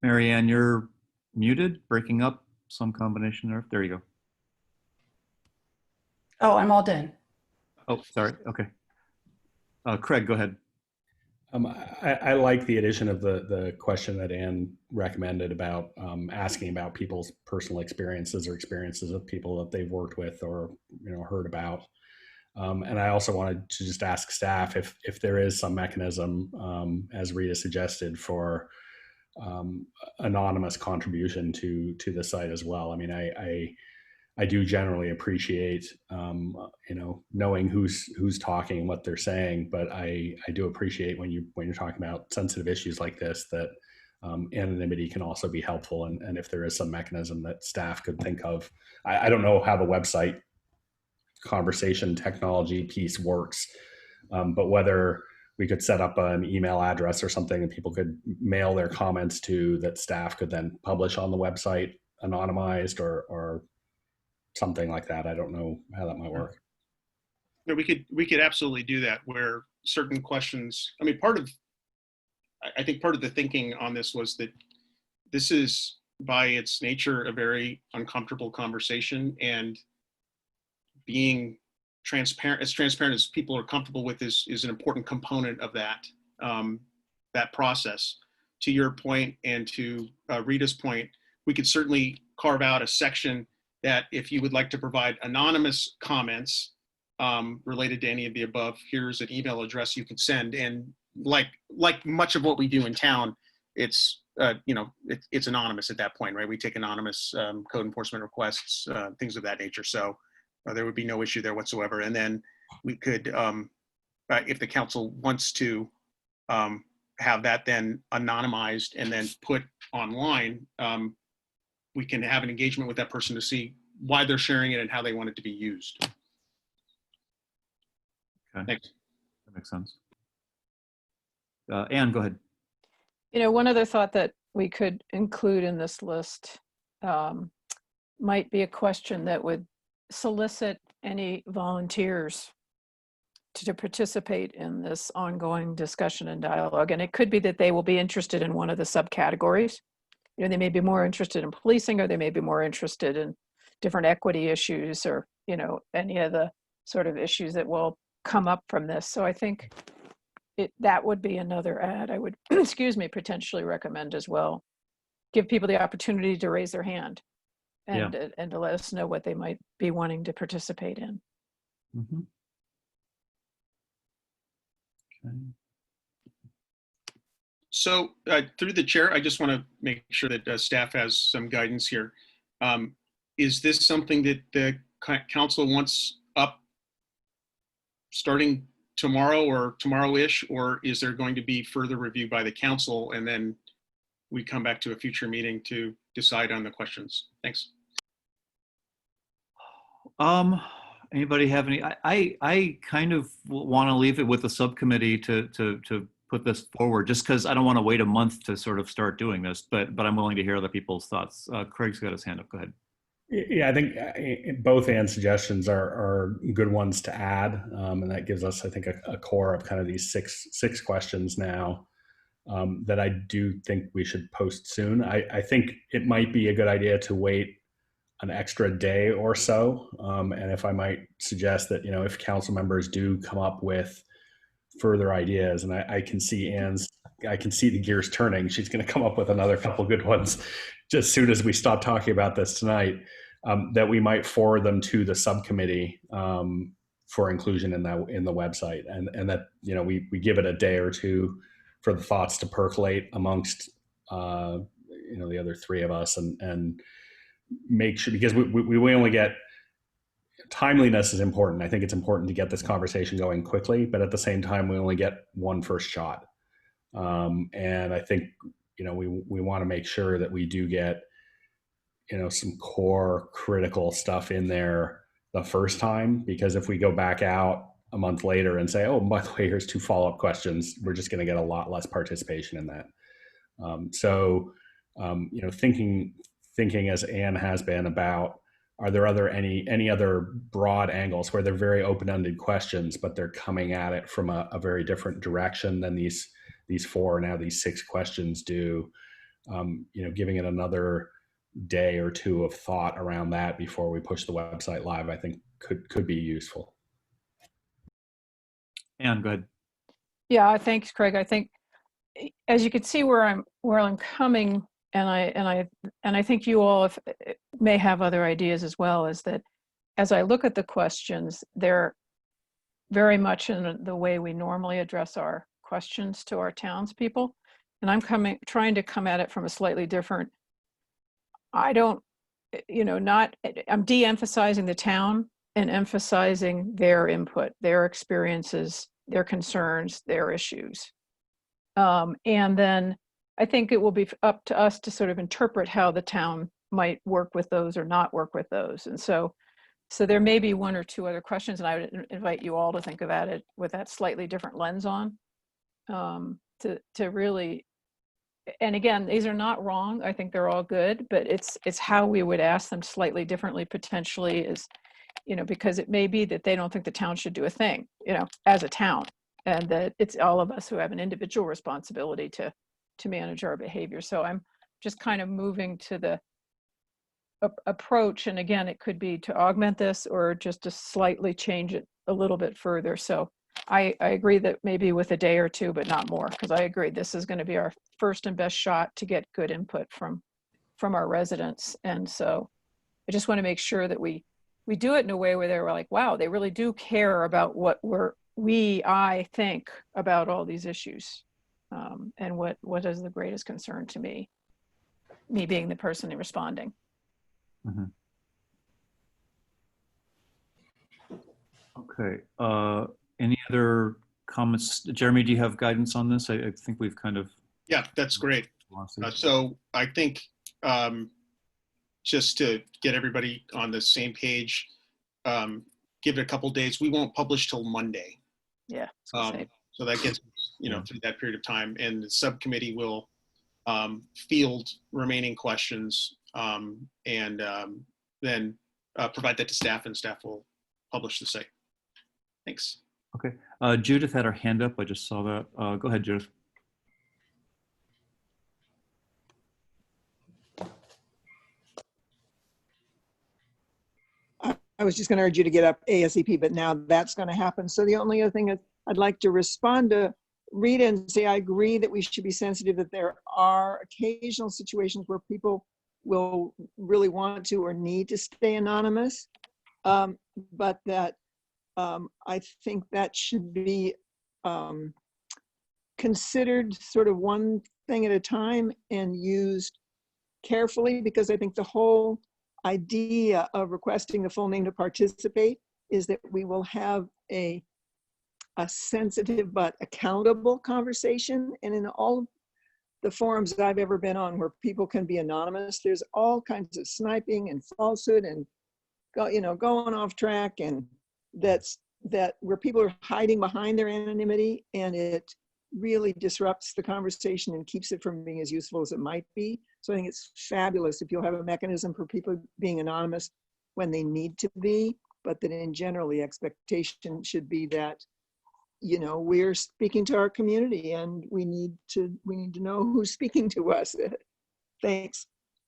Marianne, you're muted, breaking up, some combination there. There you go. Oh, I'm all done. Oh, sorry. Okay. Craig, go ahead. I like the addition of the question that Anne recommended about asking about people's personal experiences or experiences of people that they've worked with or heard about. And I also wanted to just ask staff if there is some mechanism, as Rita suggested, for anonymous contribution to the site as well. I mean, I do generally appreciate knowing who's talking and what they're saying, but I do appreciate when you're talking about sensitive issues like this that anonymity can also be helpful. And if there is some mechanism that staff could think of, I don't know how the website conversation technology piece works, but whether we could set up an email address or something that people could mail their comments to that staff could then publish on the website anonymized or something like that. I don't know how that might work. No, we could absolutely do that, where certain questions, I mean, I think part of the thinking on this was that this is by its nature a very uncomfortable conversation, and being transparent as people are comfortable with is an important component of that process. To your point and to Rita's point, we could certainly carve out a section that if you would like to provide anonymous comments related to any of the above, here's an email address you can send. And like much of what we do in town, it's it's anonymous at that point, right? We take anonymous code enforcement requests, things of that nature. So there would be no issue there whatsoever. And then we could, if the council wants to have that then anonymized and then put online, we can have an engagement with that person to see why they're sharing it and how they want it to be used. Okay. Thanks. That makes sense. Anne, go ahead. One other thought that we could include in this list might be a question that would solicit any volunteers to participate in this ongoing discussion and dialogue. And it could be that they will be interested in one of the subcategories. They may be more interested in policing, or they may be more interested in different equity issues, or, any of the sort of issues that will come up from this. So I think that would be another ad I would, excuse me, potentially recommend as well. Give people the opportunity to raise their hand and to let us know what they might be wanting to participate in. Mm-hmm. Okay. So through the chair, I just want to make sure that staff has some guidance here. Is this something that the council wants up starting tomorrow or tomorrow-ish, or is there going to be further review by the council and then we come back to a future meeting to decide on the questions? Thanks. Anybody have any? I kind of want to leave it with the subcommittee to put this forward, just because I don't want to wait a month to sort of start doing this, but I'm willing to hear other people's thoughts. Craig's got his hand up. Go ahead. Yeah, I think both Ann's suggestions are good ones to add, and that gives us, I think, a core of kind of these six questions now that I do think we should post soon. I think it might be a good idea to wait an extra day or so, and if I might suggest that, if council members do come up with further ideas, and I can see the gears turning. She's going to come up with another couple good ones just as soon as we stop talking about this tonight, that we might forward them to the subcommittee for inclusion in the website, and that we give it a day or two for the thoughts to percolate amongst the other three of us, and make sure, because we only get timeliness is important. I think it's important to get this conversation going quickly, but at the same time, we only get one first shot. And I think, we want to make sure that we do get, some core critical stuff in there the first time, because if we go back out a month later and say, oh, by the way, here's 2 follow-up questions, we're just going to get a lot less participation in that. Thinking as Anne has been about, are there any other broad angles where they're very open-ended questions, but they're coming at it from a very different direction than these 4, now these 6 questions do? Giving it another day or 2 of thought around that before we push the website live, I think could be useful. Anne, go ahead. Yeah, thanks, Craig. I think, as you can see where I'm coming, and I think you all may have other ideas as well, is that as I look at the questions, they're very much in the way we normally address our questions to our townspeople. And I'm trying to come at it from a slightly different, I'm de-emphasizing the town and emphasizing their input, their experiences, their concerns, their issues. And then I think it will be up to us to sort of interpret how the town might work with those or not work with those. And so there may be 1 or 2 other questions, and I would invite you all to think about it with that slightly different lens on, to really, and again, these are not wrong. I think they're all good, but it's how we would ask them slightly differently potentially, is, because it may be that they don't think the town should do a thing, as a town, and that it's all of us who have an individual responsibility to manage our behavior. So I'm just kind of moving to the approach, and again, it could be to augment this or just to slightly change it a little bit further. So I agree that maybe with a day or 2, but not more, because I agree this is going to be our first and best shot to get good input from our residents. And so I just want to make sure that we do it in a way where they're like, wow, they really do care about what I think about all these issues. And what is the greatest concern to me being the person responding. Mhm. Okay. Any other comments? Jeremy, do you have guidance on this? I think we've kind of. Yeah, that's great. So I think just to get everybody on the same page, give it a couple days. We won't publish till Monday. Yeah. So that gets, through that period of time, and the subcommittee will field remaining questions and then provide that to staff, and staff will publish the site. Thanks. Okay. Judith had her hand up. I just saw that. Go ahead, Judith. I was just going to urge you to get up ASAP, but now that's going to happen. So the only other thing is I'd like to respond to Rita and say I agree that we should be sensitive that there are occasional situations where people will really want to or need to stay anonymous, but that I think that should be considered sort of one thing at a time and used carefully, because I think the whole idea of requesting the full name to participate is that we will have a sensitive but accountable conversation. And in all the forums that I've ever been on where people can be anonymous, there's all kinds of sniping and falsehood and going off track, and that where people are hiding behind their anonymity, and it really disrupts the conversation and keeps it from being as useful as it might be. So I think it's fabulous if you'll have a mechanism for people being anonymous when they need to be, but that in general, the expectation should be that, we're speaking to our community and we need to know who's speaking to us. Thanks.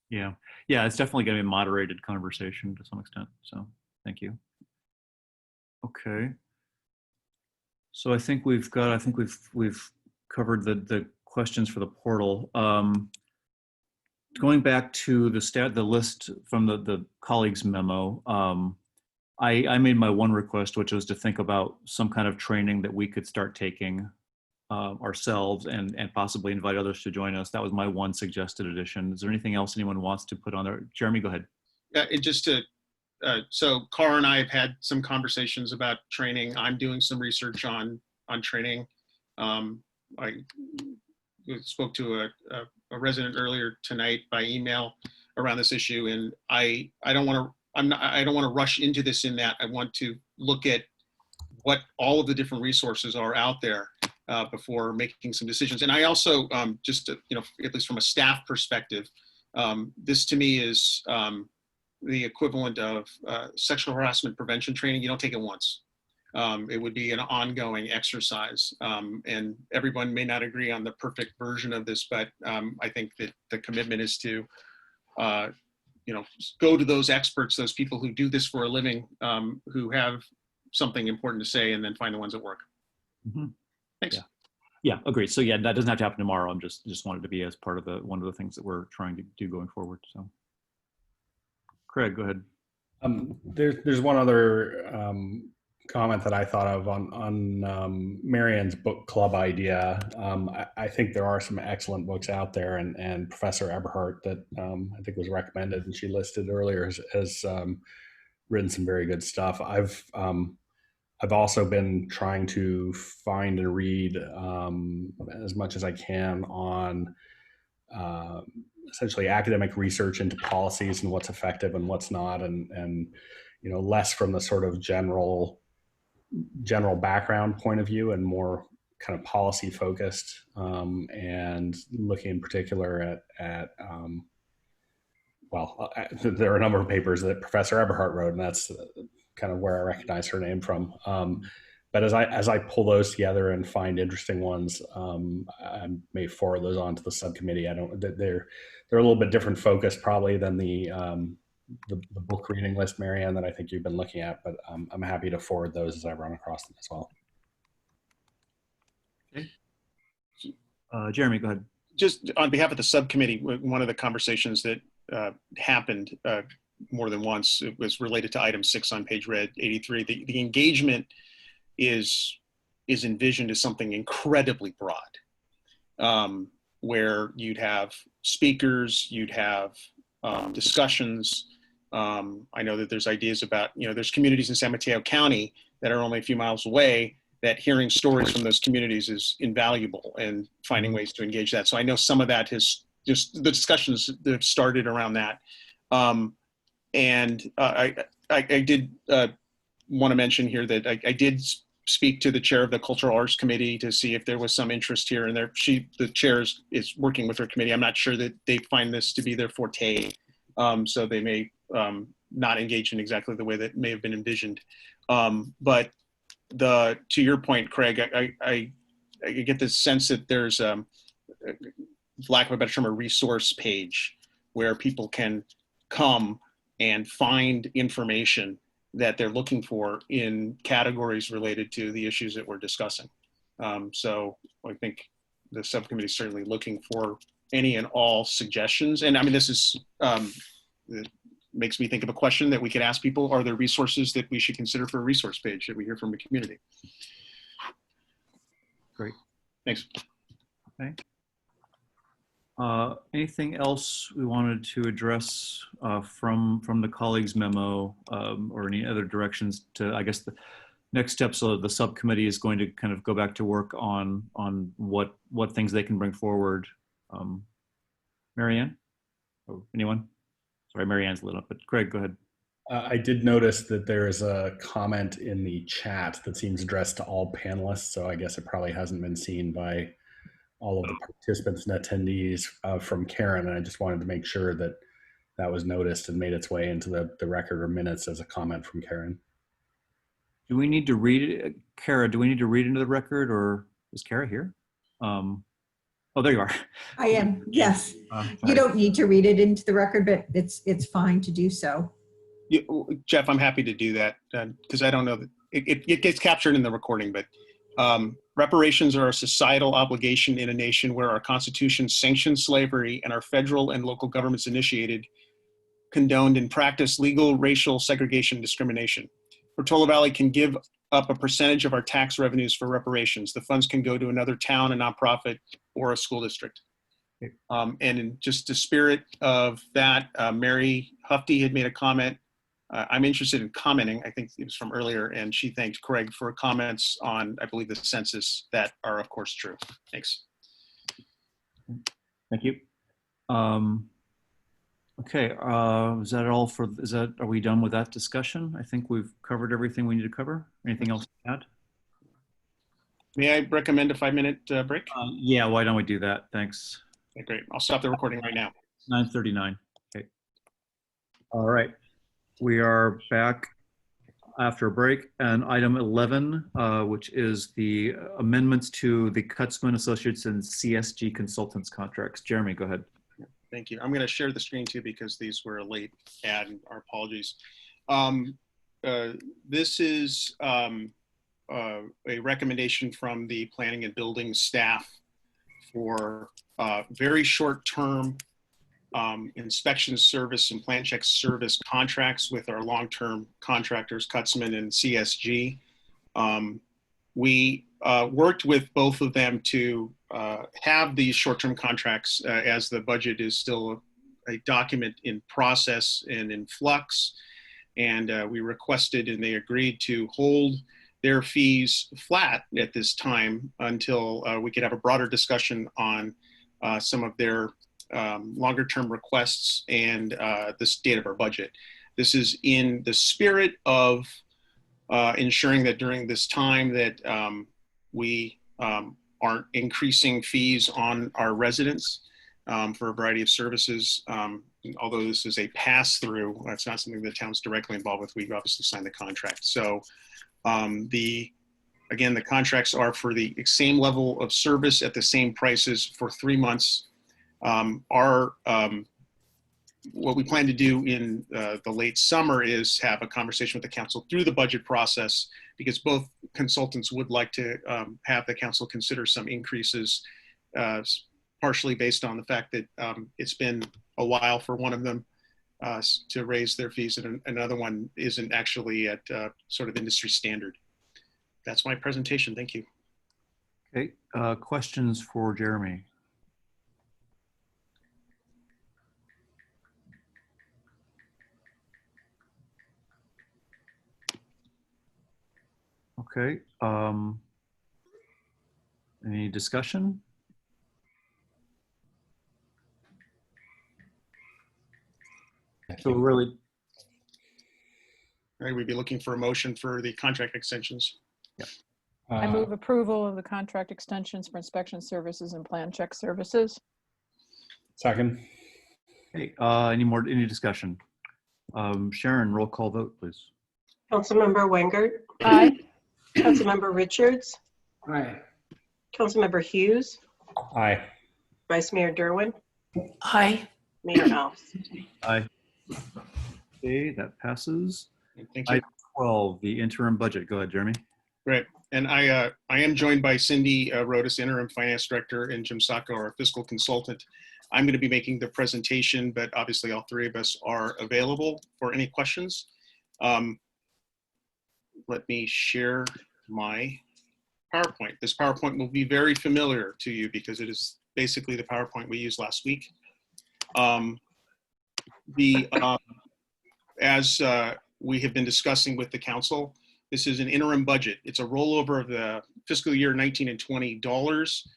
Yeah. Yeah, it's definitely going to be a moderated conversation to some extent. So thank you. Okay. So I think we've covered the questions for the portal. Going back to the list from the colleagues memo, I made my one request, which was to think about some kind of training that we could start taking ourselves and possibly invite others to join us. That was my one suggested addition. Is there anything else anyone wants to put on there? Jeremy, go ahead. Yeah, so Cara and I have had some conversations about training. I'm doing some research on training. I spoke to a resident earlier tonight by email around this issue, and I don't want to rush into this in that I want to look at what all of the different resources are out there before making some decisions. And I also, at least from a staff perspective, this to me is the equivalent of sexual harassment prevention training. You don't take it once. It would be an ongoing exercise. And everyone may not agree on the perfect version of this, but I think that the commitment is to go to those experts, those people who do this for a living, who have something important to say, and then find the ones that work. Mm-hmm. Thanks. Yeah, agreed. So yeah, that doesn't have to happen tomorrow. I'm just wanted to be as part of one of the things that we're trying to do going forward. So Craig, go ahead. There's one other comment that I thought of on Marianne's book club idea. I think there are some excellent books out there, and Professor Eberhardt that I think was recommended and she listed earlier has written some very good stuff. I've also been trying to find and read as much as I can on essentially academic research into policies and what's effective and what's not, and less from the sort of general background point of view and more kind of policy focused, and looking in particular at there are a number of papers that Professor Eberhardt wrote, and that's kind of where I recognize her name from. But as I pull those together and find interesting ones, I may forward those on to the subcommittee. They're a little bit different focus probably than the book reading list, Marianne, that I think you've been looking at, but I'm happy to forward those as I run across them as well. Okay. Jeremy, go ahead. Just on behalf of the subcommittee, one of the conversations that happened more than once, it was related to item 6 on page red 83. The engagement is envisioned as something incredibly broad. where you'd have speakers, you'd have discussions. I know that there's ideas about, there's communities in San Mateo County that are only a few miles away, that hearing stories from those communities is invaluable, and finding ways to engage that. So I know some of that has just, the discussions that have started around that. I did want to mention here that I did speak to the chair of the Cultural Arts Committee to see if there was some interest here, and the chair is working with her committee. I'm not sure that they find this to be their forte, so they may not engage in exactly the way that may have been envisioned. But to your point, Craig, I get the sense that there's, lack of a better term, a resource page where people can come and find information that they're looking for in categories related to the issues that we're discussing. So I think the subcommittee is certainly looking for any and all suggestions. And I mean, this is, it makes me think of a question that we could ask people: are there resources that we should consider for a resource page that we hear from the community? Great. Thanks. Okay. Anything else we wanted to address from the colleagues' memo, or any other directions to, I guess the next steps of the subcommittee is going to kind of go back to work on what things they can bring forward. Marianne? Oh, anyone? Sorry, Marianne's lit up, but Craig, go ahead. I did notice that there is a comment in the chat that seems addressed to all panelists, so I guess it probably hasn't been seen by all of the participants and attendees from Karen, and I just wanted to make sure that that was noticed and made its way into the record or minutes as a comment from Karen. Do we need to read it? Kara, do we need to read into the record, or is Kara here? Oh, there you are. I am, yes. Sorry. You don't need to read it into the record, but it's fine to do so. Yeah, Jeff, I'm happy to do that because I don't know that it gets captured in the recording, but reparations are a societal obligation in a nation where our Constitution sanctions slavery and our federal and local governments initiated, condoned, and practiced legal racial segregation and discrimination. Portola Valley can give up a percentage of our tax revenues for reparations. The funds can go to another town, a nonprofit, or a school district. And in just the spirit of that, Mary Hufty had made a comment. I'm interested in commenting. I think it was from earlier, and she thanked Craig for comments on, I believe, the census that are, of course, true. Thanks. Thank you. Okay, is that all for, are we done with that discussion? I think we've covered everything we need to cover. Anything else to add? May I recommend a 5-minute break? Yeah, why don't we do that? Thanks. Okay, great. I'll stop the recording right now. 9:39. Okay. All right. We are back after a break, and item 11, which is the amendments to the Kutzman Associates and CSG Consultants contracts. Jeremy, go ahead. Thank you. I'm going to share the screen too because these were a late add, and our apologies. This is a recommendation from the planning and building staff for very short-term inspection service and plan check service contracts with our long-term contractors, Kutzman and CSG. We worked with both of them to have these short-term contracts as the budget is still a document in process and in flux. And we requested, and they agreed to hold their fees flat at this time until we could have a broader discussion on some of their longer term requests and the state of our budget. This is in the spirit of ensuring that during this time that we aren't increasing fees on our residents for a variety of services. Although this is a pass-through, that's not something the town's directly involved with. We obviously signed the contract. So again, the contracts are for the same level of service at the same prices for 3 months. What we plan to do in the late summer is have a conversation with the council through the budget process, because both consultants would like to have the council consider some increases, partially based on the fact that it's been a while for one of them to raise their fees, and another one isn't actually at sort of industry standard. That's my presentation. Thank you. Okay, questions for Jeremy? Okay. Any discussion? So really, All right, we'd be looking for a motion for the contract extensions. I move approval of the contract extensions for inspection services and plan check services. Second. hey, any discussion? Sharon, roll call vote, please. Councilmember Weingart, Aye. Councilmember Richards, Aye. Councilmember Hughes, Aye. Vice Mayor Derwin, Aye. Mayor Alves. Aye. Okay, that passes. Thank you. Item 12, the interim budget. Go ahead, Jeremy. Great. And I am joined by Cindy Rodas, Interim Finance Director, and Jim Sacco, our Fiscal Consultant. I'm going to be making the presentation, but obviously all three of us are available for any questions. Let me share my PowerPoint. This PowerPoint will be very familiar to you because it is basically the PowerPoint we used last week. As we have been discussing with the council, this is an interim budget. It's a rollover of the fiscal year 19 and 20 dollars.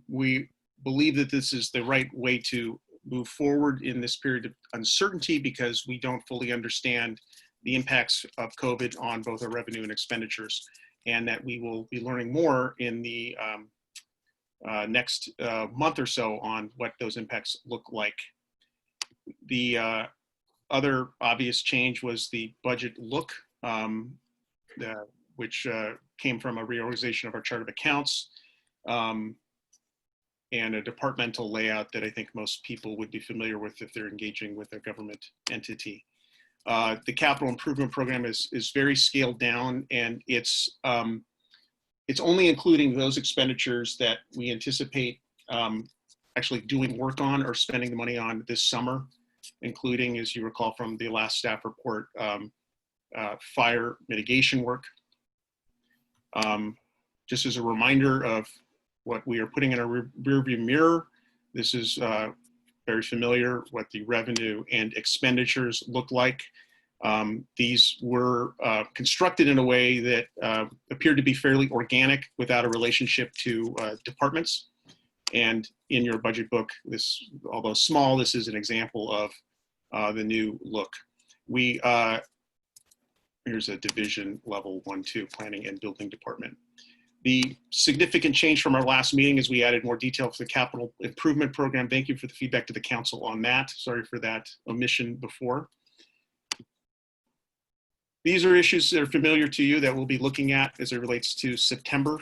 We believe that this is the right way to move forward in this period of uncertainty because we don't fully understand the impacts of COVID on both our revenue and expenditures, and that we will be learning more in the next month or so on what those impacts look like. The other obvious change was the budget look, which came from a reorganization of our chart of accounts and a departmental layout that I think most people would be familiar with if they're engaging with a government entity. The capital improvement program is very scaled down, and it's only including those expenditures that we anticipate actually doing work on or spending the money on this summer, including, as you recall from the last staff report, fire mitigation work. Just as a reminder of what we are putting in our rearview mirror, this is very familiar what the revenue and expenditures look like. These were constructed in a way that appeared to be fairly organic without a relationship to departments. And in your budget book, this, although small, this is an example of the new look. Here's a division level 1-2 planning and building department. The significant change from our last meeting is we added more detail to the capital improvement program. Thank you for the feedback to the council on that. Sorry for that omission before. These are issues that are familiar to you that we'll be looking at as it relates to September.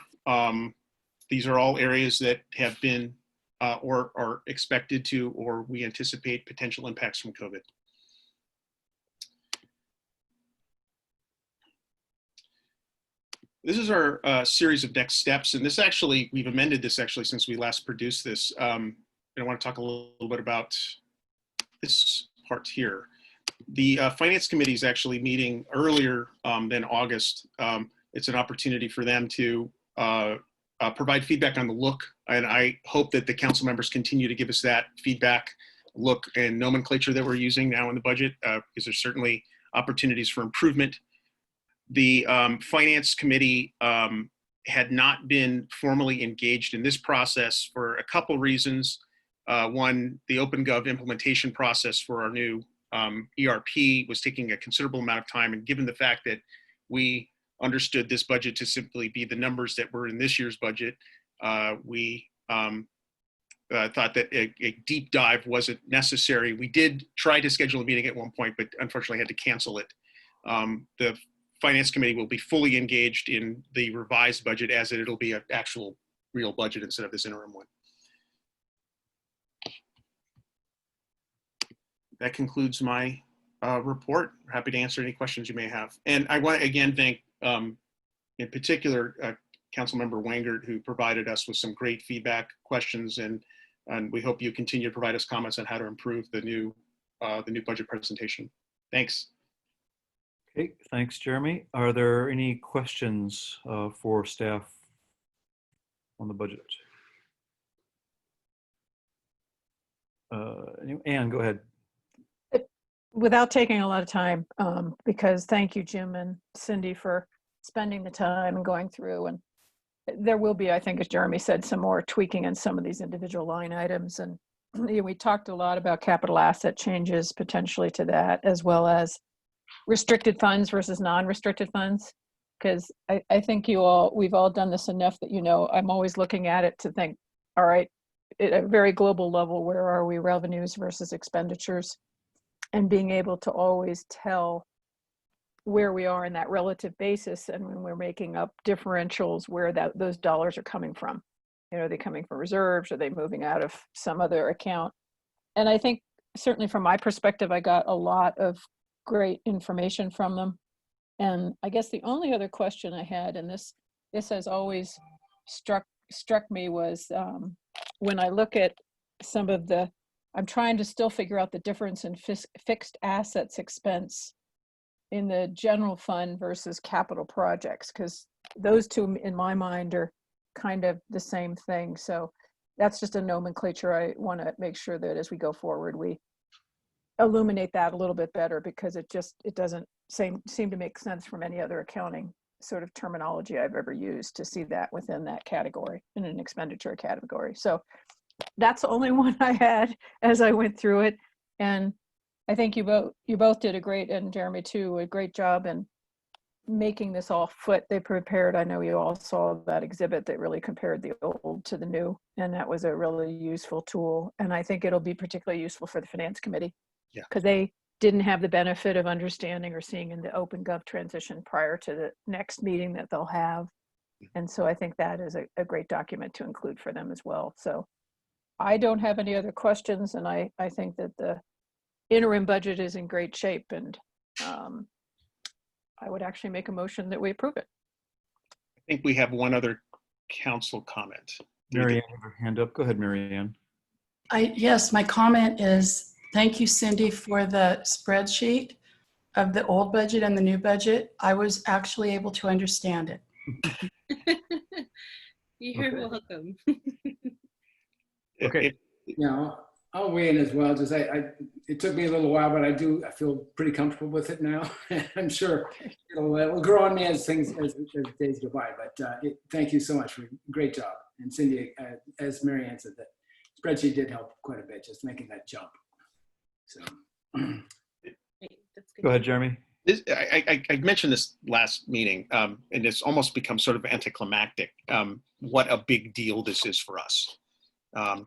These are all areas that have been or are expected to, or we anticipate potential impacts from COVID. This is our series of next steps, and this actually, we've amended this actually since we last produced this. And I want to talk a little bit about this part here. The Finance Committee is actually meeting earlier than August. It's an opportunity for them to provide feedback on the look, and I hope that the council members continue to give us that feedback, look, and nomenclature that we're using now in the budget, because there's certainly opportunities for improvement. The Finance Committee had not been formally engaged in this process for a couple reasons. One, the OpenGov implementation process for our new ERP was taking a considerable amount of time, and given the fact that we understood this budget to simply be the numbers that were in this year's budget, we thought that a deep dive wasn't necessary. We did try to schedule a meeting at one point, but unfortunately had to cancel it. The Finance Committee will be fully engaged in the revised budget as it'll be an actual real budget instead of this interim one. That concludes my report. Happy to answer any questions you may have. And I want to again thank, in particular, Councilmember Weingart, who provided us with some great feedback, questions, and we hope you continue to provide us comments on how to improve the new budget presentation. Thanks. Okay, thanks, Jeremy. Are there any questions for staff on the budget? Anne, go ahead. Without taking a lot of time, because thank you, Jim and Cindy, for spending the time and going through. And there will be, I think, as Jeremy said, some more tweaking in some of these individual line items. And we talked a lot about capital asset changes potentially to that, as well as restricted funds versus non-restricted funds. Because I think we've all done this enough that, I'm always looking at it to think, all right, at a very global level, where are we revenues versus expenditures? And being able to always tell where we are in that relative basis, and when we're making up differentials, where those dollars are coming from. Are they coming from reserves? Are they moving out of some other account? And I think certainly from my perspective, I got a lot of great information from them. And I guess the only other question I had, and this has always struck me, was when I look at some of I'm trying to still figure out the difference in fixed assets expense in the general fund versus capital projects, because those two in my mind are kind of the same thing. So that's just a nomenclature. I want to make sure that as we go forward, we illuminate that a little bit better, because it doesn't seem to make sense from any other accounting sort of terminology I've ever used to see that within that category, in an expenditure category. So that's the only one I had as I went through it. And I think you both did and Jeremy too, a great job in making this all foot. They prepared, I know you all saw that exhibit that really compared the old to the new, and that was a really useful tool. And I think it'll be particularly useful for the Finance Committee, because they didn't have the benefit of understanding or seeing in the OpenGov transition prior to the next meeting that they'll have. And so I think that is a great document to include for them as well. So I don't have any other questions, and I think that the interim budget is in great shape, and I would actually make a motion that we approve it. I think we have one other council comment. Marianne, have her hand up. Go ahead, Marianne. Yes, my comment is, thank you, Cindy, for the spreadsheet of the old budget and the new budget. I was actually able to understand it. You're welcome. Okay. I'll weigh in as well. Just it took me a little while, but I feel pretty comfortable with it now. I'm sure it'll grow on me as days go by. But thank you so much for a great job. And Cindy, as Marianne said, that spreadsheet did help quite a bit, just making that jump. So, That's good. Go ahead, Jeremy. I mentioned this last meeting, and it's almost become sort of anticlimactic. What a big deal this is for us.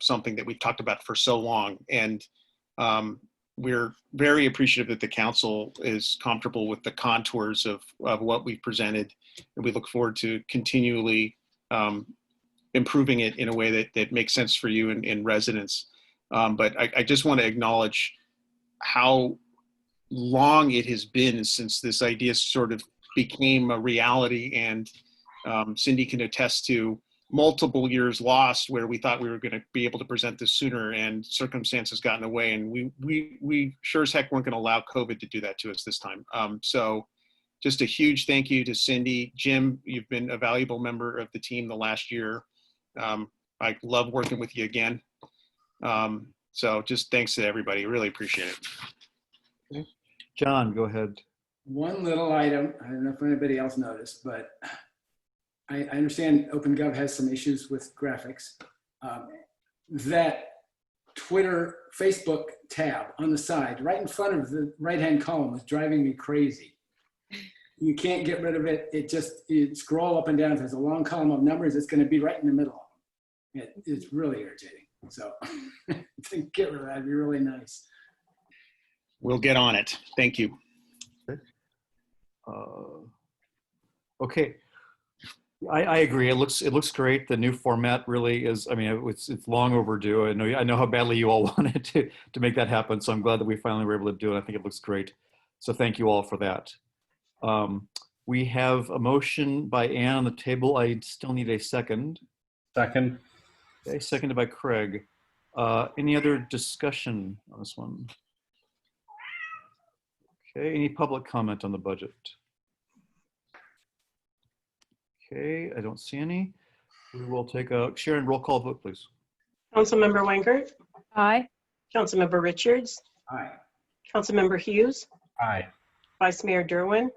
Something that we've talked about for so long. And we're very appreciative that the council is comfortable with the contours of what we've presented. And we look forward to continually improving it in a way that makes sense for you and residents. But I just want to acknowledge how long it has been since this idea sort of became a reality. And Cindy can attest to multiple years lost where we thought we were going to be able to present this sooner, and circumstances got in the way, and we sure as heck weren't going to allow COVID to do that to us this time. So just a huge thank you to Cindy. Jim, you've been a valuable member of the team the last year. I love working with you again. So just thanks to everybody. Really appreciate it. Okay. John, go ahead. one little item, I don't know if anybody else noticed, but I understand OpenGov has some issues with graphics. That Twitter, Facebook tab on the side, right in front of the right-hand column, is driving me crazy. You can't get rid of it. You scroll up and down. If there's a long column of numbers, it's going to be right in the middle. It's really irritating. So to get rid of that would be really nice. We'll get on it. Thank you. Okay. I agree. It looks great. The new format really is. I mean, it's long overdue. I know how badly you all wanted to make that happen. So I'm glad that we finally were able to do it. I think it looks great. So thank you all for that. We have a motion by Ann on the table. I still need a second. Second. Okay, seconded by Craig. Any other discussion on this one? Okay, any public comment on the budget? Okay, I don't see any. We will take a Sharon roll call vote, please. Councilmember Weingart. Aye. Councilmember Richards. Aye. Councilmember Hughes. Aye. Vice Mayor Derwin.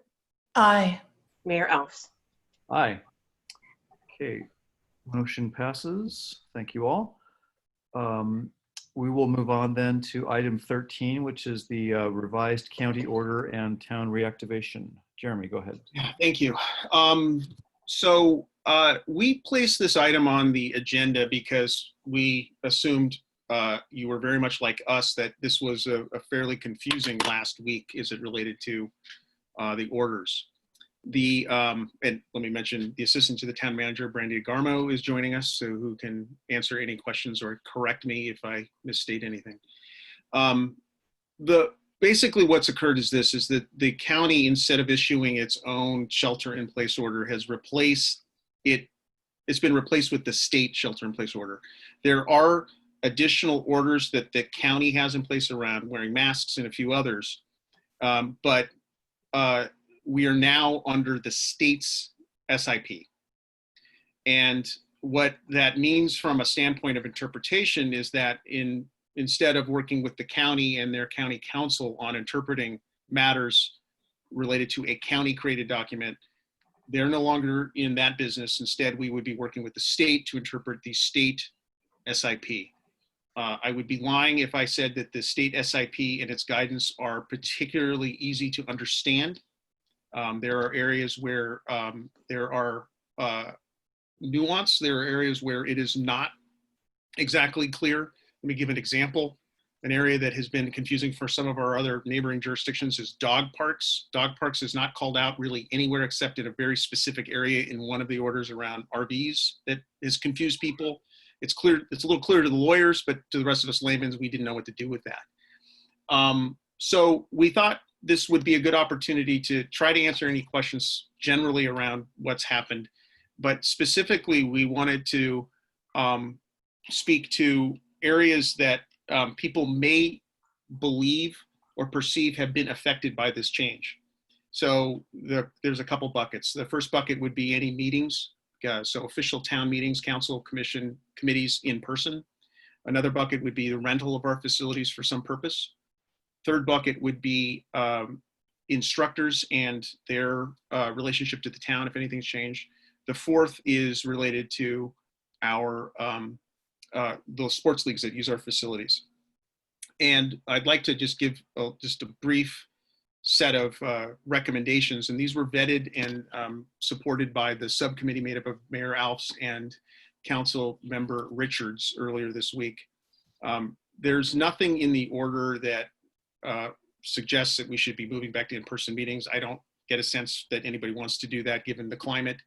Aye. Mayor Alves. Aye. Okay, motion passes. Thank you all. We will move on then to item 13, which is the revised county order and town reactivation. Jeremy, go ahead. Yeah, thank you. We placed this item on the agenda because we assumed you were very much like us, that this was a fairly confusing last week as it related to the orders. And let me mention the assistant to the town manager, Brandy Garmo, is joining us, so who can answer any questions or correct me if I misstate anything. Basically what's occurred is this, is that the county, instead of issuing its own shelter-in-place order, has replaced it. It's been replaced with the state shelter-in-place order. There are additional orders that the county has in place around wearing masks and a few others, but we are now under the state's SIP. And what that means from a standpoint of interpretation is that instead of working with the county and their county council on interpreting matters related to a county created document, they're no longer in that business. Instead, we would be working with the state to interpret the state SIP. I would be lying if I said that the state SIP and its guidance are particularly easy to understand. There are areas where there are nuance. There are areas where it is not exactly clear. Let me give an example. An area that has been confusing for some of our other neighboring jurisdictions is dog parks. Dog parks is not called out really anywhere except in a very specific area in one of the orders around RVs that has confused people. It's clear, it's a little clear to the lawyers, but to the rest of us laymen, we didn't know what to do with that. So we thought this would be a good opportunity to try to answer any questions generally around what's happened, but specifically we wanted to speak to areas that people may believe or perceive have been affected by this change. So there's a couple buckets. The first bucket would be any meetings, so official town meetings, council, commission, committees in person. Another bucket would be the rental of our facilities for some purpose. Third bucket would be instructors and their relationship to the town if anything's changed. The fourth is related to our those sports leagues that use our facilities. And I'd like to just give just a brief set of recommendations, and these were vetted and supported by the subcommittee made up of Mayor Alves and Council Member Richards earlier this week. There's nothing in the order that suggests that we should be moving back to in-person meetings. I don't get a sense that anybody wants to do that given the climate.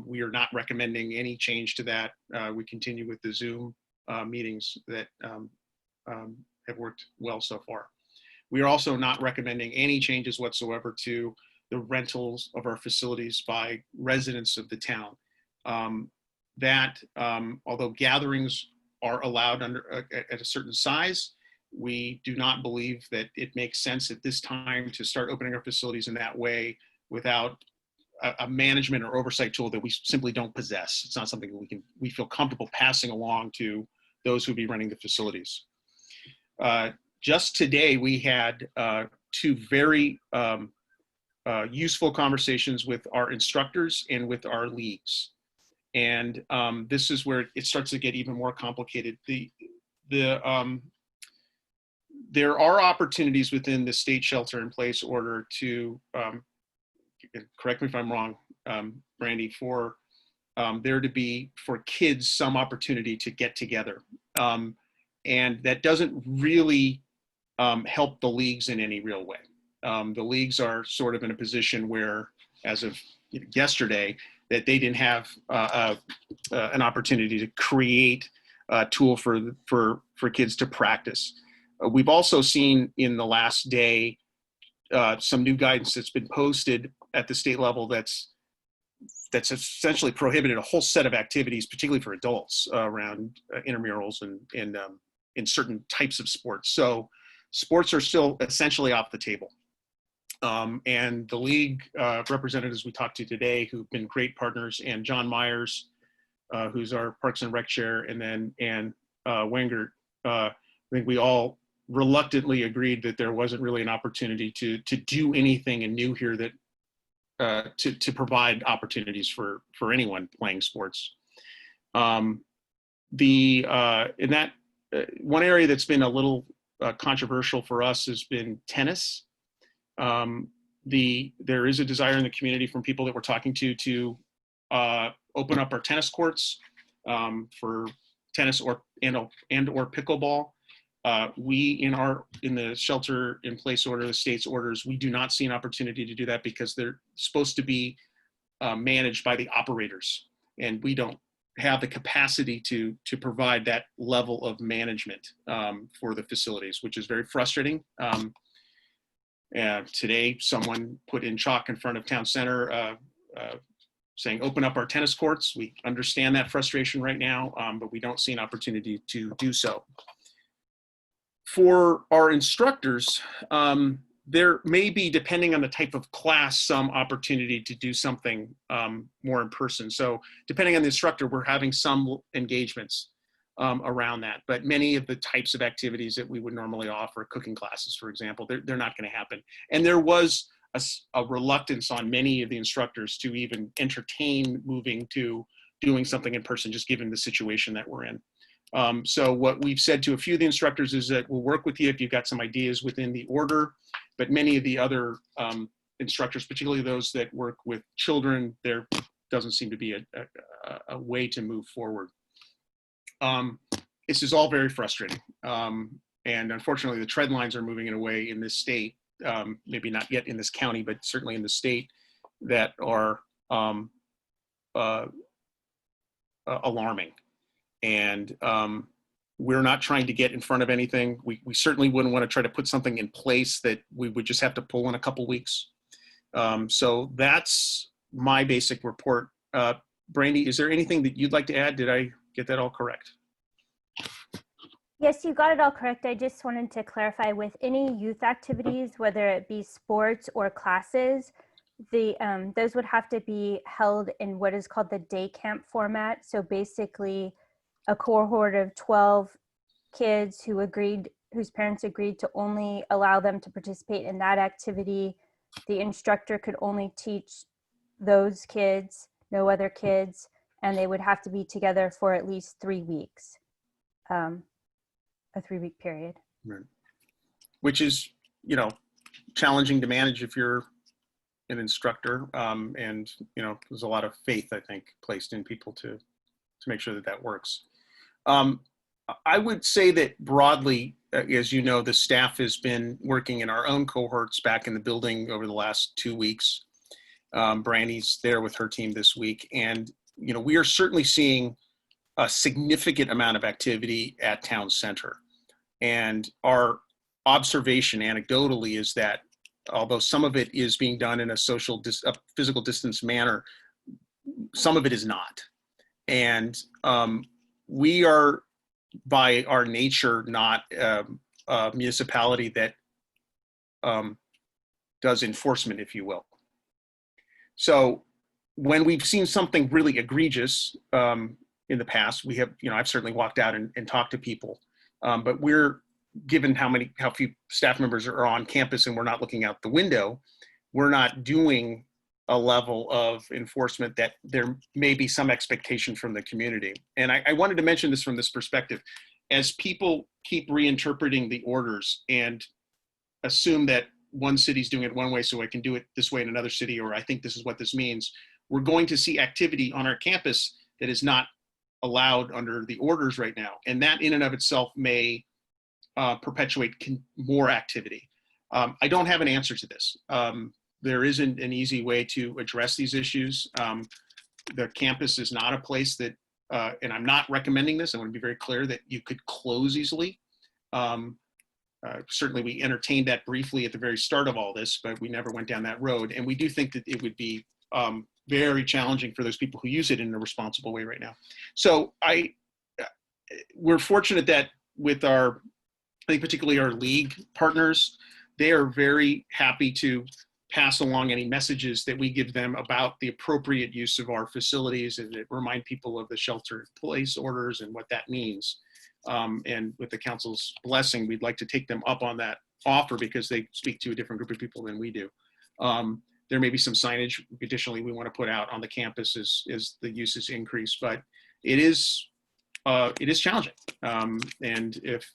We are not recommending any change to that. We continue with the Zoom meetings that have worked well so far. We are also not recommending any changes whatsoever to the rentals of our facilities by residents of the town. Although gatherings are allowed at a certain size, we do not believe that it makes sense at this time to start opening our facilities in that way without a management or oversight tool that we simply don't possess. It's not something we feel comfortable passing along to those who be running the facilities. Just today, we had two very useful conversations with our instructors and with our leagues. And this is where it starts to get even more complicated. There are opportunities within the state shelter-in-place order to, correct me if I'm wrong, Brandy, for there to be, for kids, some opportunity to get together. And that doesn't really help the leagues in any real way. The leagues are sort of in a position where, as of yesterday, that they didn't have an opportunity to create a tool for kids to practice. We've also seen in the last day some new guidance that's been posted at the state level that's essentially prohibited a whole set of activities, particularly for adults, around intramurals and in certain types of sports. So sports are still essentially off the table. And the league representatives we talked to today, who've been great partners, and John Myers, who's our Parks and Rec chair, and then Wengert, I think we all reluctantly agreed that there wasn't really an opportunity to do anything anew here that to provide opportunities for anyone playing sports. In that one area that's been a little controversial for us has been tennis. There is a desire in the community from people that we're talking to open up our tennis courts for tennis or pickleball. We in the shelter in place order, the state's orders, we do not see an opportunity to do that because they're supposed to be managed by the operators, and we don't have the capacity to provide that level of management for the facilities, which is very frustrating. Today, someone put in chalk in front of town center saying, open up our tennis courts. We understand that frustration right now, but we don't see an opportunity to do so. For our instructors, there may be, depending on the type of class, some opportunity to do something more in person. So depending on the instructor, we're having some engagements around that. But many of the types of activities that we would normally offer, cooking classes, for example, they're not going to happen. And there was a reluctance on many of the instructors to even entertain moving to doing something in person, just given the situation that we're in. So what we've said to a few of the instructors is that we'll work with you if you've got some ideas within the order, but many of the other instructors, particularly those that work with children, there doesn't seem to be a way to move forward. This is all very frustrating. And unfortunately, the trend lines are moving in a way in this state, maybe not yet in this county, but certainly in the state, that are alarming. And we're not trying to get in front of anything. We certainly wouldn't want to try to put something in place that we would just have to pull in a couple weeks. So that's my basic report. Brandy, is there anything that you'd like to add? Did I get that all correct? Yes, you got it all correct. I just wanted to clarify with any youth activities, whether it be sports or classes, those would have to be held in what is called the day camp format. So basically a cohort of 12 kids whose parents agreed to only allow them to participate in that activity. The instructor could only teach those kids, no other kids, and they would have to be together for at least 3 weeks, a 3-week period. Right. Which is, challenging to manage if you're an instructor, and there's a lot of faith, I think, placed in people to make sure that that works. I would say that broadly, as you know, the staff has been working in our own cohorts back in the building over the last 2 weeks. Brandy's there with her team this week, and we are certainly seeing a significant amount of activity at town center. And our observation anecdotally is that although some of it is being done in a physical distance manner, some of it is not. And we are, by our nature, not a municipality that does enforcement, if you will. So when we've seen something really egregious in the past, we have, I've certainly walked out and talked to people, but we're, given how few staff members are on campus and we're not looking out the window, we're not doing a level of enforcement that there may be some expectation from the community. And I wanted to mention this from this perspective. As people keep reinterpreting the orders and assume that one city's doing it one way, so I can do it this way in another city, or I think this is what this means, we're going to see activity on our campus that is not allowed under the orders right now. And that in and of itself may perpetuate more activity. I don't have an answer to this. There isn't an easy way to address these issues. The campus is not a place that, and I'm not recommending this, I want to be very clear, that you could close easily. Certainly we entertained that briefly at the very start of all this, but we never went down that road. And we do think that it would be very challenging for those people who use it in a responsible way right now. So we're fortunate that with our, I think particularly our league partners, they are very happy to pass along any messages that we give them about the appropriate use of our facilities, and remind people of the shelter in place orders and what that means. And with the council's blessing, we'd like to take them up on that offer because they speak to a different group of people than we do. there may be some signage additionally we want to put out on the campus as the uses increase, but it is challenging. And if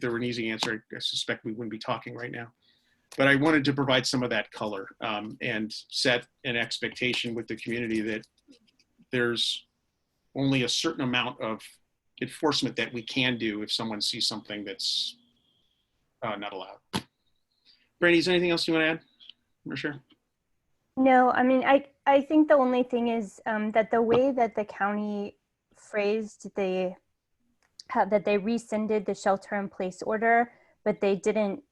there were an easy answer, I suspect we wouldn't be talking right now. But I wanted to provide some of that color and set an expectation with the community that there's only a certain amount of enforcement that we can do if someone sees something that's not allowed. Brandy, is there anything else you want to add? For sure. No, I mean, I think the only thing is that the way that the county phrased that they rescinded the shelter-in-place order, but they didn't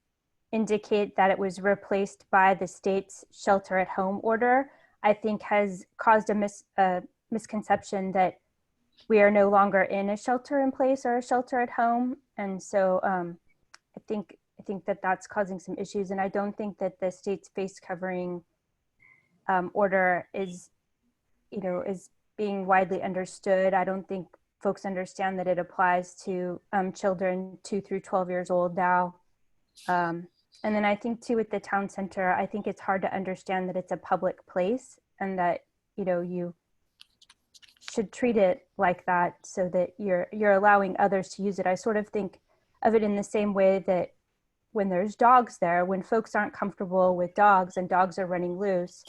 indicate that it was replaced by the state's shelter-at-home order, I think has caused a misconception that we are no longer in a shelter-in-place or a shelter-at-home, and so I think that that's causing some issues, and I don't think that the state's face covering order is being widely understood. I don't think folks understand that it applies to children 2 through 12 years old now. And then I think too, at the town center, I think it's hard to understand that it's a public place and that, you should treat it like that so that you're allowing others to use it. I sort of think of it in the same way that when there's dogs there, when folks aren't comfortable with dogs and dogs are running loose,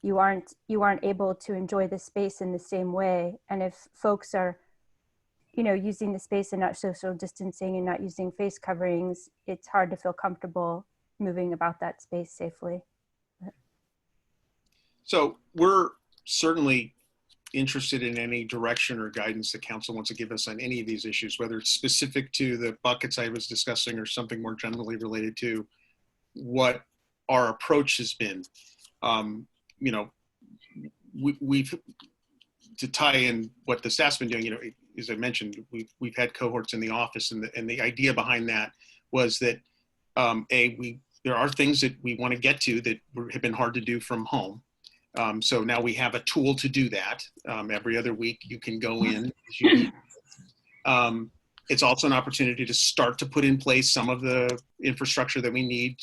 you aren't able to enjoy the space in the same way. And if folks are, using the space and not social distancing and not using face coverings, it's hard to feel comfortable moving about that space safely. So we're certainly interested in any direction or guidance the council wants to give us on any of these issues, whether it's specific to the buckets I was discussing or something more generally related to what our approach has been. We've to tie in what the staff's been doing, as I mentioned, we've had cohorts in the office, and the idea behind that was that there are things that we want to get to that have been hard to do from home. So now we have a tool to do that. Every other week you can go in as you need. It's also an opportunity to start to put in place some of the infrastructure that we need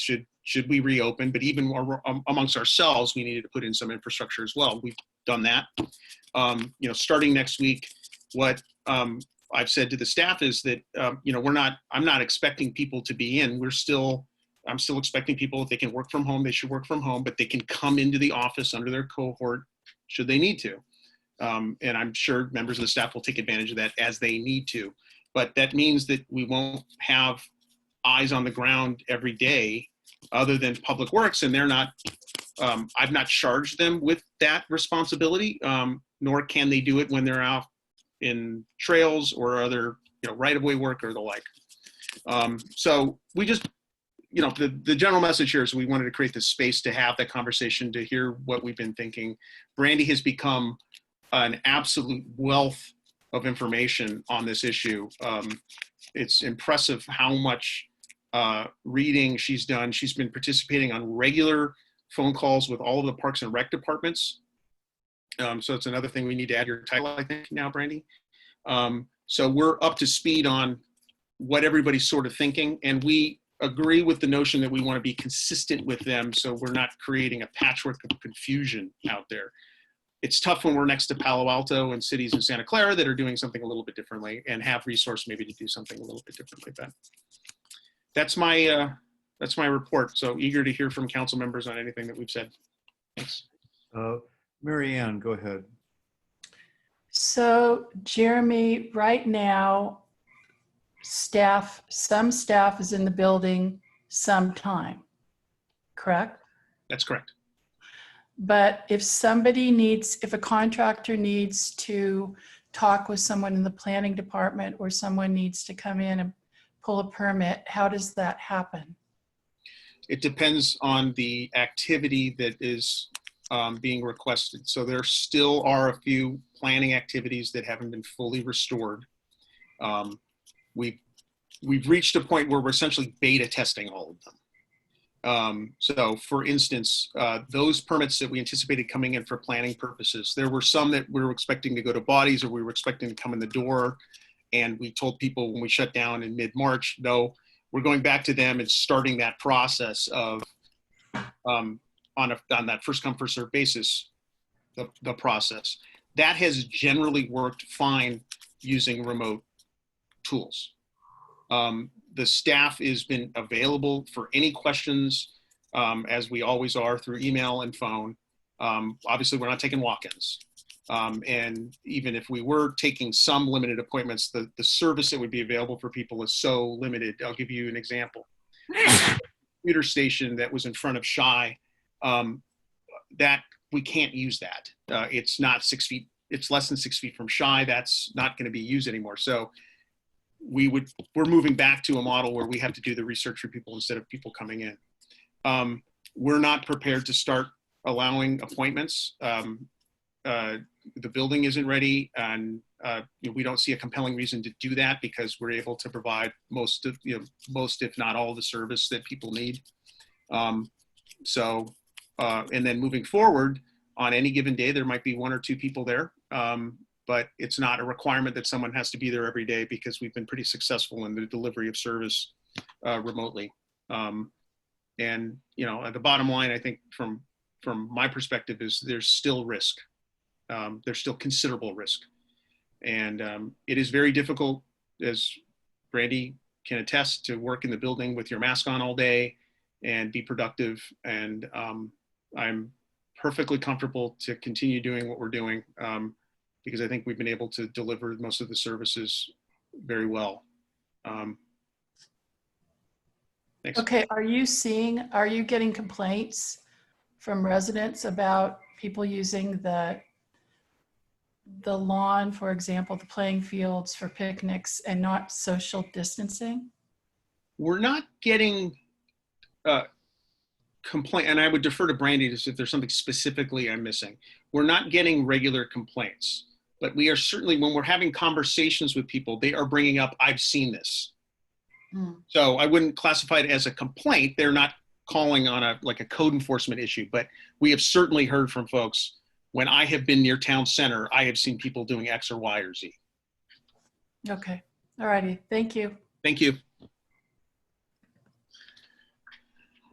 should we reopen, but even more amongst ourselves, we needed to put in some infrastructure as well. We've done that. Starting next week, what I've said to the staff is that, I'm not expecting people to be in. I'm still expecting people, if they can work from home, they should work from home, but they can come into the office under their cohort should they need to. And I'm sure members of the staff will take advantage of that as they need to. But that means that we won't have eyes on the ground every day other than Public Works, and they're not, I've not charged them with that responsibility, nor can they do it when they're out in trails or other, right-of-way work or the like. So we just, the general message here is we wanted to create this space to have that conversation, to hear what we've been thinking. Brandy has become an absolute wealth of information on this issue. It's impressive how much reading she's done. She's been participating on regular phone calls with all of the Parks and Rec departments. So it's another thing we need to add your title, I think, now, Brandy. So we're up to speed on what everybody's sort of thinking, and we agree with the notion that we want to be consistent with them so we're not creating a patchwork of confusion out there. It's tough when we're next to Palo Alto and cities in Santa Clara that are doing something a little bit differently and have resource maybe to do something a little bit differently. But that's my report. So eager to hear from council members on anything that we've said. Thanks. Mary Ann, go ahead. So Jeremy, right now, some staff is in the building sometime, correct? That's correct. But if a contractor needs to talk with someone in the planning department, or someone needs to come in and pull a permit, how does that happen? It depends on the activity that is being requested. So there still are a few planning activities that haven't been fully restored. We've reached a point where we're essentially beta testing all of them. So for instance, those permits that we anticipated coming in for planning purposes, there were some that we were expecting to go to bodies or we were expecting to come in the door. And we told people when we shut down in mid-March, no, we're going back to them and starting that process of on that first come first served basis, the process. That has generally worked fine using remote tools. The staff has been available for any questions, as we always are, through email and phone. Obviously, we're not taking walk-ins. And even if we were taking some limited appointments, the service that would be available for people is so limited. I'll give you an example. The computer station that was in front of Shy, that we can't use that. It's not 6 feet, it's less than 6 feet from Shy. That's not going to be used anymore. So we're moving back to a model where we have to do the research for people instead of people coming in. We're not prepared to start allowing appointments. The building isn't ready, and we don't see a compelling reason to do that because we're able to provide most, if not all, the service that people need. And then moving forward, on any given day, there might be 1 or 2 people there, but it's not a requirement that someone has to be there every day because we've been pretty successful in the delivery of service remotely. And at the bottom line, I think from my perspective is there's still risk. There's still considerable risk. And it is very difficult, as Brandy can attest, to work in the building with your mask on all day and be productive. And I'm perfectly comfortable to continue doing what we're doing because I think we've been able to deliver most of the services very well. Thanks. Okay, are you getting complaints from residents about people using the lawn, for example, the playing fields for picnics and not social distancing? We're not getting complaint, and I would defer to Brandy if there's something specifically I'm missing. We're not getting regular complaints, but we are certainly, when we're having conversations with people, they are bringing up, I've seen this. So I wouldn't classify it as a complaint. They're not calling on a code enforcement issue, but we have certainly heard from folks, when I have been near town center, I have seen people doing X or Y or Z. Okay, all righty, thank you. Thank you.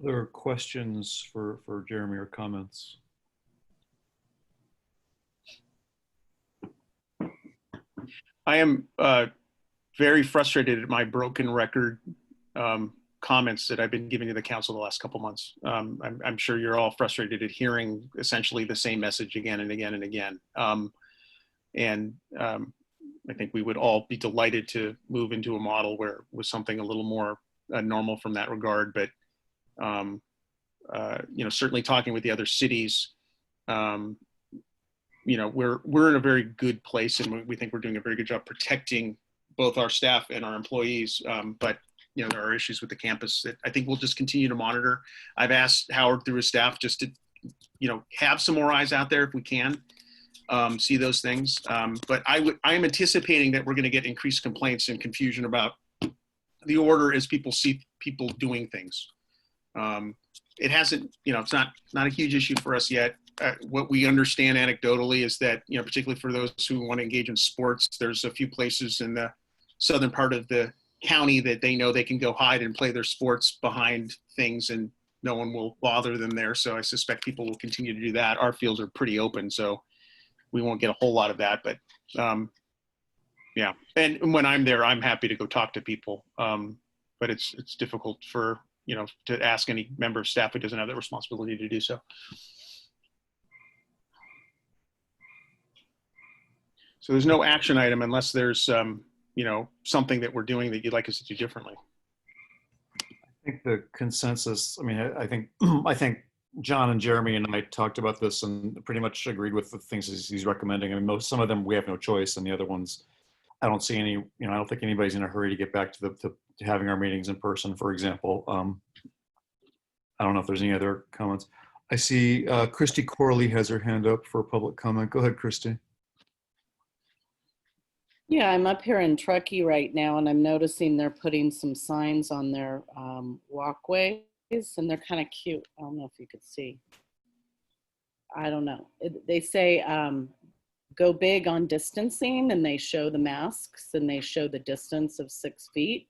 Other questions for Jeremy or comments? I am very frustrated at my broken record comments that I've been giving to the council the last couple months. I'm sure you're all frustrated at hearing essentially the same message again and again and again. I think we would all be delighted to move into a model where it was something a little more normal from that regard. But certainly talking with the other cities, we're in a very good place, and we think we're doing a very good job protecting both our staff and our employees. But there are issues with the campus that I think we'll just continue to monitor. I've asked Howard through his staff just to, have some more eyes out there if we can see those things. But I am anticipating that we're going to get increased complaints and confusion about the order as people see people doing things. It hasn't, it's not a huge issue for us yet. What we understand anecdotally is that, particularly for those who want to engage in sports, there's a few places in the southern part of the county that they know they can go hide and play their sports behind things and no one will bother them there. So I suspect people will continue to do that. Our fields are pretty open, so we won't get a whole lot of that, but yeah. And when I'm there, I'm happy to go talk to people. But it's difficult for, to ask any member of staff who doesn't have that responsibility to do so. So there's no action item unless there's, something that we're doing that you'd like us to do differently. I think the consensus, I think John and Jeremy and I talked about this and pretty much agreed with the things he's recommending. Some of them we have no choice, and the other ones, I don't see any, I don't think anybody's in a hurry to get back to having our meetings in person, for example. I don't know if there's any other comments. I see Christy Corley has her hand up for a public comment. Go ahead, Christy. Yeah, I'm up here in Truckee right now, and I'm noticing they're putting some signs on their walkways, and they're kind of cute. I don't know if you could see. I don't know. They say go big on distancing, and they show the masks, and they show the distance of 6 feet.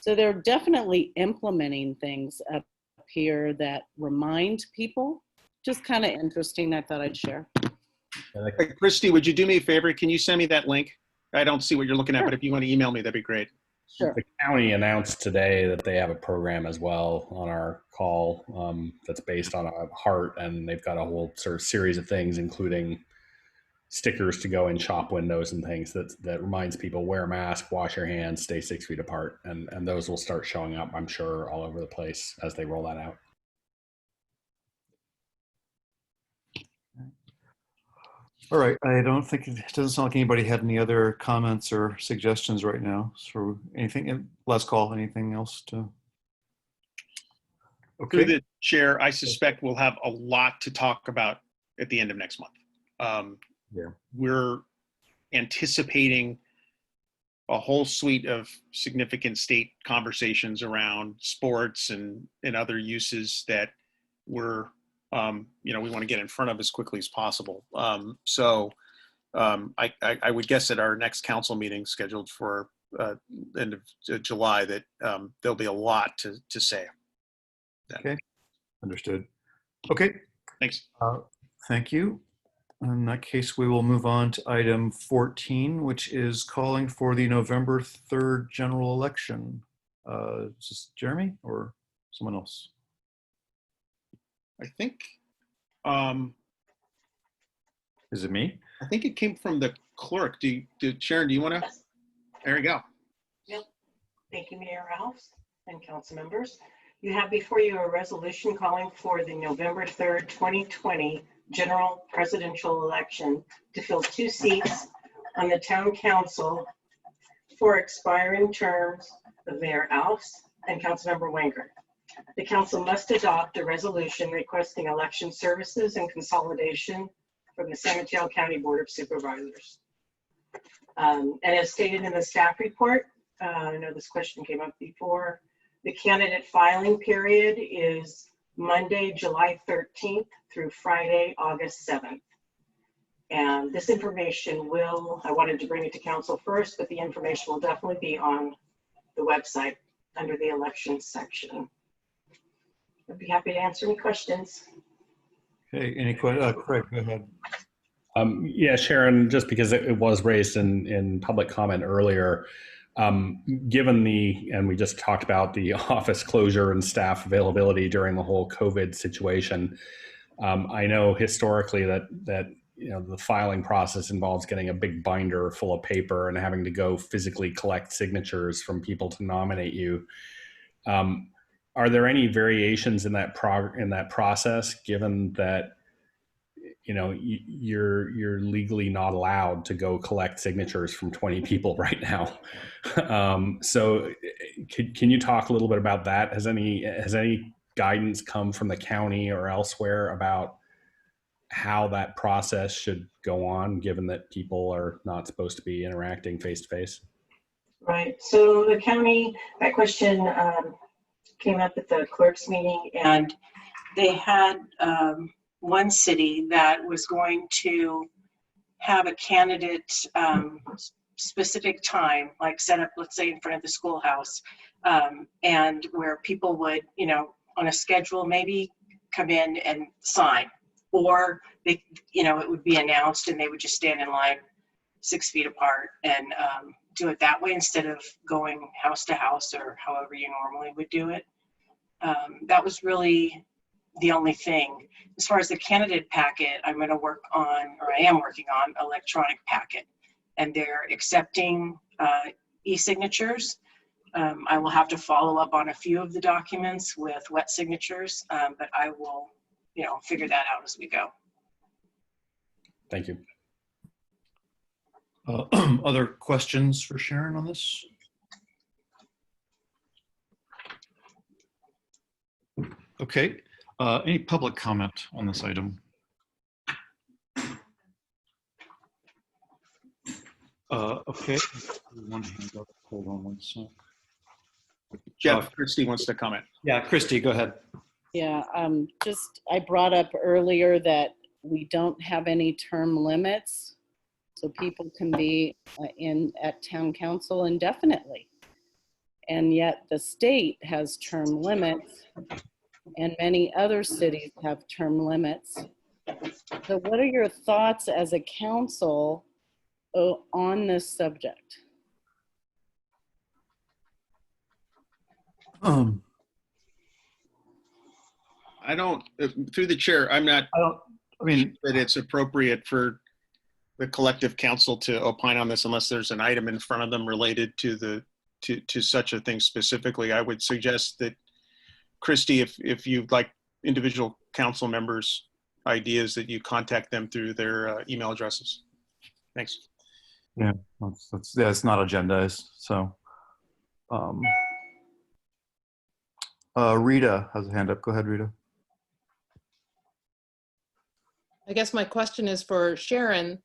So they're definitely implementing things up here that remind people. Just kind of interesting. I thought I'd share. Hey, Christy, would you do me a favor? Can you send me that link? I don't see what you're looking at, Sure. but if you want to email me, that'd be great. Sure. The county announced today that they have a program as well on our call that's based on a heart, and they've got a whole sort of series of things, including stickers to go in shop windows and things that reminds people wear a mask, wash your hands, stay 6 feet apart, and those will start showing up, I'm sure, all over the place as they roll that out. All right, I don't think, it doesn't sound like anybody had any other comments or suggestions right now. So anything, last call, anything else to? Through Okay, the chair, I suspect we'll have a lot to talk about at the end of next month. yeah. We're anticipating a whole suite of significant state conversations around sports and other uses that we're, we want to get in front of as quickly as possible. I would guess at our next council meeting scheduled for end of July that there'll be a lot to say. Okay, understood. Okay. Thanks. Thank you. In that case, we will move on to item 14, which is calling for the November 3rd general election. Is this Jeremy or someone else? I think, Is it me? I think it came from the clerk. Sharon, do you want to? There you go. Yep. Thank you, Mayor Alves and council members. You have before you a resolution calling for the November 3rd, 2020 general presidential election to fill 2 seats on the town council for expiring terms of Mayor Alves and Councilmember Wenger. The council must adopt a resolution requesting election services and consolidation from the San Mateo County Board of Supervisors. And as stated in the staff report, I know this question came up before, the candidate filing period is Monday, July 13th through Friday, August 7th. And this information I wanted to bring it to council first, but the information will definitely be on the website under the elections section. I'd be happy to answer any questions. Okay, any questions? Craig, go ahead. Yeah, Sharon, just because it was raised in public comment earlier, given and we just talked about the office closure and staff availability during the whole COVID situation, I know historically that the filing process involves getting a big binder full of paper and having to go physically collect signatures from people to nominate you. Are there any variations in that process, given that you're legally not allowed to go collect signatures from 20 people right now? So can you talk a little bit about that? Has any guidance come from the county or elsewhere about how that process should go on, given that people are not supposed to be interacting face to face? Right, so the county, that question came up at the clerk's meeting, and they had one city that was going to have a candidate specific time, like set up, let's say in front of the schoolhouse, and where people would, on a schedule, maybe come in and sign, or they, it would be announced and they would just stand in line 6 feet apart and do it that way instead of going house to house or however you normally would do it. That was really the only thing. As far as the candidate packet, I am working on electronic packet, and they're accepting e-signatures. I will have to follow up on a few of the documents with wet signatures, but I will, figure that out as we go. Thank you. Other questions for Sharon on this? Okay. Any public comment on this item? Okay. One hand up. Hold on one second. Jeff, Christy wants to comment. Yeah, Christy, go ahead. Yeah, I brought up earlier that we don't have any term limits, so people can be at town council indefinitely. And yet the state has term limits and many other cities have term limits. So what are your thoughts as a council on this subject? I don't, through the chair, I mean that it's appropriate for the collective council to opine on this unless there's an item in front of them related to to such a thing specifically. I would suggest that, Christy, if you'd like individual council members' ideas, that you contact them through their email addresses. Thanks. Yeah, it's not agendized, so. Rita has a hand up. Go ahead, Rita. I guess my question is for Sharon.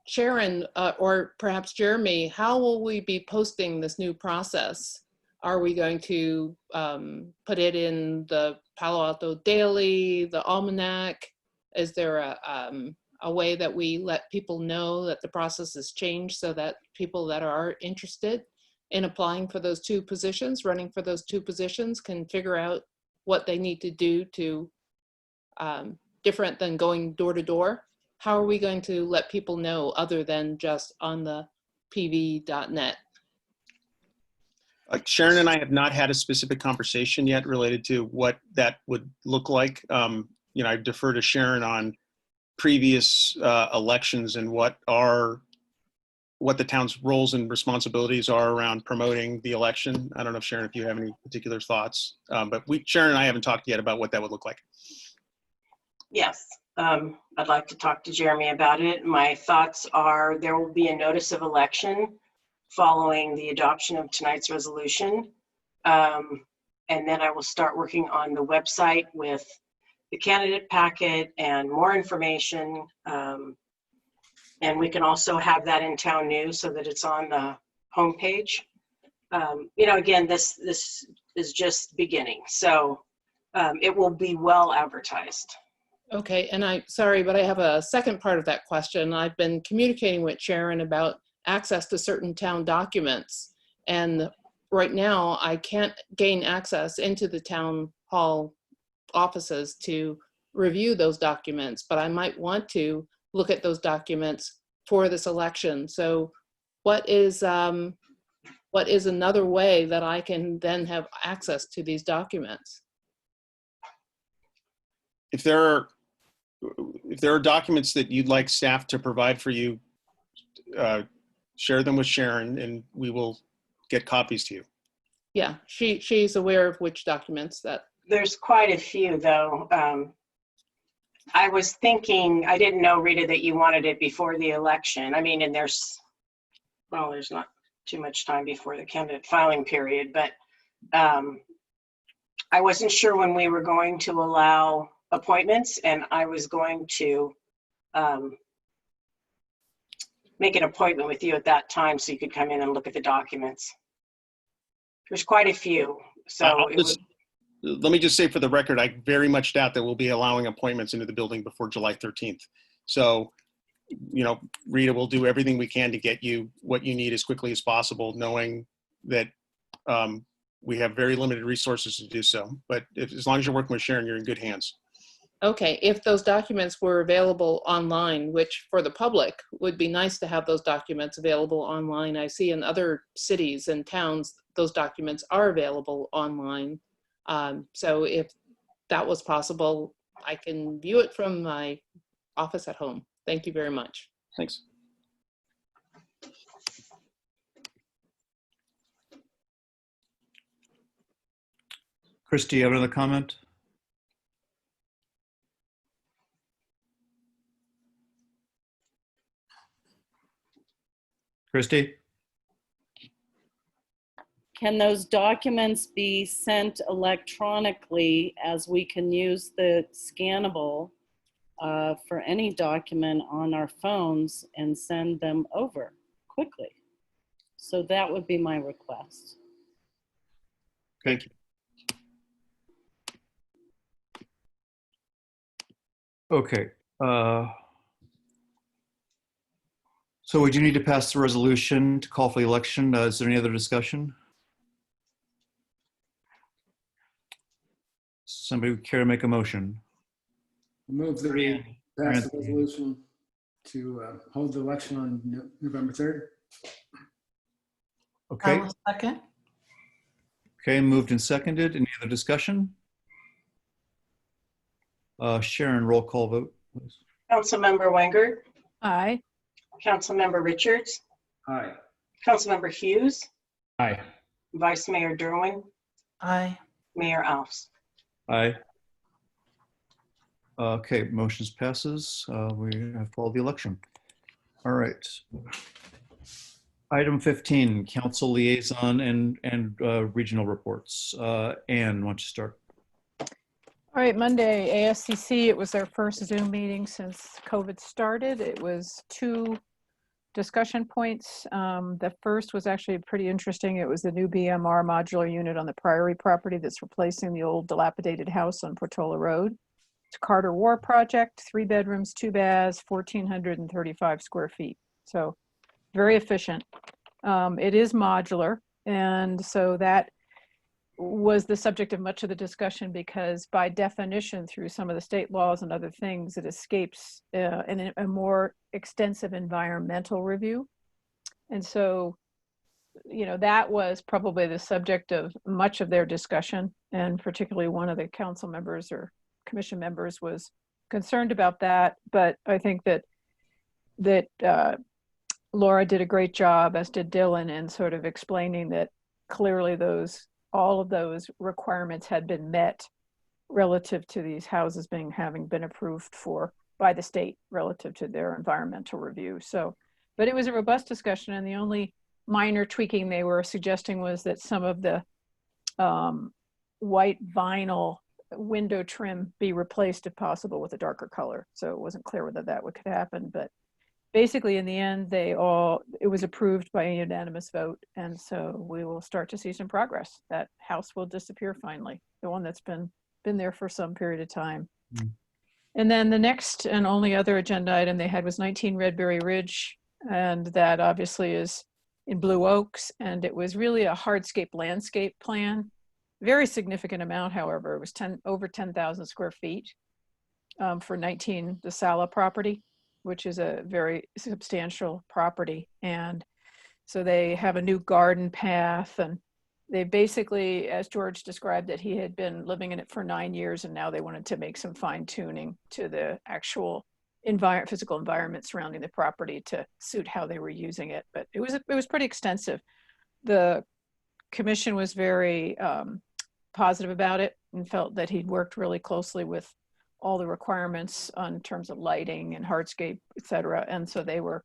Sharon, or perhaps Jeremy, how will we be posting this new process? Are we going to put it in the Palo Alto Daily, the Almanac? Is there a way that we let people know that the process has changed so that people that are interested in applying for those two positions, running for those two positions, can figure out what they need to do to different than going door to door? How are we going to let people know other than just on the pv.net? Sharon and I have not had a specific conversation yet related to what that would look like. You know, I defer to Sharon on previous elections and what the town's roles and responsibilities are around promoting the election. I don't know if Sharon, if you have any particular thoughts, but Sharon and I haven't talked yet about what that would look like. Yes, I'd like to talk to Jeremy about it. My thoughts are there will be a notice of election following the adoption of tonight's resolution. And then I will start working on the website with the candidate packet and more information. And we can also have that in town news so that it's on the homepage. You know, again, this is just beginning. So it will be well advertised. Okay, and sorry, but I have a second part of that question. I've been communicating with Sharon about access to certain town documents. And right now I can't gain access into the town hall offices to review those documents, but I might want to look at those documents for this election. So what is another way that I can then have access to these documents? If there are documents that you'd like staff to provide for you, share them with Sharon and we will get copies to you. Yeah, she's aware of which documents that. There's quite a few though. I was thinking, I didn't know, Rita, that you wanted it before the election. I mean, and there's not too much time before the candidate filing period, but I wasn't sure when we were going to allow appointments, and I was going to make an appointment with you at that time so you could come in and look at the documents. There's quite a few. So let me just say for the record, I very much doubt that we'll be allowing appointments into the building before July 13th. So, you know, Rita, will do everything we can to get you what you need as quickly as possible, knowing that we have very limited resources to do so. But as long as you're working with Sharon, you're in good hands. Okay, if those documents were available online, which for the public would be nice to have those documents available online. I see in other cities and towns, those documents are available online. So if that was possible, I can view it from my office at home. Thank you very much. Thanks. Christy, you have another comment? Christy? Can those documents be sent electronically, as we can use the scannable for any document on our phones and send them over quickly? So that would be my request. Thank you. Okay. So we do need to pass the resolution to call for the election. Is there any other discussion? Somebody would care to make a motion? Move that we pass the resolution to hold the election on November 3rd. Okay. Second. Okay, moved and seconded. Any other discussion? Sharon, roll call vote, please. Councilmember Wenger, Aye. Councilmember Richards, Aye. Councilmember Hughes, Aye. Vice Mayor Derwin, Aye. Mayor Alves. Aye. Okay, motions passes. We have followed the election. All right. Item 15, council liaison and regional reports. Anne, why don't you start? All right, Monday, ASCC, it was our first Zoom meeting since COVID started. It was 2 discussion points. The first was actually pretty interesting. It was the new BMR modular unit on the Priory property that's replacing the old dilapidated house on Portola Road. It's a Carter War project, 3 bedrooms, 2 baths, 1,435 square feet. So very efficient. It is modular. And so that was the subject of much of the discussion because by definition, through some of the state laws and other things, it escapes a more extensive environmental review. And so, you know, that was probably the subject of much of their discussion. And particularly one of the council members or commission members was concerned about that. But I think that Laura did a great job, as did Dylan, in sort of explaining that clearly all of those requirements had been met relative to these houses having been approved by the state relative to their environmental review. So, but it was a robust discussion, and the only minor tweaking they were suggesting was that some of the white vinyl window trim be replaced if possible with a darker color. So it wasn't clear whether that could happen, but basically in the end, it was approved by a unanimous vote. And so we will start to see some progress. That house will disappear finally, the one that's been there for some period of time. Mm. And then the next and only other agenda item they had was 19 Redberry Ridge. And that obviously is in Blue Oaks. And it was really a hardscape landscape plan. Very significant amount, however. It was over 10,000 square feet for 19, the Sala property, which is a very substantial property. And so they have a new garden path, and they basically, as George described it, he had been living in it for 9 years, and now they wanted to make some fine tuning to the actual physical environment surrounding the property to suit how they were using it. But it was pretty extensive. The commission was very positive about it and felt that he'd worked really closely with all the requirements on terms of lighting and hardscape, et cetera. And so they were,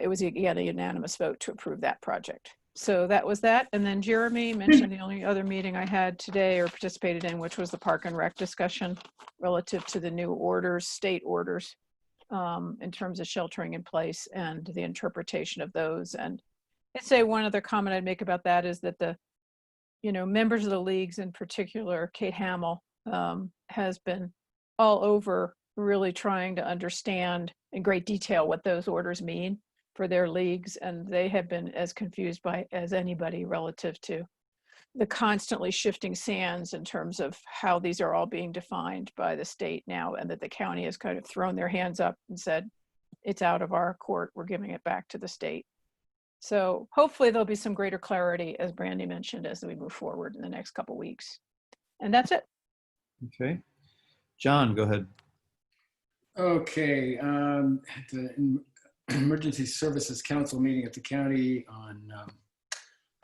it was again a unanimous vote to approve that project. So that was that. And then Jeremy mentioned the only other meeting I had today or participated in, which was the Park and Rec discussion relative to the new orders, state orders, in terms of sheltering in place and the interpretation of those. And I'd say one other comment I'd make about that is that the, members of the leagues, in particular, Kate Hamill, has been all over really trying to understand in great detail what those orders mean for their leagues. And they have been as confused as anybody relative to the constantly shifting sands in terms of how these are all being defined by the state now, and that the county has kind of thrown their hands up and said, it's out of our court, we're giving it back to the state. So hopefully there'll be some greater clarity, as Brandy mentioned, as we move forward in the next couple of weeks. And that's it. Okay. John, go ahead. Okay. At the Emergency Services Council meeting at the county on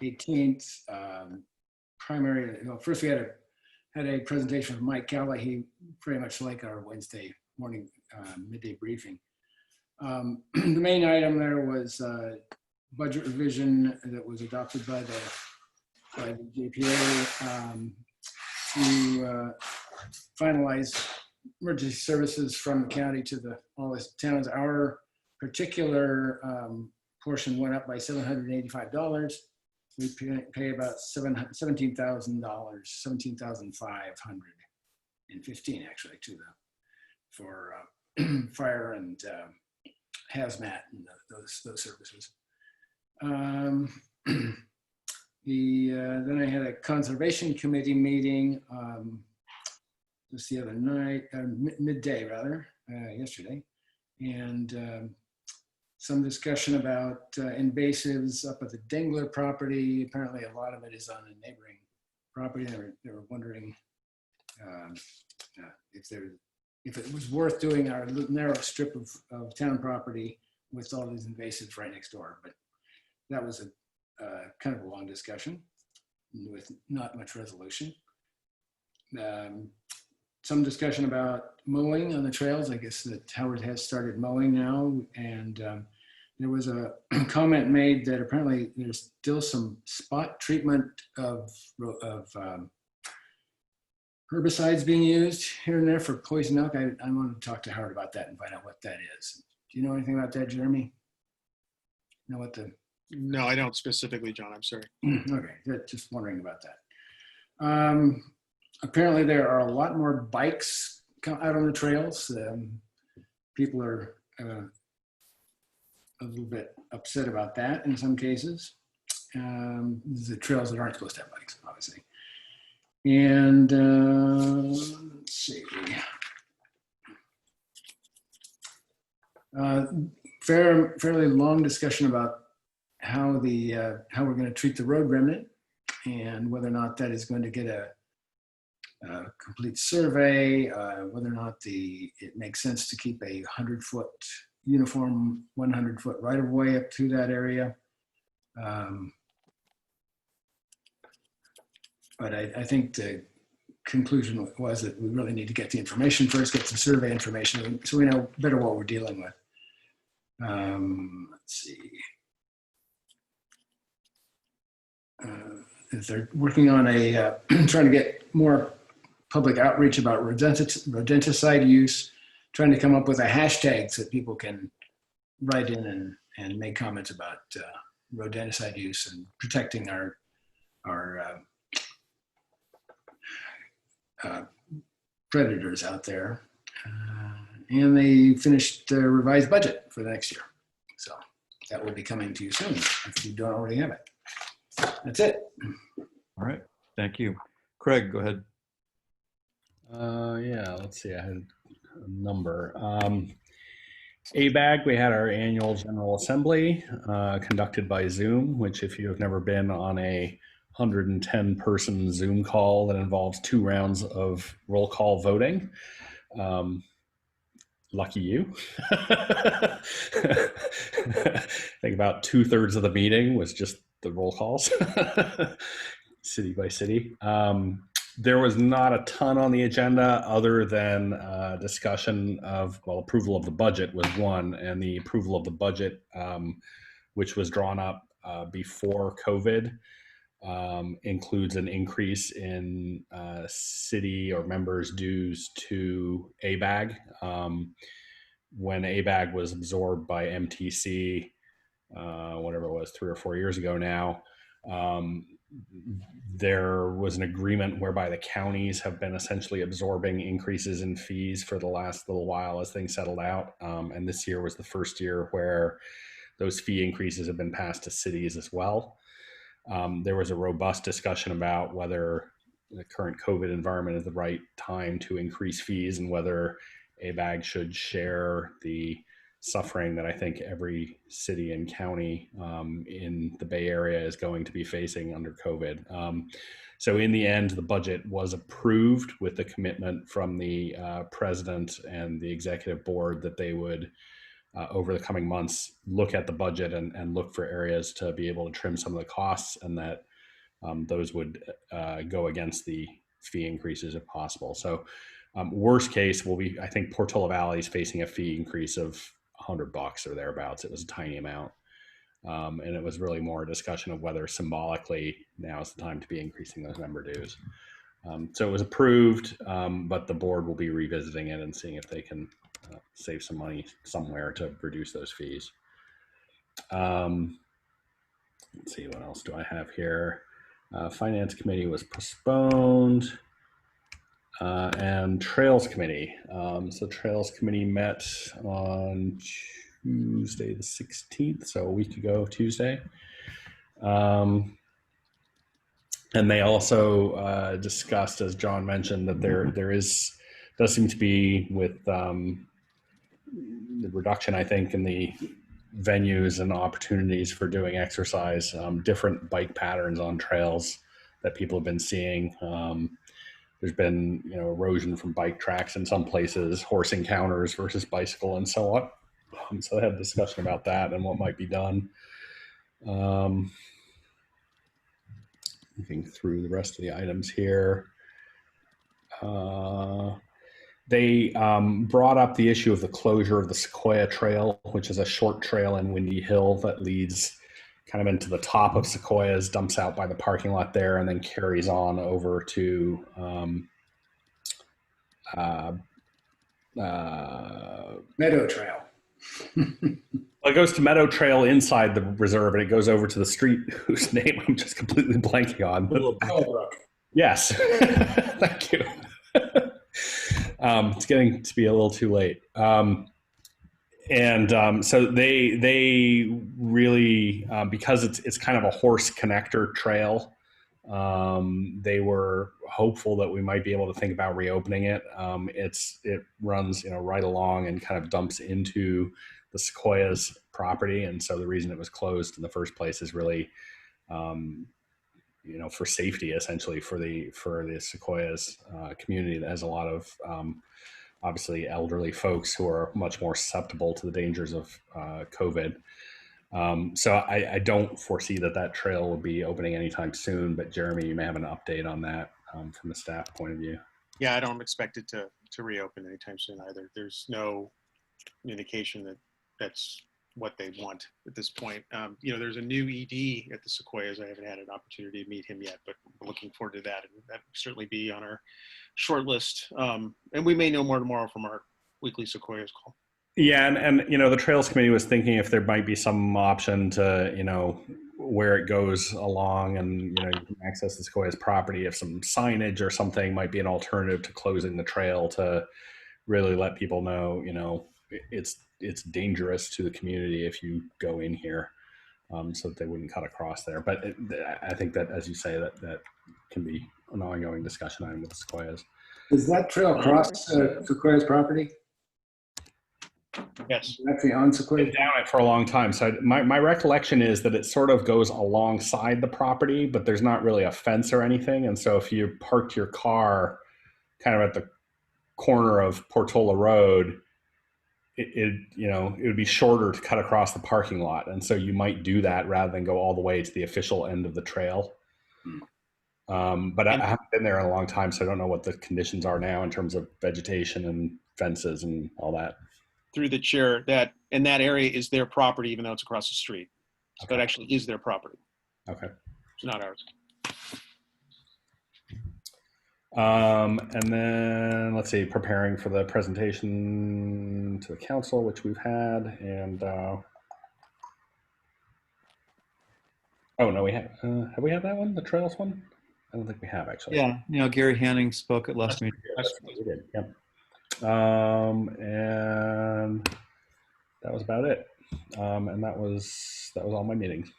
18th, first we had a presentation from Mike Callahy, very much like our Wednesday morning midday briefing. The main item there was budget revision that was adopted by the JPA to finalize emergency services from the county to all the towns. Our particular portion went up by $785. We pay about $17,000, $17,515 actually for fire and hazmat and those services. Then I had a conservation committee meeting just the other night, midday rather, yesterday. And some discussion about invasives up at the Dengler property. Apparently a lot of it is on a neighboring property. They were wondering if it was worth doing our narrow strip of town property with all these invasives right next door. But that was a kind of a long discussion with not much resolution. Some discussion about mowing on the trails. I guess that Howard has started mowing now. And there was a comment made that apparently there's still some spot treatment of herbicides being used here and there for poison oak. I want to talk to Howard about that and find out what that is. Do you know anything about that, Jeremy? Know what the... No, I don't specifically, John. I'm sorry. Okay, just wondering about that. Apparently there are a lot more bikes out on the trails. People are a little bit upset about that in some cases. The trails that aren't supposed to have bikes, obviously. And let's see. Fairly long discussion about how we're going to treat the road remnant and whether or not that is going to get a complete survey, whether or not it makes sense to keep a 100-foot uniform 100-foot right-of-way up to that area. But I think the conclusion was that we really need to get the information first, get some survey information, so we know better what we're dealing with. Let's see. They're working on trying to get more public outreach about rodenticide use, trying to come up with a hashtag so that people can write in and make comments about rodenticide use and protecting our predators out there. And they finished their revised budget for the next year. So that will be coming to you soon if you don't already have it. That's it. All right, thank you. Craig, go ahead. Yeah, let's see, I had a number. ABAG, we had our annual General Assembly conducted by Zoom, which if you have never been on a 110-person Zoom call that involves 2 rounds of roll call voting, lucky you. I think about 2/3 of the meeting was just the roll calls, city by city. There was not a ton on the agenda other than discussion of, well, approval of the budget was one, and the approval of the budget, which was drawn up before COVID, includes an increase in city or members' dues to ABAG. When ABAG was absorbed by MTC, whatever it was, 3 or 4 years ago now, there was an agreement whereby the counties have been essentially absorbing increases in fees for the last little while as things settled out. And this year was the first year where those fee increases have been passed to cities as well. There was a robust discussion about whether the current COVID environment is the right time to increase fees and whether ABAG should share the suffering that I think every city and county in the Bay Area is going to be facing under COVID. So in the end, the budget was approved with the commitment from the president and the executive board that they would, over the coming months, look at the budget and look for areas to be able to trim some of the costs, and that those would go against the fee increases if possible. So worst case will be, I think Portola Valley is facing a fee increase of $100 or thereabouts. It was a tiny amount. And it was really more a discussion of whether symbolically now is the time to be increasing those member dues. So it was approved, but the board will be revisiting it and seeing if they can save some money somewhere to reduce those fees. Let's see, what else do I have here? Finance committee was postponed. And Trails Committee. So Trails Committee met on Tuesday the 16th, so a week ago Tuesday. And they also discussed, as John mentioned, that there is does seem to be with the reduction, I think, in the venues and opportunities for doing exercise, different bike patterns on trails that people have been seeing. There's been, erosion from bike tracks in some places, horse encounters versus bicycle, and so on. So I had a discussion about that and what might be done. Looking through the rest of the items here. They brought up the issue of the closure of the Sequoia Trail, which is a short trail in Windy Hill that leads kind of into the top of Sequoias, dumps out by the parking lot there, and then carries on over to Meadow Trail. Well, it goes to Meadow Trail inside the reserve, and it goes over to the street whose name I'm just completely blanking on. But, yes, thank you. It's getting to be a little too late. So they really, because it's kind of a horse connector trail, they were hopeful that we might be able to think about reopening it. It runs right along and kind of dumps into the Sequoias property, and so the reason it was closed in the first place is really for safety, essentially, for the Sequoias community that has a lot of obviously elderly folks who are much more susceptible to the dangers of COVID. So I don't foresee that trail will be opening anytime soon, but Jeremy, you may have an update on that from a staff point of view. Yeah, I don't expect it to reopen anytime soon either. There's no indication that that's what they want at this point. There's a new ED at the Sequoias. I haven't had an opportunity to meet him yet, but we're looking forward to that. And that will certainly be on our short list. And we may know more tomorrow from our weekly Sequoias call. Yeah, and the Trails Committee was thinking if there might be some option to, where it goes along and, you can access the Sequoias property, if some signage or something might be an alternative to closing the trail to really let people know, it's dangerous to the community if you go in here, so that they wouldn't cut across there. But I think that, as you say, that can be an ongoing discussion item with the Sequoias. Does that trail cross Sequoia's property? Yes. Actually on Sequoia. Been down it for a long time. So my recollection is that it sort of goes alongside the property, but there's not really a fence or anything. And so if you parked your car kind of at the corner of Portola Road, it would be shorter to cut across the parking lot. And so you might do that rather than go all the way to the official end of the trail. But I haven't been there in a long time, so I don't know what the conditions are now in terms of vegetation and fences and all that. Through the chair, that area is their property, even though it's across the street. So it actually is their property. Okay. It's not ours. And then let's see, preparing for the presentation to the council, which we've had, and oh no, we have we had that one, the trails one? I don't think we have, actually. Yeah, Gary Hanning spoke at last meeting. That's what we did. Yep. And that was about it. And that was all my meetings.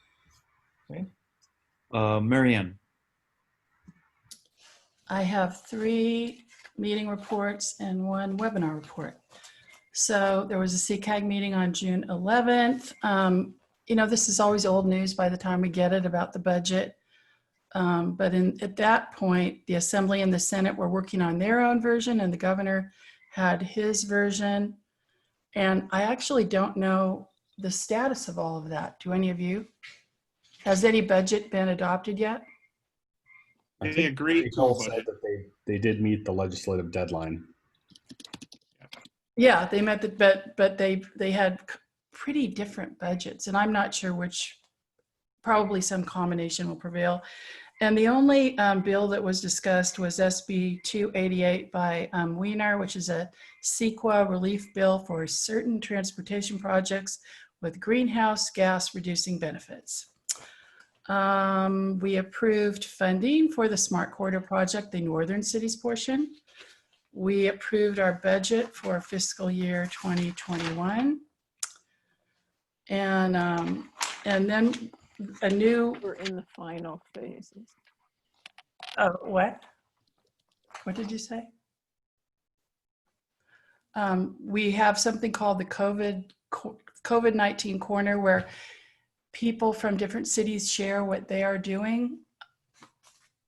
Okay. Marianne. I have 3 meeting reports and 1 webinar report. So there was a CCAG meeting on June 11th. This is always old news by the time we get it about the budget. But at that point, the Assembly and the Senate were working on their own version, and the governor had his version. And I actually don't know the status of all of that. Do any of you? Has any budget been adopted yet? They agreed to said that they did meet the legislative deadline. Yeah, they met but they had pretty different budgets, and I'm not sure which. Probably some combination will prevail. And the only bill that was discussed was SB 288 by Wiener, which is a CEQA relief bill for certain transportation projects with greenhouse gas reducing benefits. We approved funding for the Smart Corridor project, the Northern Cities portion. We approved our budget for fiscal year 2021. And then we're in the final phases. Oh, what? What did you say? We have something called the COVID-19 Corner, where people from different cities share what they are doing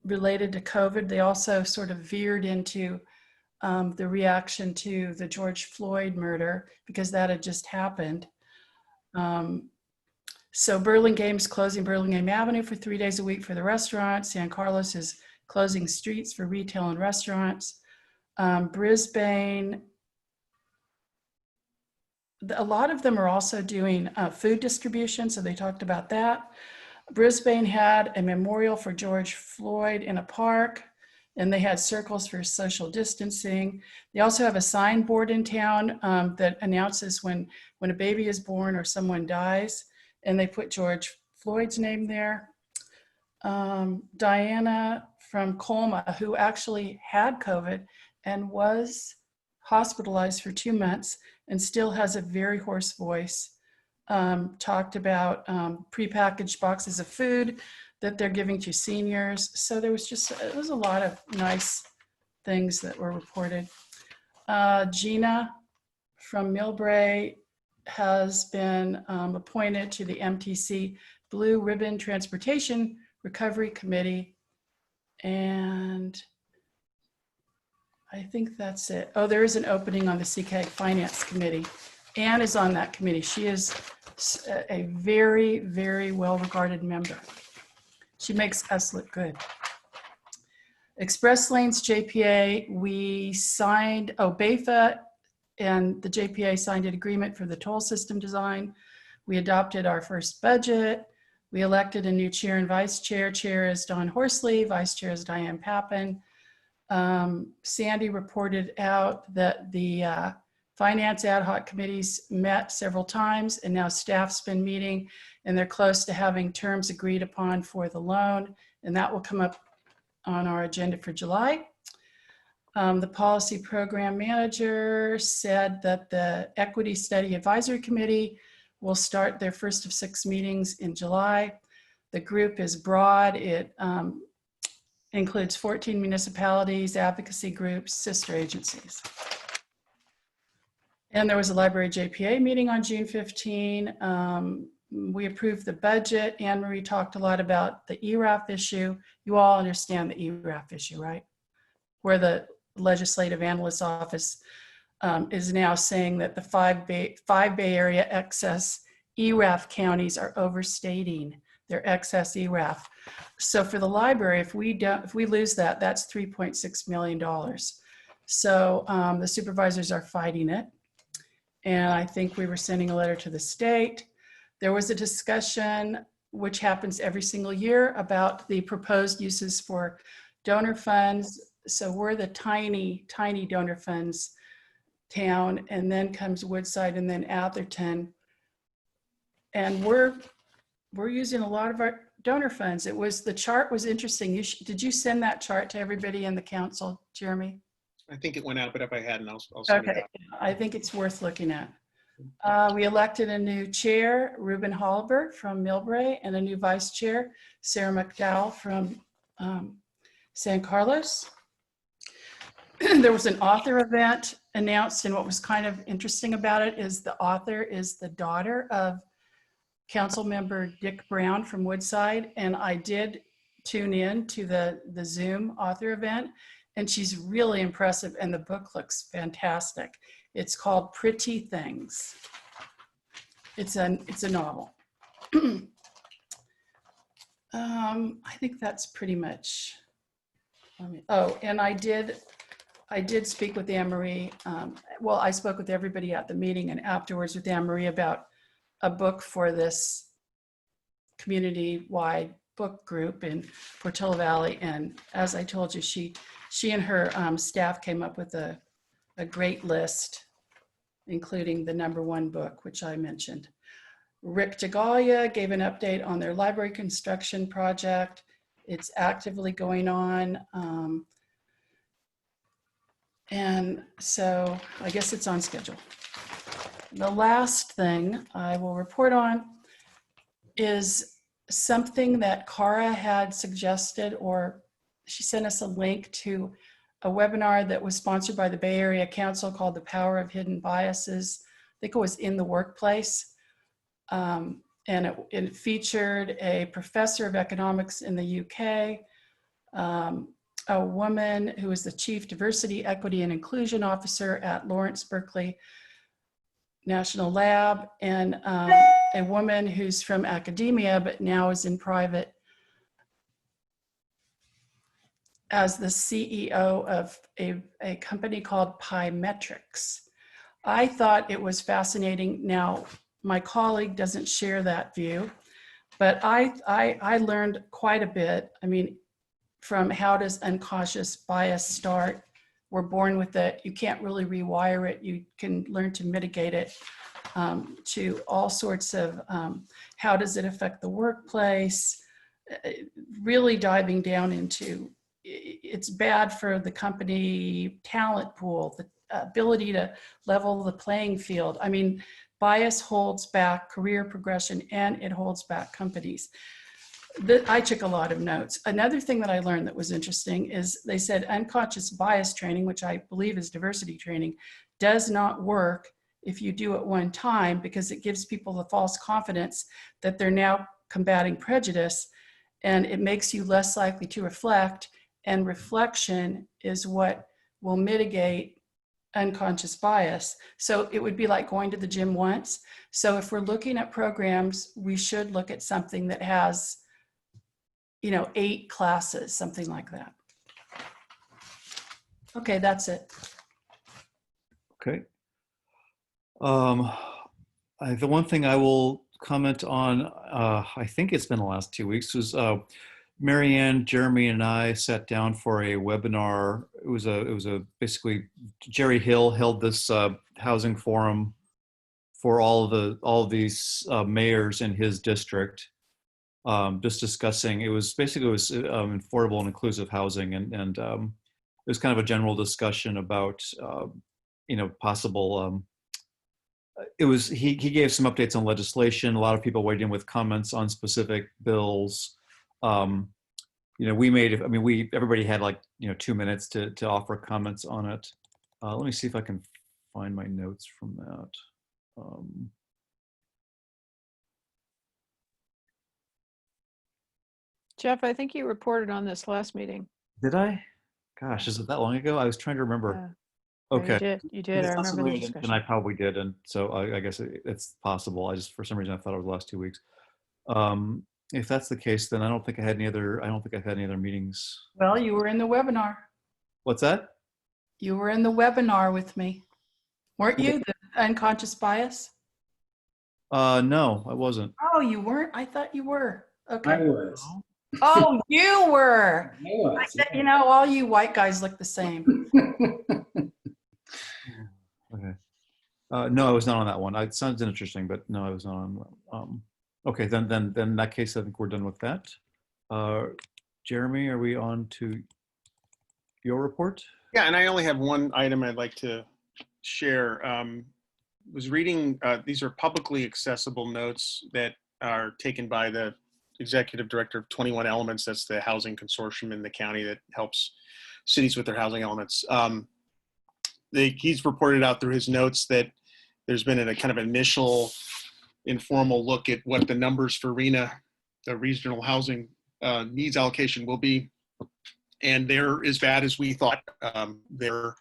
related to COVID. They also sort of veered into the reaction to the George Floyd murder, because that had just happened. So Burlingame's closing Burlingame Avenue for 3 days a week for the restaurants. San Carlos is closing streets for retail and restaurants. Brisbane, a lot of them are also doing food distribution, so they talked about that. Brisbane had a memorial for George Floyd in a park, and they had circles for social distancing. They also have a signboard in town that announces when a baby is born or someone dies, and they put George Floyd's name there. Diana from Colma, who actually had COVID and was hospitalized for 2 months and still has a very hoarse voice, talked about prepackaged boxes of food that they're giving to seniors. So there was a lot of nice things that were reported. Gina from Millbrae has been appointed to the MTC Blue Ribbon Transportation Recovery Committee. And I think that's it. Oh, there is an opening on the CK Finance Committee. Anne is on that committee. She is a very, very well-regarded member. She makes us look good. Express Lanes JPA, we signed, BAFA and the JPA signed an agreement for the toll system design. We adopted our first budget. We elected a new chair and vice chair. Chair is Don Horsley, vice chair is Diane Pappen. Sandy reported out that the finance ad hoc committees met several times, and now staff's been meeting, and they're close to having terms agreed upon for the loan, and that will come up on our agenda for July. The policy program manager said that the Equity Study Advisory Committee will start their first of 6 meetings in July. The group is broad. It includes 14 municipalities, advocacy groups, sister agencies. And there was a library JPA meeting on June 15. We approved the budget. Anne Marie talked a lot about the ERAF issue. You all understand the ERAF issue, right? Where the Legislative Analyst's Office is now saying that the five Bay Area excess ERAF counties are overstating their excess ERAF. So for the library, if we lose that, that's $3.6 million. So the supervisors are fighting it. And I think we were sending a letter to the state. There was a discussion, which happens every single year, about the proposed uses for donor funds. So we're the tiny, tiny donor funds town, and then comes Woodside and then Atherton. And we're using a lot of our donor funds. The chart was interesting. Did you send that chart to everybody in the council, Jeremy? I think it went out, but if I hadn't, I'll send it Okay, out. I think it's worth looking at. We elected a new chair, Ruben Halbert from Millbrae, and a new vice chair, Sarah McDowell from San Carlos. There was an author event announced, and what was kind of interesting about it is the author is the daughter of Council Member Dick Brown from Woodside, and I did tune in to the Zoom author event, and she's really impressive, and the book looks fantastic. It's called Pretty Things. It's a novel. I think that's pretty much. And I did speak with Anne Marie. Well, I spoke with everybody at the meeting and afterwards with Anne Marie about a book for this community-wide book group in Portola Valley. And as I told you, she and her staff came up with a great list, including the #1 book, which I mentioned. Rick Jagalia gave an update on their library construction project. It's actively going on. And so I guess it's on schedule. The last thing I will report on is something that Cara had suggested, or she sent us a link to a webinar that was sponsored by the Bay Area Council called The Power of Hidden Biases. I think it was in the workplace. And it featured a professor of economics in the UK, a woman who is the Chief Diversity, Equity, and Inclusion Officer at Lawrence Berkeley National Lab, and a woman who's from academia but now is in private as the CEO of a company called Pymetrics. I thought it was fascinating. Now, my colleague doesn't share that view, but I learned quite a bit. I mean, from how does unconscious bias start? We're born with it. You can't really rewire it. You can learn to mitigate it, to all sorts of how does it affect the workplace, really diving down into it's bad for the company talent pool, the ability to level the playing field. I mean, bias holds back career progression and it holds back companies. I took a lot of notes. Another thing that I learned that was interesting is they said unconscious bias training, which I believe is diversity training, does not work if you do it one time because it gives people the false confidence that they're now combating prejudice, and it makes you less likely to reflect, and reflection is what will mitigate unconscious bias. So it would be like going to the gym once. So if we're looking at programs, we should look at something that has 8 classes, something like that. Okay, that's it. Okay. The one thing I will comment on, I think it's been the last 2 weeks, was Marianne, Jeremy, and I sat down for a webinar. It was a basically Jerry Hill held this housing forum for all of these mayors in his district, just discussing. It was affordable and inclusive housing, and it was kind of a general discussion about possible. He gave some updates on legislation. A lot of people weighed in with comments on specific bills. Everybody had 2 minutes to offer comments on it. Let me see if I can find my notes from that. Jeff, I think you reported on this last meeting. Did I? Gosh, is it that long ago? I was trying to remember. Yeah, Okay. you did. I remember the And discussion. I probably did, and so I guess it's possible. For some reason I thought it was the last 2 weeks. If that's the case, then I don't think I've had any other meetings. Well, you were in the webinar. What's that? You were in the webinar with me. Weren't you, the unconscious bias? No, I wasn't. Oh, you weren't? I thought you were. Okay. I was. Oh, you were. I was. I said, all you white guys look the same. Okay. No, I was not on that one. It sounds interesting, but no, I was not on. Okay, then in that case, I think we're done with that. Jeremy, are we on to your report? Yeah, and I only have one item I'd like to share. Was reading, these are publicly accessible notes that are taken by the executive director of 21 Elements. That's the housing consortium in the county that helps cities with their housing elements. He's reported out through his notes that there's been a kind of initial informal look at what the numbers for RHNA, the regional housing needs allocation, will be. And they're as bad as we thought. They're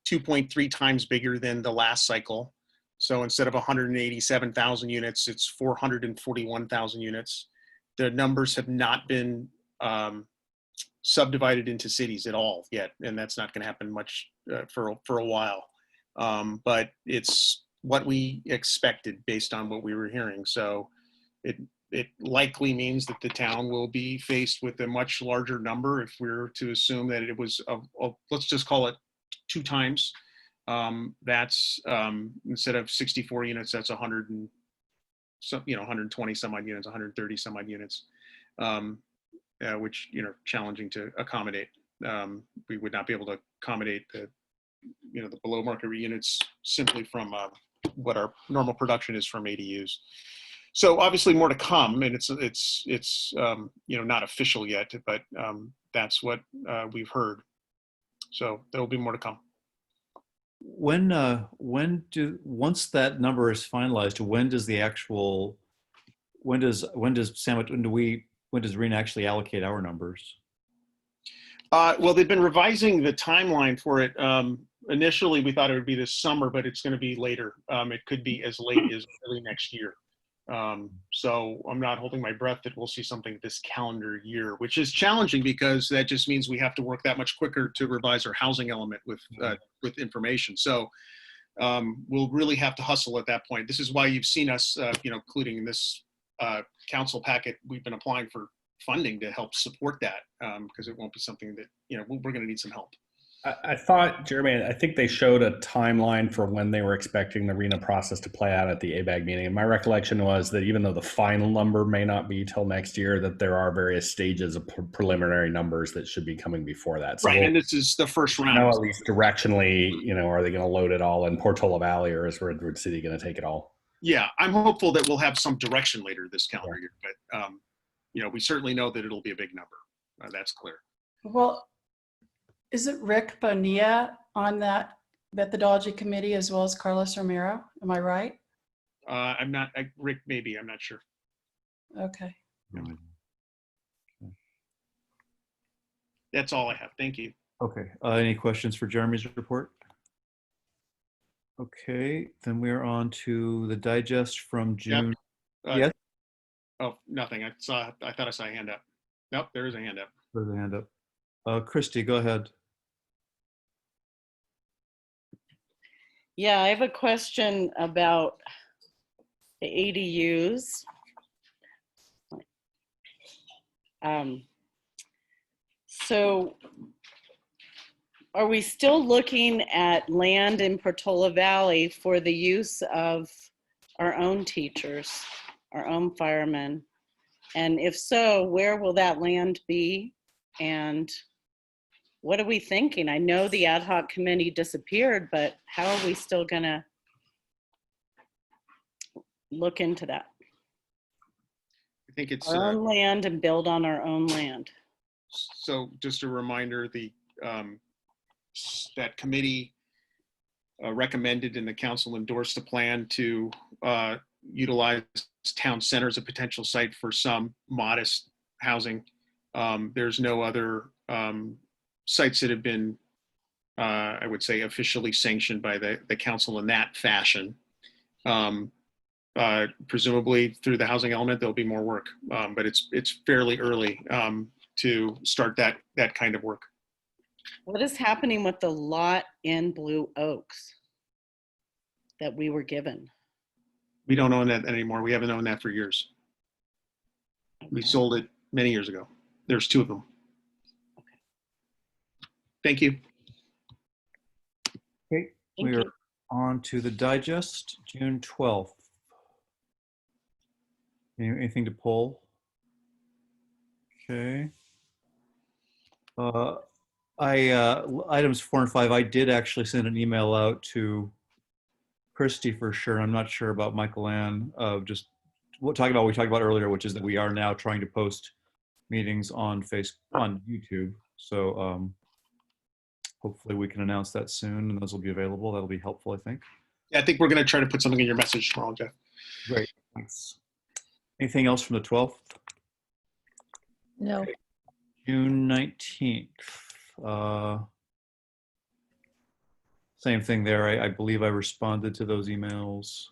2.3 times bigger than the last cycle. So instead of 187,000 units, it's 441,000 units. The numbers have not been subdivided into cities at all yet, and that's not going to happen much for a while. But it's what we expected based on what we were hearing. So it likely means that the town will be faced with a much larger number if we're to assume that it was, let's just call it 2 times. That's instead of 64 units, that's 120 some odd units, 130 some odd units, which, challenging to accommodate. We would not be able to accommodate the below market units simply from what our normal production is from ADUs. So obviously more to come, and it's not official yet, but that's what we've heard. So there will be more to come. When once that number is finalized, when does RENA actually allocate our numbers? Well, they've been revising the timeline for it. Initially, we thought it would be this summer, but it's going to be later. It could be as late as early next year. So I'm not holding my breath that we'll see something this calendar year, which is challenging because that just means we have to work that much quicker to revise our housing element with information. So we'll really have to hustle at that point. This is why you've seen us, including in this council packet, we've been applying for funding to help support that because it won't be something that, we're going to need some help. I thought, Jeremy, I think they showed a timeline for when they were expecting the RENA process to play out at the ABAG meeting. And my recollection was that even though the final number may not be till next year, that there are various stages of preliminary numbers that should be coming before that. So right, and this is the first round. At least directionally, are they going to load it all in Portola Valley, or is Redwood City going to take it all? Yeah, I'm hopeful that we'll have some direction later this calendar year, but we certainly know that it'll be a big number. That's clear. Well, isn't Rick Bonilla on that methodology committee as well as Carlos Romero? Am I right? I'm not, Rick, maybe, I'm not sure. Okay. That's all I have. Thank you. Okay. Any questions for Jeremy's report? Okay, then we're on to the digest from June. Yep. Yes? Oh, nothing. I thought I saw a hand up. Nope, there is a hand up. There's a hand up. Christy, go ahead. Yeah, I have a question about the ADUs. So are we still looking at land in Portola Valley for the use of our own teachers, our own firemen? And if so, where will that land be? And what are we thinking? I know the ad hoc committee disappeared, but how are we still gonna look into that? I think it's our own land and build on our own land. So just a reminder, that committee recommended and the council endorsed a plan to utilize town center as a potential site for some modest housing. There's no other sites that have been, I would say, officially sanctioned by the council in that fashion. Presumably through the housing element, there'll be more work, but it's fairly early to start that kind of work. What is happening with the lot in Blue Oaks that we were given? We don't own that anymore. We haven't owned that for years. Okay. We sold it many years ago. There's two of them. Okay. Thank you. Okay, we are on to the digest, June 12th. Anything to pull? Okay. Items 4 and 5, I did actually send an email out to Christy for sure. I'm not sure about Michael Ann. Just talking about what we talked about earlier, which is that we are now trying to post meetings on YouTube. So hopefully we can announce that soon, and those will be available. That'll be helpful, I think. Yeah, I think we're going to try to put something in your message tomorrow, Jeff. Great, thanks. Anything else from the 12th? No. Okay. June 19th. Same thing there. I believe I responded to those emails.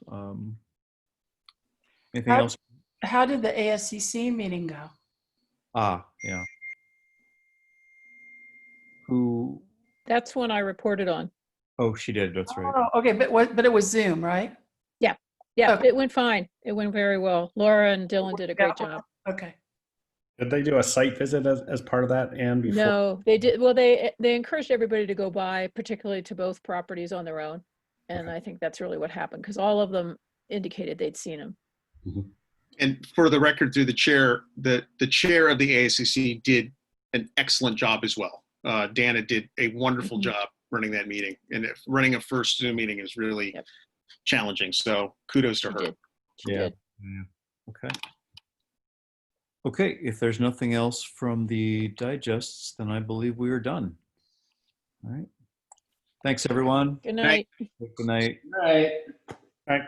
Anything else? How did the ASCC meeting go? Yeah. Who? That's one I reported on. Oh, she did. That's right. Oh, okay, but it was Zoom, right? Yeah, okay. It went fine. It went very well. Laura and Dylan did a great job. Okay. Did they do a site visit as part of that? And before? No, they did. Well, they encouraged everybody to go by, particularly to both properties on their own. And I think that's really what happened because all of them indicated they'd seen them. Mm-hmm. And for the record, through the chair, the chair of the ASCC did an excellent job as well. Dana did a wonderful job running that meeting. And if running a first Zoom meeting is really challenging. So kudos to her. She did. Okay. Okay, if there's nothing else from the digests, then I believe we are done. All right. Thanks, everyone. Good night. Good night. All right. All right.